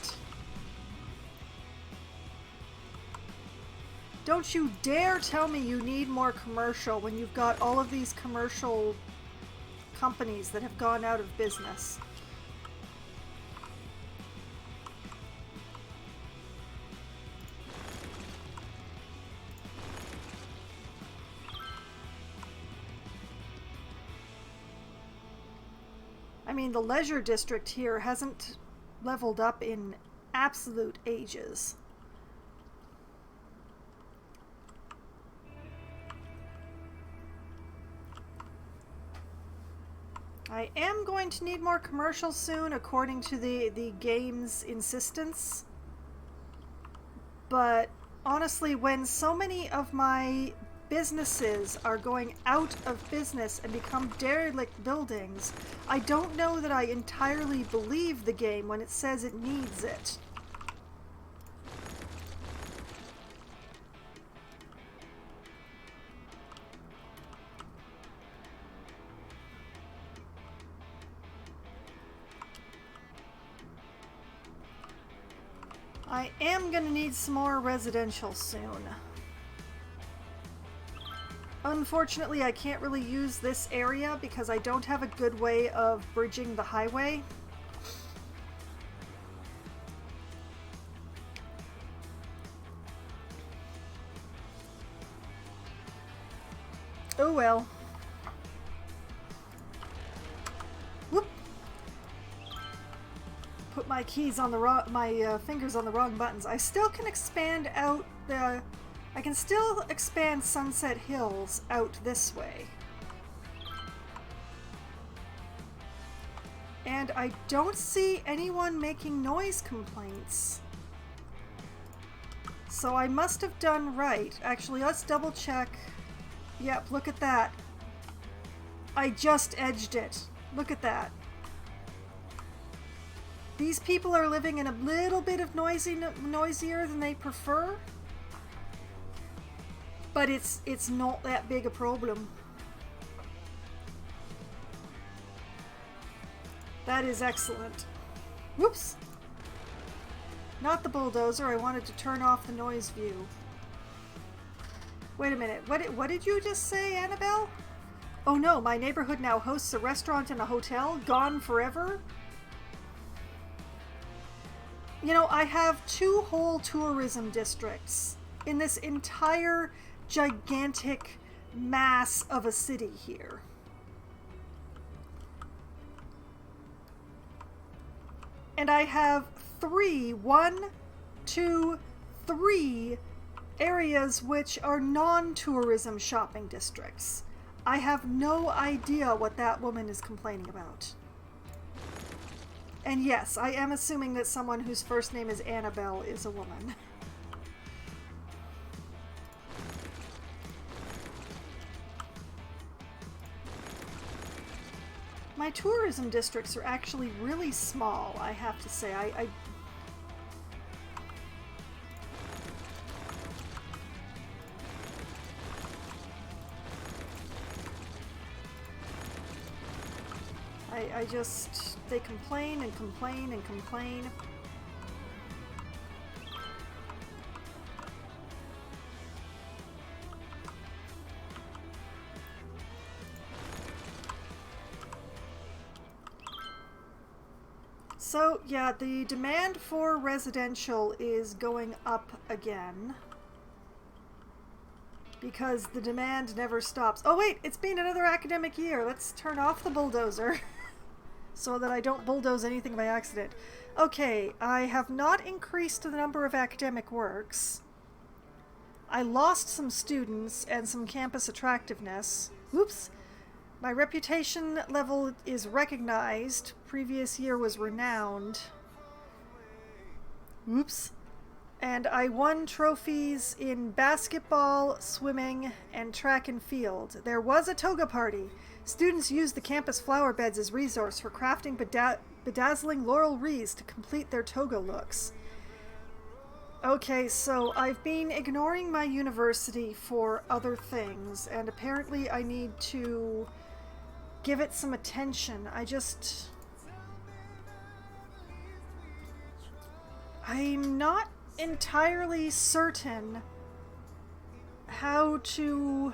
Don't you dare tell me you need more commercial when you've got all of these commercial companies that have gone out of business. I mean, the leisure district here hasn't leveled up in absolute ages. I am going to need more commercials soon, according to the game's insistence. But honestly, when so many of my businesses are going out of business and become derelict buildings, I don't know that I entirely believe the game when it says it needs it. I am gonna need some more residential soon. Unfortunately, I can't really use this area because I don't have a good way of bridging the highway. Oh well. Whoop. Put my keys on the wrong, my fingers on the wrong buttons. I still can expand out the, I can still expand Sunset Hills out this way. And I don't see anyone making noise complaints. So I must have done right. Actually, let's double check. Yep, look at that. I just edged it. Look at that. These people are living in a little bit of noisier than they prefer. But it's not that big a problem. That is excellent. Whoops! Not the bulldozer. I wanted to turn off the noise view. Wait a minute. What did you just say, Annabelle? Oh no, my neighborhood now hosts a restaurant and a hotel? Gone forever? You know, I have 2 whole tourism districts in this entire gigantic mass of a city here. And I have 3 areas which are non-tourism shopping districts. I have no idea what that woman is complaining about. And yes, I am assuming that someone whose first name is Annabelle is a woman. My tourism districts are actually really small, I have to say. I just, they complain and complain and complain. So, yeah, the demand for residential is going up again. Because the demand never stops. Oh wait, it's been another academic year. Let's turn off the bulldozer. So that I don't bulldoze anything by accident. Okay, I have not increased the number of academic works. I lost some students and some campus attractiveness. Oops. My reputation level is recognized. Previous year was renowned. Oops. And I won trophies in basketball, swimming, and track and field. There was a toga party. Students used the campus flower beds as resource for crafting bedazzling laurel wreaths to complete their toga looks. Okay, so I've been ignoring my university for other things, and apparently I need to give it some attention. I'm not entirely certain how to...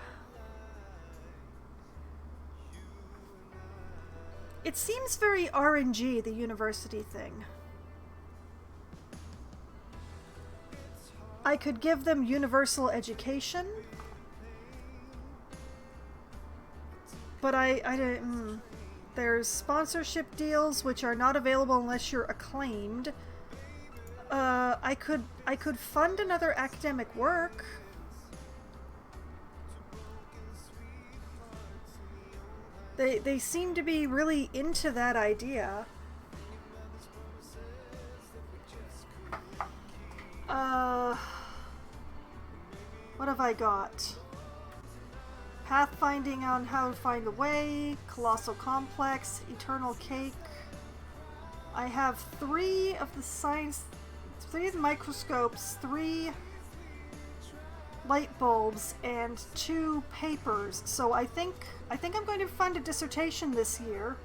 It seems very RNG, the university thing. I could give them universal education, but I didn't. There's sponsorship deals which are not available unless you're acclaimed. I could fund another academic work. They seem to be really into that idea. What have I got? Pathfinding on how to find the way, Colossal Complex, Eternal Cake. I have 3 of the science, 3 of the microscopes, 3 light bulbs, and 2 papers. So I think I'm going to fund a dissertation this year.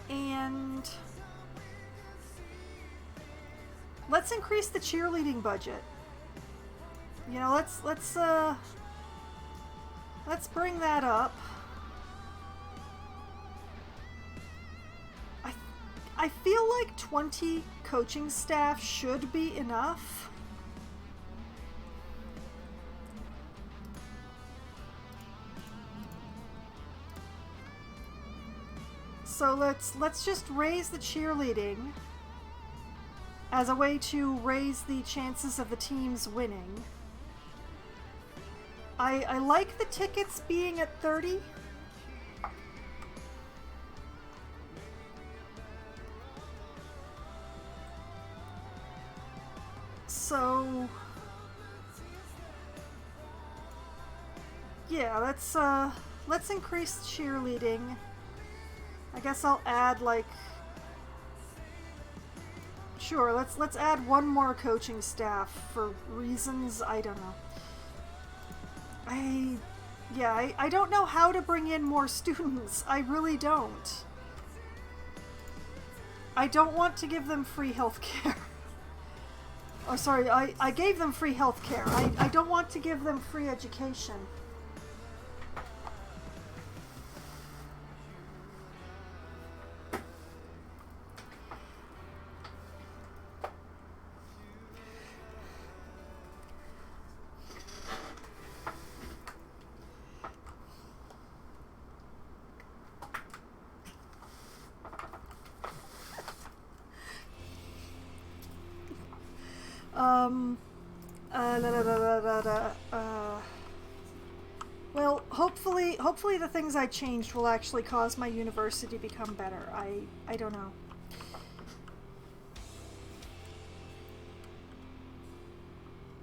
And let's increase the cheerleading budget. You know, let's bring that up. I feel like 20 coaching staff should be enough. So let's just raise the cheerleading as a way to raise the chances of the teams winning. I like the tickets being at 30. So yeah, let's increase cheerleading. I guess I'll add like, sure, let's add one more coaching staff for reasons I don't know. I don't know how to bring in more students. I really don't. I don't want to give them free healthcare. Oh, sorry, I gave them free healthcare. I don't want to give them free education. Well, hopefully the things I changed will actually cause my university to become better. I don't know.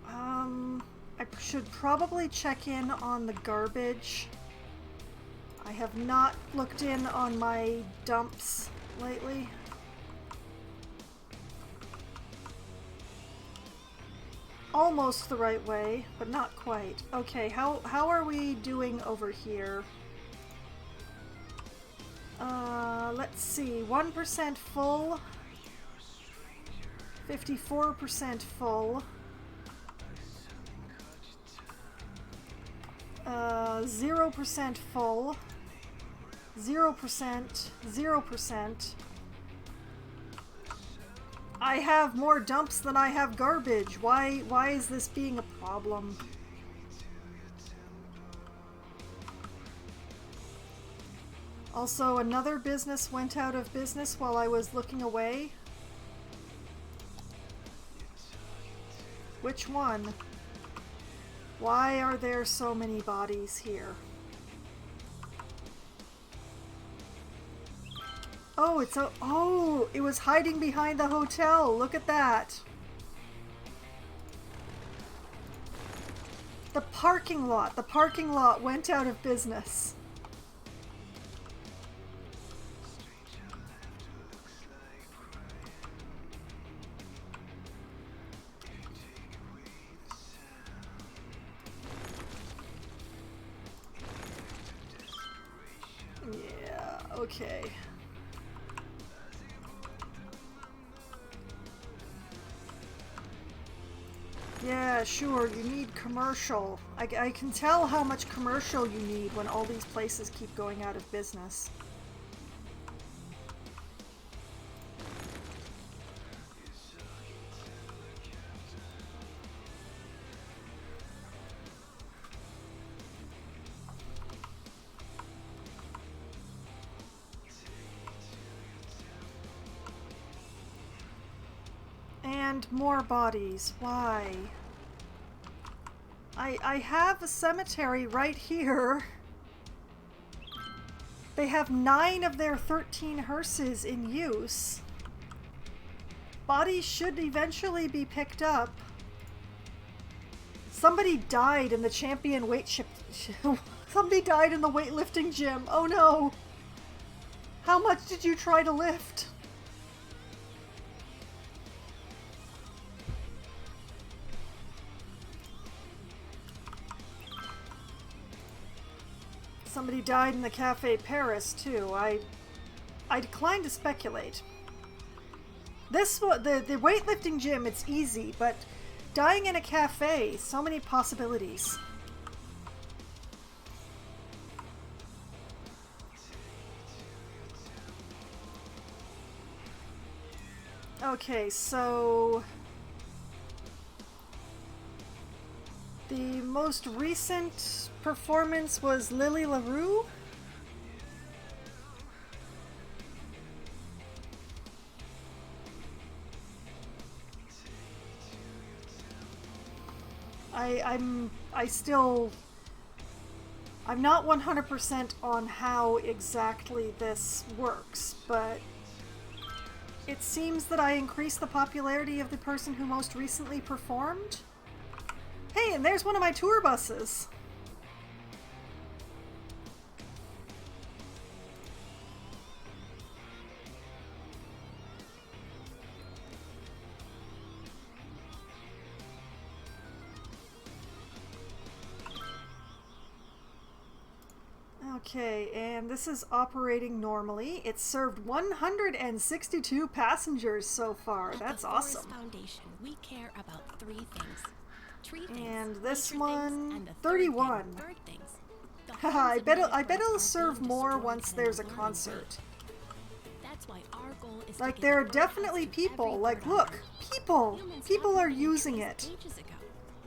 I should probably check in on the garbage. I have not looked in on my dumps lately. Almost the right way, but not quite. Okay, how are we doing over here? Let's see. 1% full. 54% full. 0% full. 0%. 0%. I have more dumps than I have garbage. Why is this being a problem? Also, another business went out of business while I was looking away. Which one? Why are there so many bodies here? Oh, it was hiding behind the hotel. Look at that. The parking lot went out of business. Yeah, okay. Yeah, sure, you need commercial. I can tell how much commercial you need when all these places keep going out of business. And more bodies. Why? I have a cemetery right here. They have 9 of their 13 hearses in use. Bodies should eventually be picked up. Somebody died in the champion Somebody died in the weightlifting gym. Oh no! How much did you try to lift? Somebody died in the Cafe Paris too. I decline to speculate. This one, the weightlifting gym, it's easy, but dying in a cafe, so many possibilities. Okay, so the most recent performance was Lily LaRue. I'm not 100% on how exactly this works, but it seems that I increase the popularity of the person who most recently performed. Hey, and there's one of my tour buses. Okay, and this is operating normally. It's served 162 passengers so far. That's awesome. At the Forest Foundation, we care about 3 things. Tree things, And this nature one, things, and the 31. third thing, bird things. The Haha, homes I of bet native it'll birds are serve being more destroyed once at an there's a alarming concert. rate. That's why our goal is to Like, give there are a birdhouse definitely to people. every Like, bird on look, Earth. people! Humans People stopped are planting using trees it. ages ago.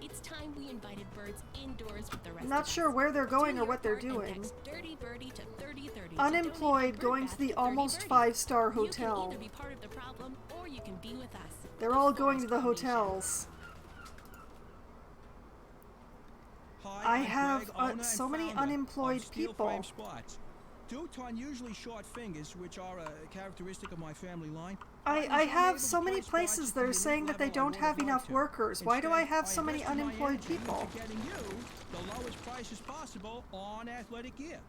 It's time we invited birds indoors with the rest I'm not of sure us. where they're going Do or your what they're part and doing. text Dirty Birdie to 3030 to Unemployed, donate a going bird to the bath almost 30 5-star birdies. You can hotel. either be part of the problem or you can be with us. They're The all going to Forest the Foundation. hotels. Hi, I I'm have, Greg, owner and so many founder of unemployed Steel people. Frame Spots. Due to unusually short fingers, which are a characteristic of my family line, I was have unable so to many place spots places at that are the saying elite that they level I don't would have liked enough to. workers. Why do I Instead, have so many invested my unemployed energy into people? getting you the lowest prices possible on athletic gear.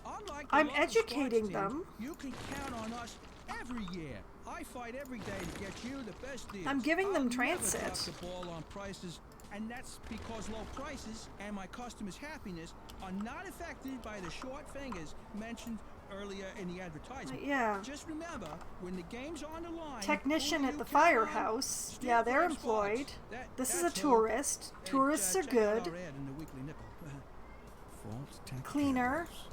Unlike the I'm local educating sports them. teams, you can count on us every year. I fight every day to get you the best deals. I'm giving them I'll never transit. drop the ball on prices, and that's because low prices and my customers' happiness are not affected by the short fingers mentioned earlier in the advertisement. Yeah. Just remember, when the game's on the line, Technician who at you the count on? firehouse. Steel Yeah, they're Frame Spots. employed. This is a That's who. tourist. Hey, Tourists are check out good. our ad in the Weekly Nickel. Fault Tech Cleaner. cameras.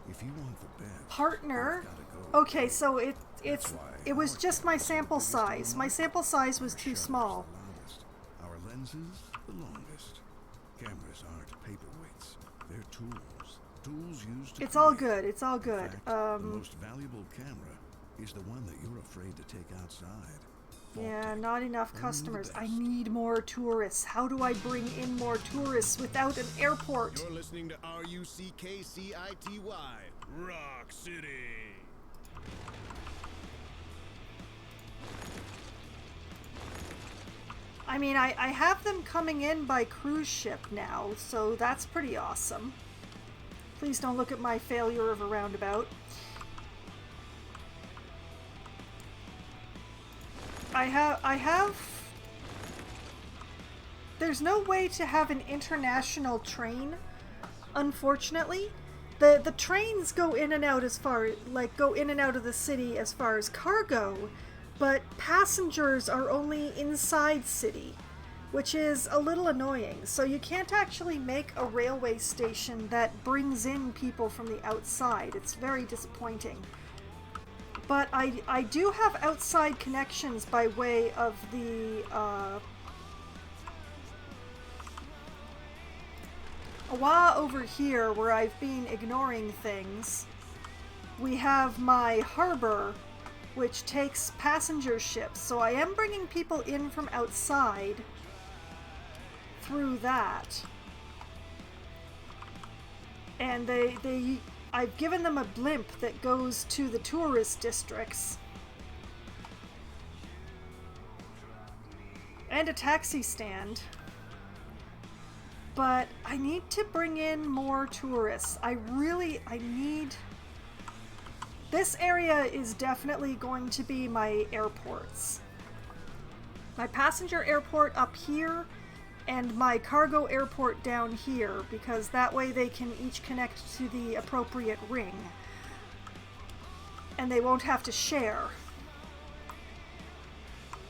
If you want the best, Partner. you've gotta go. Okay, so it was Our just my cameras are sample the biggest size. on My the sample size was Our too shutters small. the loudest. Our lenses the longest. Cameras aren't paperweights. They're tools. Tools used to It's all create. good. It's all In good. fact, the most valuable camera is the one that you're afraid to take outside. Yeah, Fault not enough Only the customers. I best. need more tourists. How do I bring in more tourists without an airport? You're listening to RUCKCITY, Rock City. I mean, I have them coming in by cruise ship now, so that's pretty awesome. Please don't look at my failure of a roundabout. I have... There's no way to have an international train, unfortunately. The trains go in and out as far, like, go in and out of the city as far as cargo, but passengers are only inside city, which is a little annoying. So you can't actually make a railway station that brings in people from the outside. It's very disappointing. But I do have outside connections by way of the Awa over here, where I've been ignoring things. We have my harbor, which takes passenger ships, so I am bringing people in from outside through that. And I've given them a blimp that goes to the tourist districts. And a taxi stand. But I need to bring in more tourists. I need... This area is definitely going to be my airports. My passenger airport up here and my cargo airport down here, because that way they can each connect to the appropriate ring. And they won't have to share.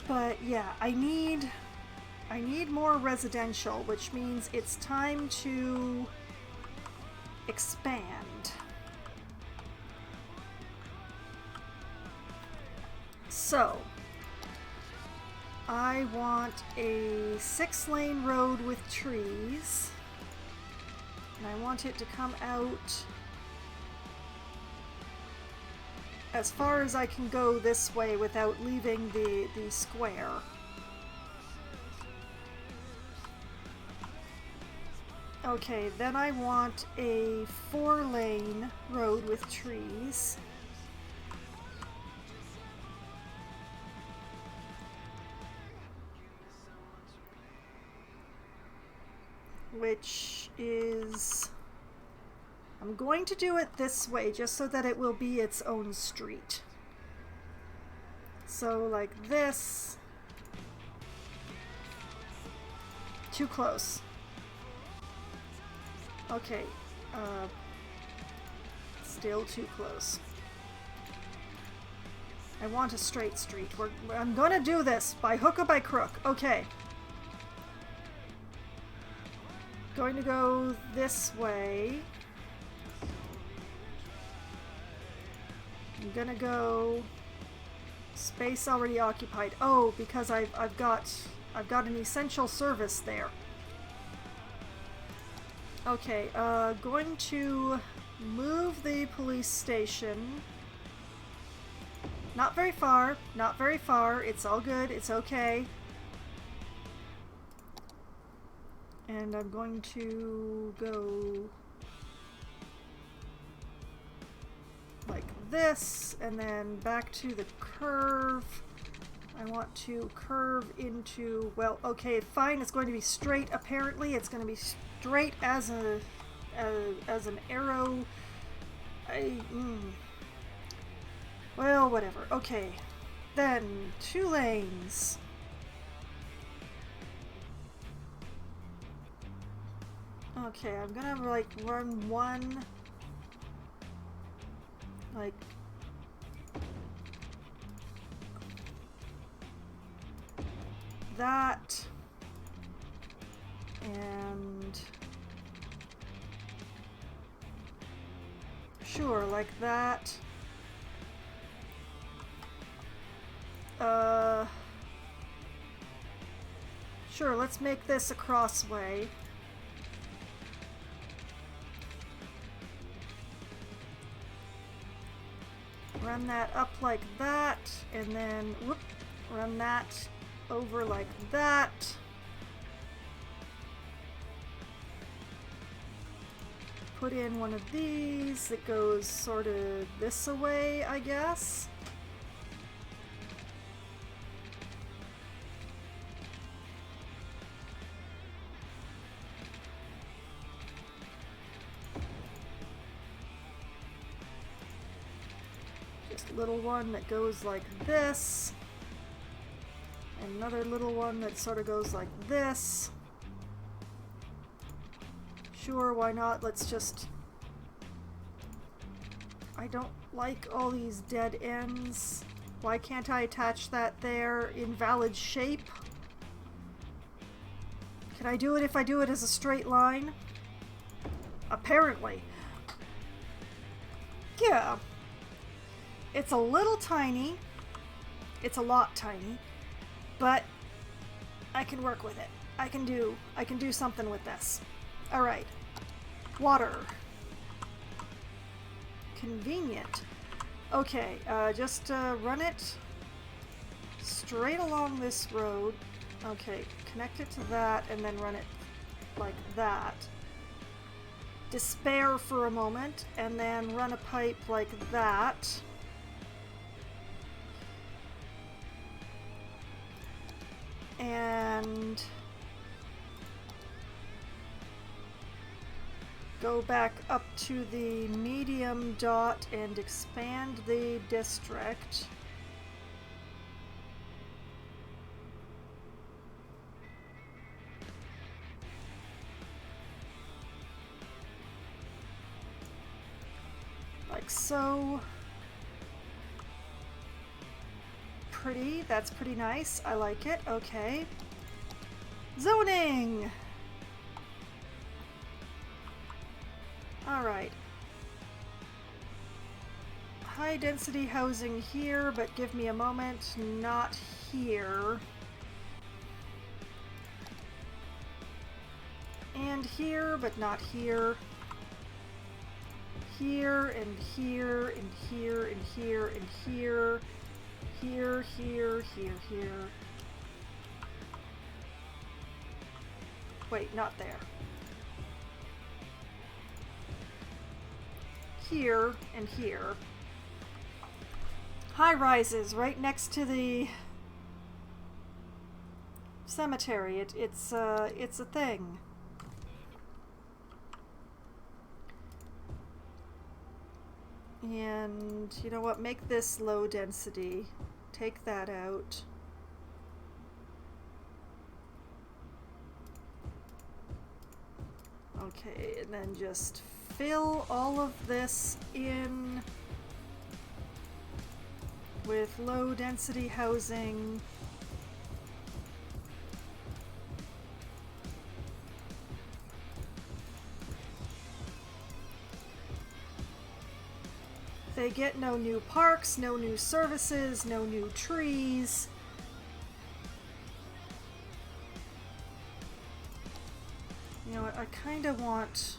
But yeah, I need more residential, which means it's time to expand. So, I want a 6-lane road with trees, and I want it to come out as far as I can go this way without leaving the square. Okay, then I want a 4-lane road with trees. Which is... I'm going to do it this way just so that it will be its own street. So like this. Too close. Okay, still too close. I want a straight street. I'm gonna do this by hook or by crook. Okay. Going to go this way. I'm gonna go space already occupied. Oh, because I've got an essential service there. Okay, going to move the police station. Not very far, not very far. It's all good, it's okay. And I'm going to go like this, and then back to the curve. I want to curve into, well, okay, fine, it's going to be straight, apparently. It's going to be straight as an arrow. Well, whatever. Okay, then 2 lanes. Okay, I'm gonna like run one, like that, and sure, like that. Sure, let's make this a crossway. Run that up like that, and then whoop, run that over like that. Put in one of these that goes sort of this away, I guess. Little one that goes like this, another little one that sort of goes like this. Sure, why not? Let's just... I don't like all these dead ends. Why can't I attach that there? Invalid shape. Can I do it if I do it as a straight line? Apparently. Yeah. It's a little tiny. It's a lot tiny, but I can work with it. I can do something with this. All right. Water. Convenient. Okay, just run it straight along this road. Okay, connect it to that and then run it like that. Despair for a moment and then run a pipe like that. And go back up to the medium dot and expand the district. Like so. Pretty. That's pretty nice. I like it. Okay. Zoning! Alright. High density housing here, but give me a moment. Not here. And here, but not here. Here, and here, and here, and here, and here. Here, here, here, here. Wait, not there. here and here. High rises right next to the cemetery. It's a thing. And you know what? Make this low density. Take that out. Okay, and then just fill all of this in with low density housing. They get no new parks, no new services, no new trees. You know what, I kind of want...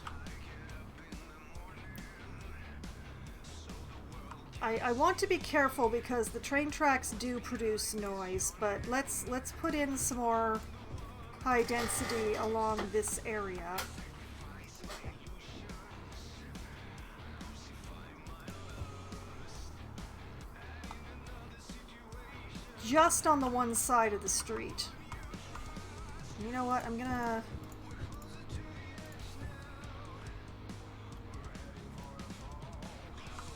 I want to be careful because the train tracks do produce noise, but let's put in some more high density along this area. Just on the one side of the street. You know what? I'm gonna...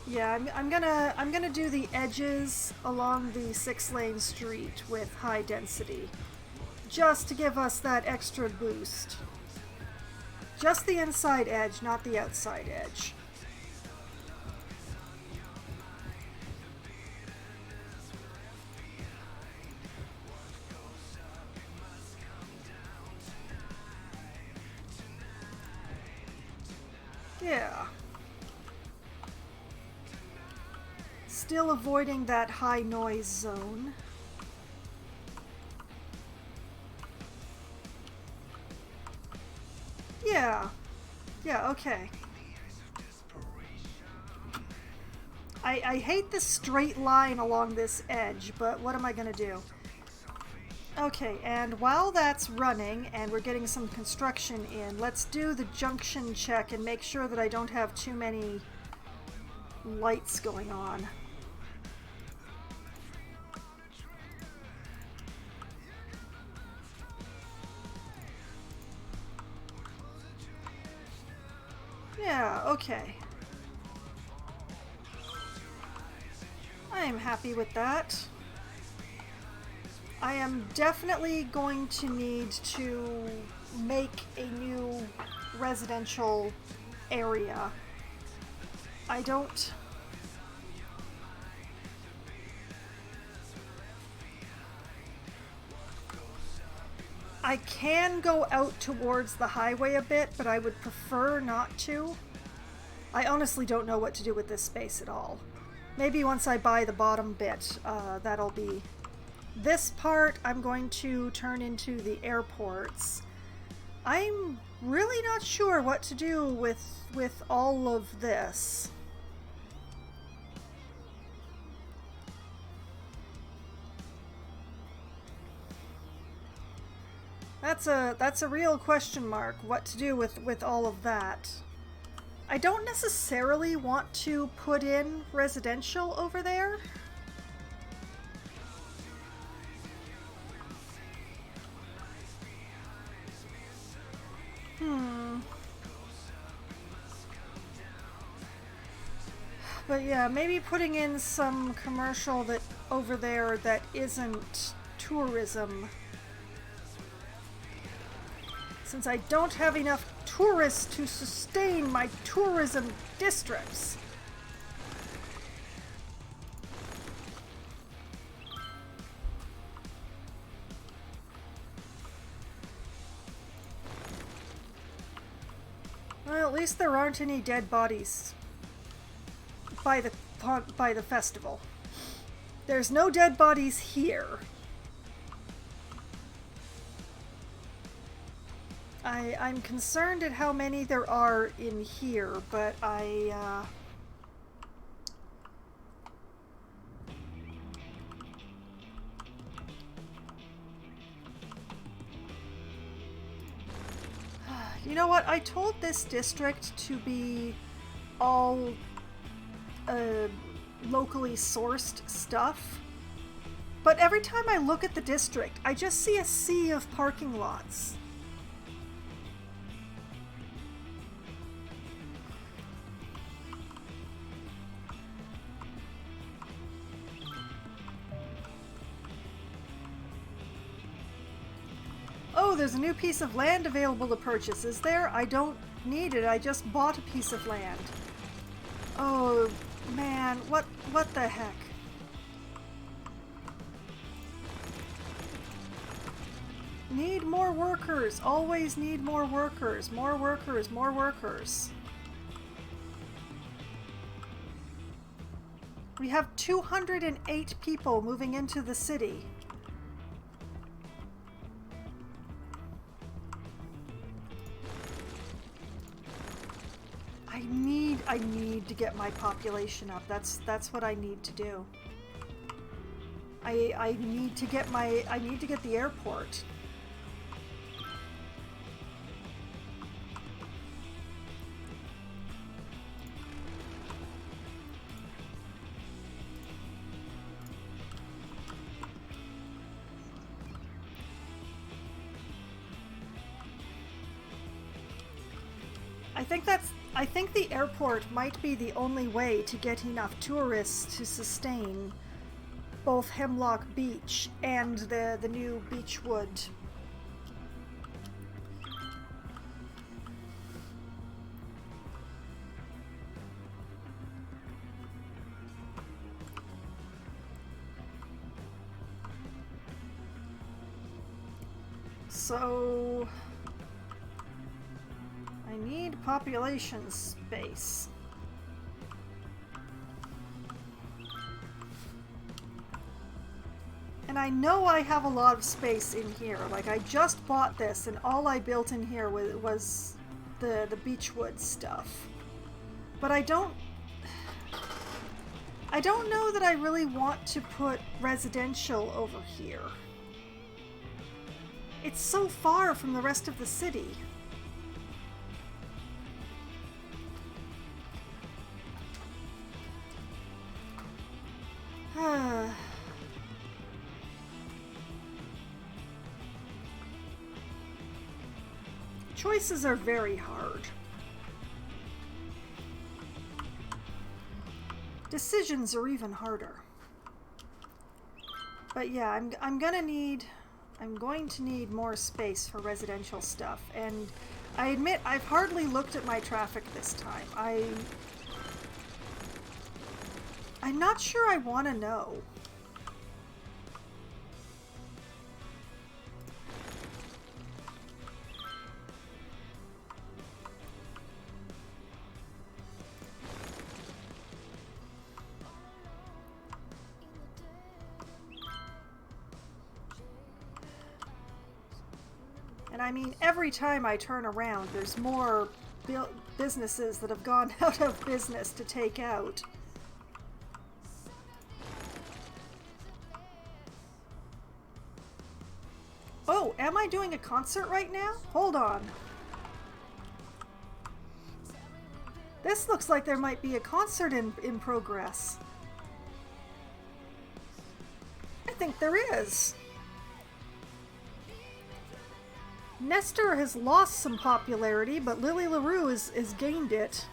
Yeah, I'm gonna do the edges along the 6-lane street with high density, just to give us that extra boost. Just the inside edge, not the outside edge. Yeah. Still avoiding that high noise zone. Yeah. Yeah, okay. I hate this straight line along this edge, but what am I gonna do? Okay, and while that's running and we're getting some construction in, let's do the junction check and make sure that I don't have too many lights going on. Yeah, okay. I am happy with that. I am definitely going to need to make a new residential area. I don't... I can go out towards the highway a bit, but I would prefer not to. I honestly don't know what to do with this space at all. Maybe once I buy the bottom bit, that'll be... This part I'm going to turn into the airports. I'm really not sure what to do with all of this. That's a real question mark, what to do with all of that. I don't necessarily want to put in residential over there. But yeah, maybe putting in some commercial that over there that isn't tourism. Since I don't have enough tourists to sustain my tourism districts. Well, at least there aren't any dead bodies by the festival. There's no dead bodies here. I'm concerned at how many there are in here, but you know what? I told this district to be all locally sourced stuff. But every time I look at the district, I just see a sea of parking lots. Oh, there's a new piece of land available to purchase. Is there? I don't need it. I just bought a piece of land. Oh, man. What the heck? Need more workers. Always need more workers. More workers. More workers. We have 208 people moving into the city. I need to get my population up. That's what I need to do. I need to get the airport. I think the airport might be the only way to get enough tourists to sustain both Hemlock Beach and the new Beechwood. So I need population space. And I know I have a lot of space in here. Like, I just bought this and all I built in here was the Beechwood stuff. But I don't know that I really want to put residential over here. It's so far from the rest of the city. Choices are very hard. Decisions are even harder. But yeah, I'm going to need more space for residential stuff, and I admit I've hardly looked at my traffic this time. I'm not sure I want to know. And I mean, every time I turn around, there's more businesses that have gone out of business to take out. Oh, am I doing a concert right now? Hold on. This looks like there might be a concert in progress. I think there is. Nestor has lost some popularity, but Lily LaRue has gained it.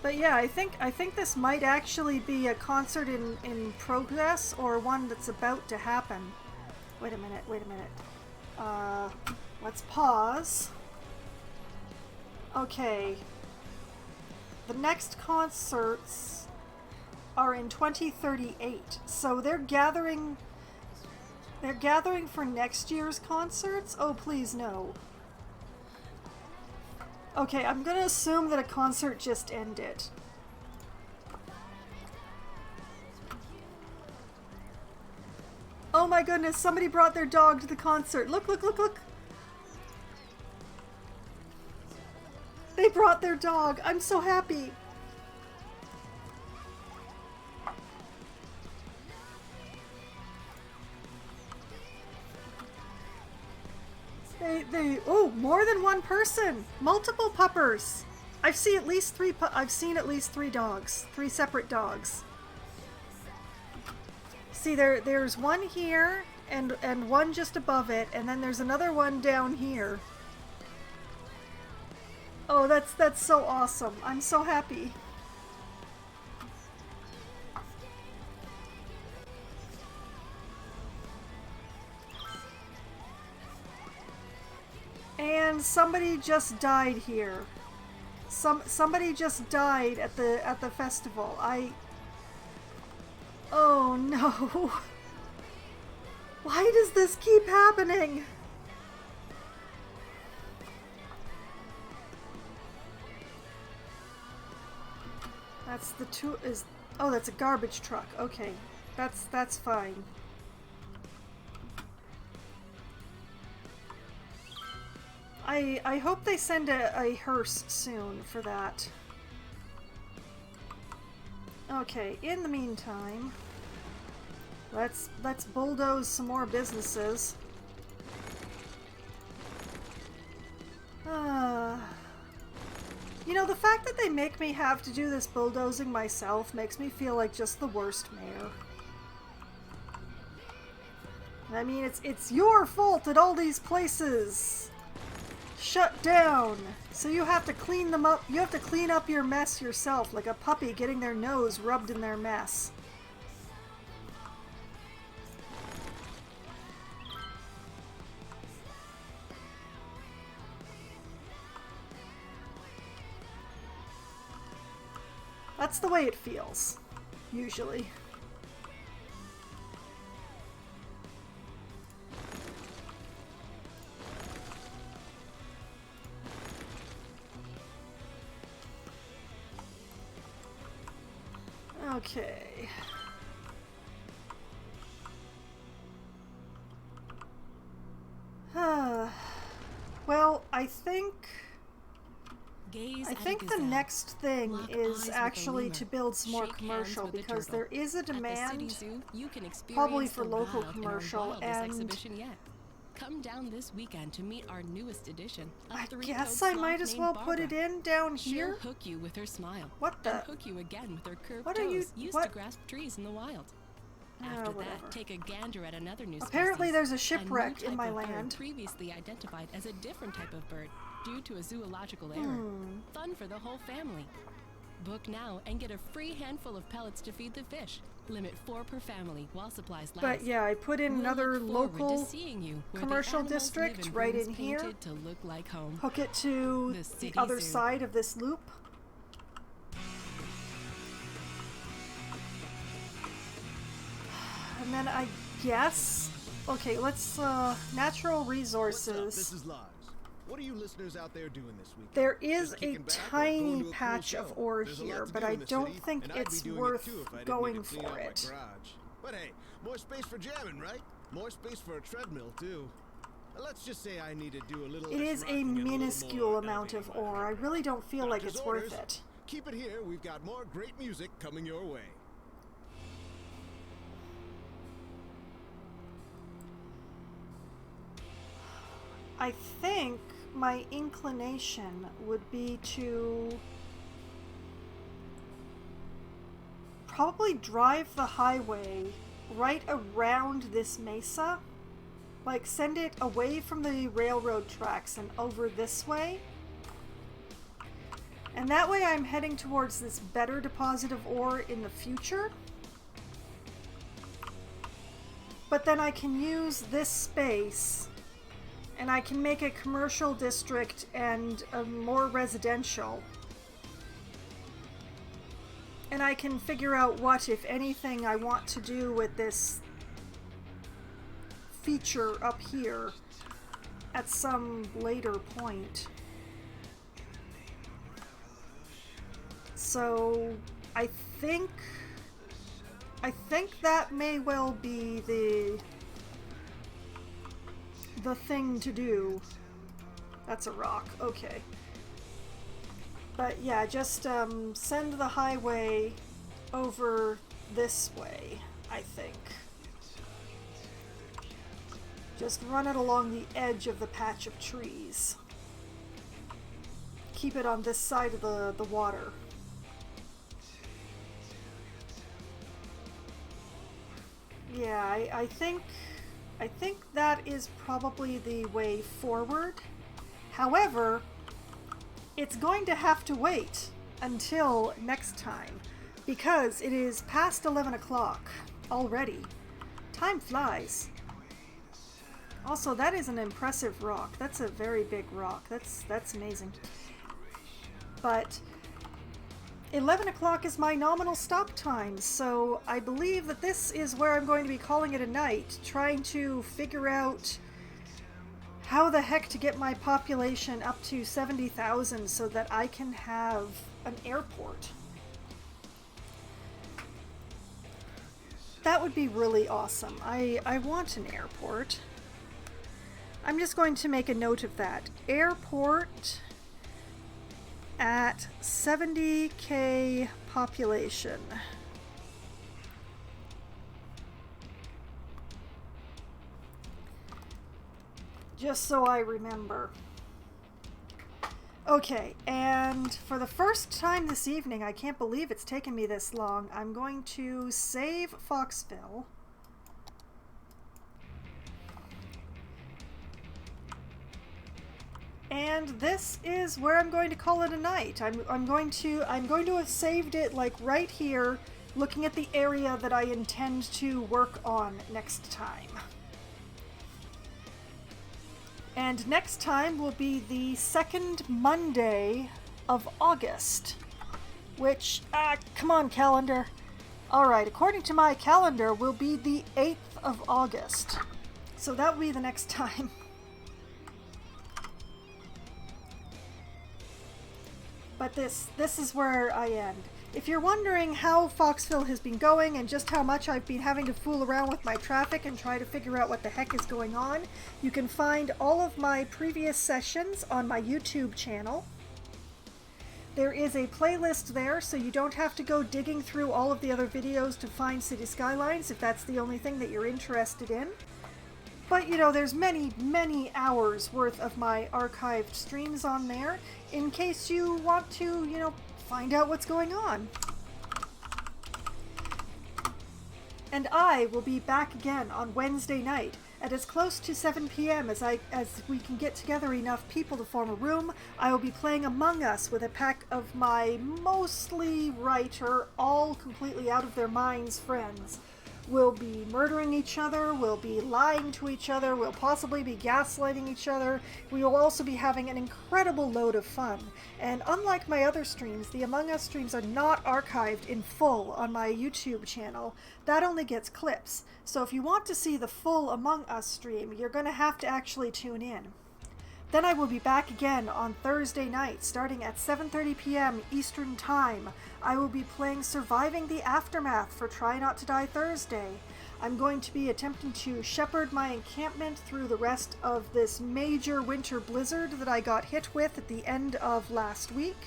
But yeah, I think this might actually be a concert in progress, or one that's about to happen. Wait a minute. Let's pause. Okay. The next concerts are in 2038. So they're gathering for next year's concerts? Oh, please no. Okay, I'm gonna assume that a concert just ended. Oh my goodness, somebody brought their dog to the concert. Look. They brought their dog. I'm so happy. oh, more than one person! Multiple puppers! I've seen at least three dogs. 3 separate dogs. See, there's one here, and one just above it, and then there's another one down here. Oh, that's so awesome. I'm so happy. And somebody just died here. Somebody just died at the festival. Oh no. Why does this keep happening? That's the oh, that's a garbage truck. Okay. That's fine. I hope they send a hearse soon for that. Okay, in the meantime, let's bulldoze some more businesses. You know, the fact that they make me have to do this bulldozing myself makes me feel like just the worst mayor. I mean, it's your fault that all these places shut down. So you have to clean them up. You have to clean up your mess yourself, like a puppy getting their nose rubbed in their mess. That's the way it feels, usually. Okay. Well, I think the next thing is actually to build some more commercial, because there is a demand probably for local commercial, and come down this weekend to meet our newest edition. I guess I might as well put it in down here. She'll hook you with her smile. What the? And hook you again with her curved what toes are you, used what? to grasp trees in the wild. After that, take a gander at another new Apparently species, there's a a shipwreck new in my type of bird land. previously identified as a different type of bird due to a zoological error. Fun for the whole family. Book now and get a free handful of pellets to feed the fish. Limit 4 per family while supplies last. But yeah, I put in another local you, commercial district right in here. To look like home. Hook it to the other side of this loop. And then I guess... Okay, let's, natural resources. What's up? This is Lars. What are you listeners out there doing this week? There is a tiny patch of ore here, but I don't think it's worth going for it. But hey, more space for jamming, right? More space for a treadmill, too. Let's just say I need to do a little. It is a minuscule amount of ore. I really don't feel like it's worth it. Keep it here. We've got more great music coming your way. I think my inclination would be to probably drive the highway right around this mesa. Like, send it away from the railroad tracks and over this way. And that way I'm heading towards this better deposit of ore in the future. But then I can use this space, and I can make a commercial district and a more residential. And I can figure out what, if anything, I want to do with this feature up here at some later point. So I think that may well be the thing to do. That's a rock. Okay. But yeah, just send the highway over this way, I think. Just run it along the edge of the patch of trees. Keep it on this side of the water. Yeah, I think that is probably the way forward. However, it's going to have to wait until next time because it is past 11 o'clock already. Time flies. Also, that is an impressive rock. That's a very big rock. That's amazing. But 11 o'clock is my nominal stop time, so I believe that this is where I'm going to be calling it a night, trying to figure out how the heck to get my population up to 70,000 so that I can have an airport. That would be really awesome. I want an airport. I'm just going to make a note of that. Airport at 70k population. Just so I remember. Okay, and for the first time this evening, I can't believe it's taken me this long, I'm going to save Foxville. And this is where I'm going to call it a night. I'm going to have saved it like right here, looking at the area that I intend to work on next time. And next time will be the second Monday of August, which, come on calendar. Alright, according to my calendar, will be the 8th of August. So that will be the next time. But this is where I end. If you're wondering how Foxville has been going and just how much I've been having to fool around with my traffic and try to figure out what the heck is going on, you can find all of my previous sessions on my YouTube channel. There is a playlist there, so you don't have to go digging through all of the other videos to find City Skylines if that's the only thing that you're interested in. But, you know, there's many, many hours worth of my archived streams on there in case you want to, you know, find out what's going on. And I will be back again on Wednesday night at as close to 7 p.m. as we can get together enough people to form a room. I will be playing Among Us with a pack of my mostly writer, all completely out of their minds friends. We'll be murdering each other, we'll be lying to each other, we'll possibly be gaslighting each other. We will also be having an incredible load of fun. And unlike my other streams, the Among Us streams are not archived in full on my YouTube channel. That only gets clips. So if you want to see the full Among Us stream, you're going to have to actually tune in. Then I will be back again on Thursday night, starting at 7:30 p.m. Eastern Time. I will be playing Surviving the Aftermath for Try Not to Die Thursday. I'm going to be attempting to shepherd my encampment through the rest of this major winter blizzard that I got hit with at the end of last week.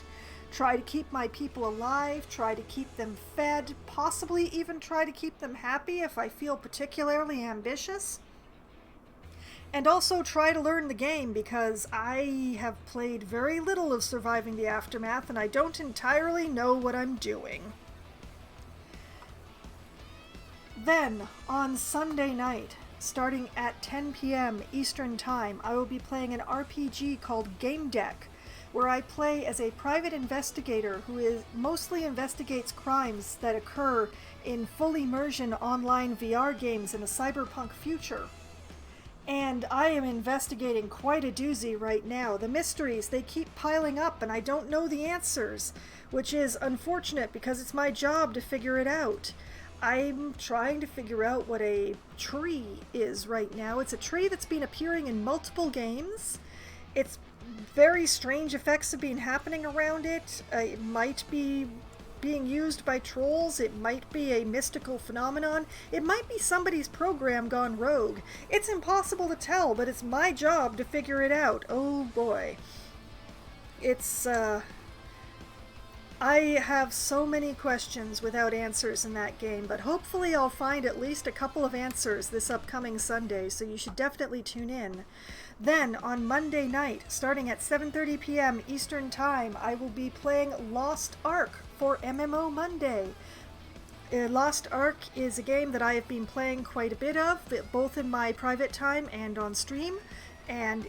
Try to keep my people alive, try to keep them fed, possibly even try to keep them happy if I feel particularly ambitious. And also try to learn the game because I have played very little of Surviving the Aftermath and I don't entirely know what I'm doing. Then, on Sunday night, starting at 10 p.m. Eastern Time, I will be playing an RPG called Game Deck, where I play as a private investigator who mostly investigates crimes that occur in full immersion online VR games in a cyberpunk future. And I am investigating quite a doozy right now. The mysteries, they keep piling up and I don't know the answers, which is unfortunate because it's my job to figure it out. I'm trying to figure out what a tree is right now. It's a tree that's been appearing in multiple games. It's very strange effects have been happening around it. It might be being used by trolls, it might be a mystical phenomenon, it might be somebody's program gone rogue. It's impossible to tell, but it's my job to figure it out. Oh boy. It's, I have so many questions without answers in that game, but hopefully I'll find at least a couple of answers this upcoming Sunday, so you should definitely tune in. Then, on Monday night, starting at 7:30 p.m. Eastern Time, I will be playing Lost Ark for MMO Monday. Lost Ark is a game that I have been playing quite a bit of, both in my private time and on stream, and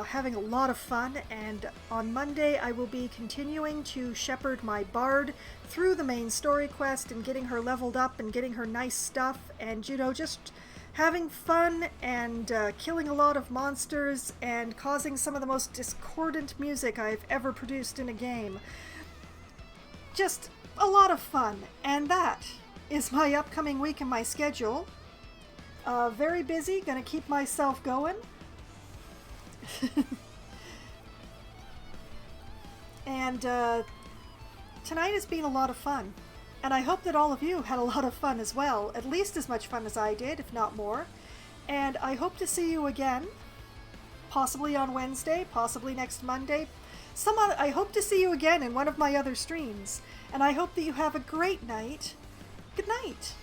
having a lot of fun. And on Monday I will be continuing to shepherd my bard through the main story quest and getting her leveled up and getting her nice stuff, and you know, just having fun and killing a lot of monsters and causing some of the most discordant music I've ever produced in a game. Just a lot of fun, and that is my upcoming week in my schedule. Very busy, gonna keep myself going. And tonight has been a lot of fun, and I hope that all of you had a lot of fun as well, at least as much fun as I did, if not more. And I hope to see you again, possibly on Wednesday, possibly next Monday. I hope to see you again in one of my other streams, and I hope that you have a great night. Good night.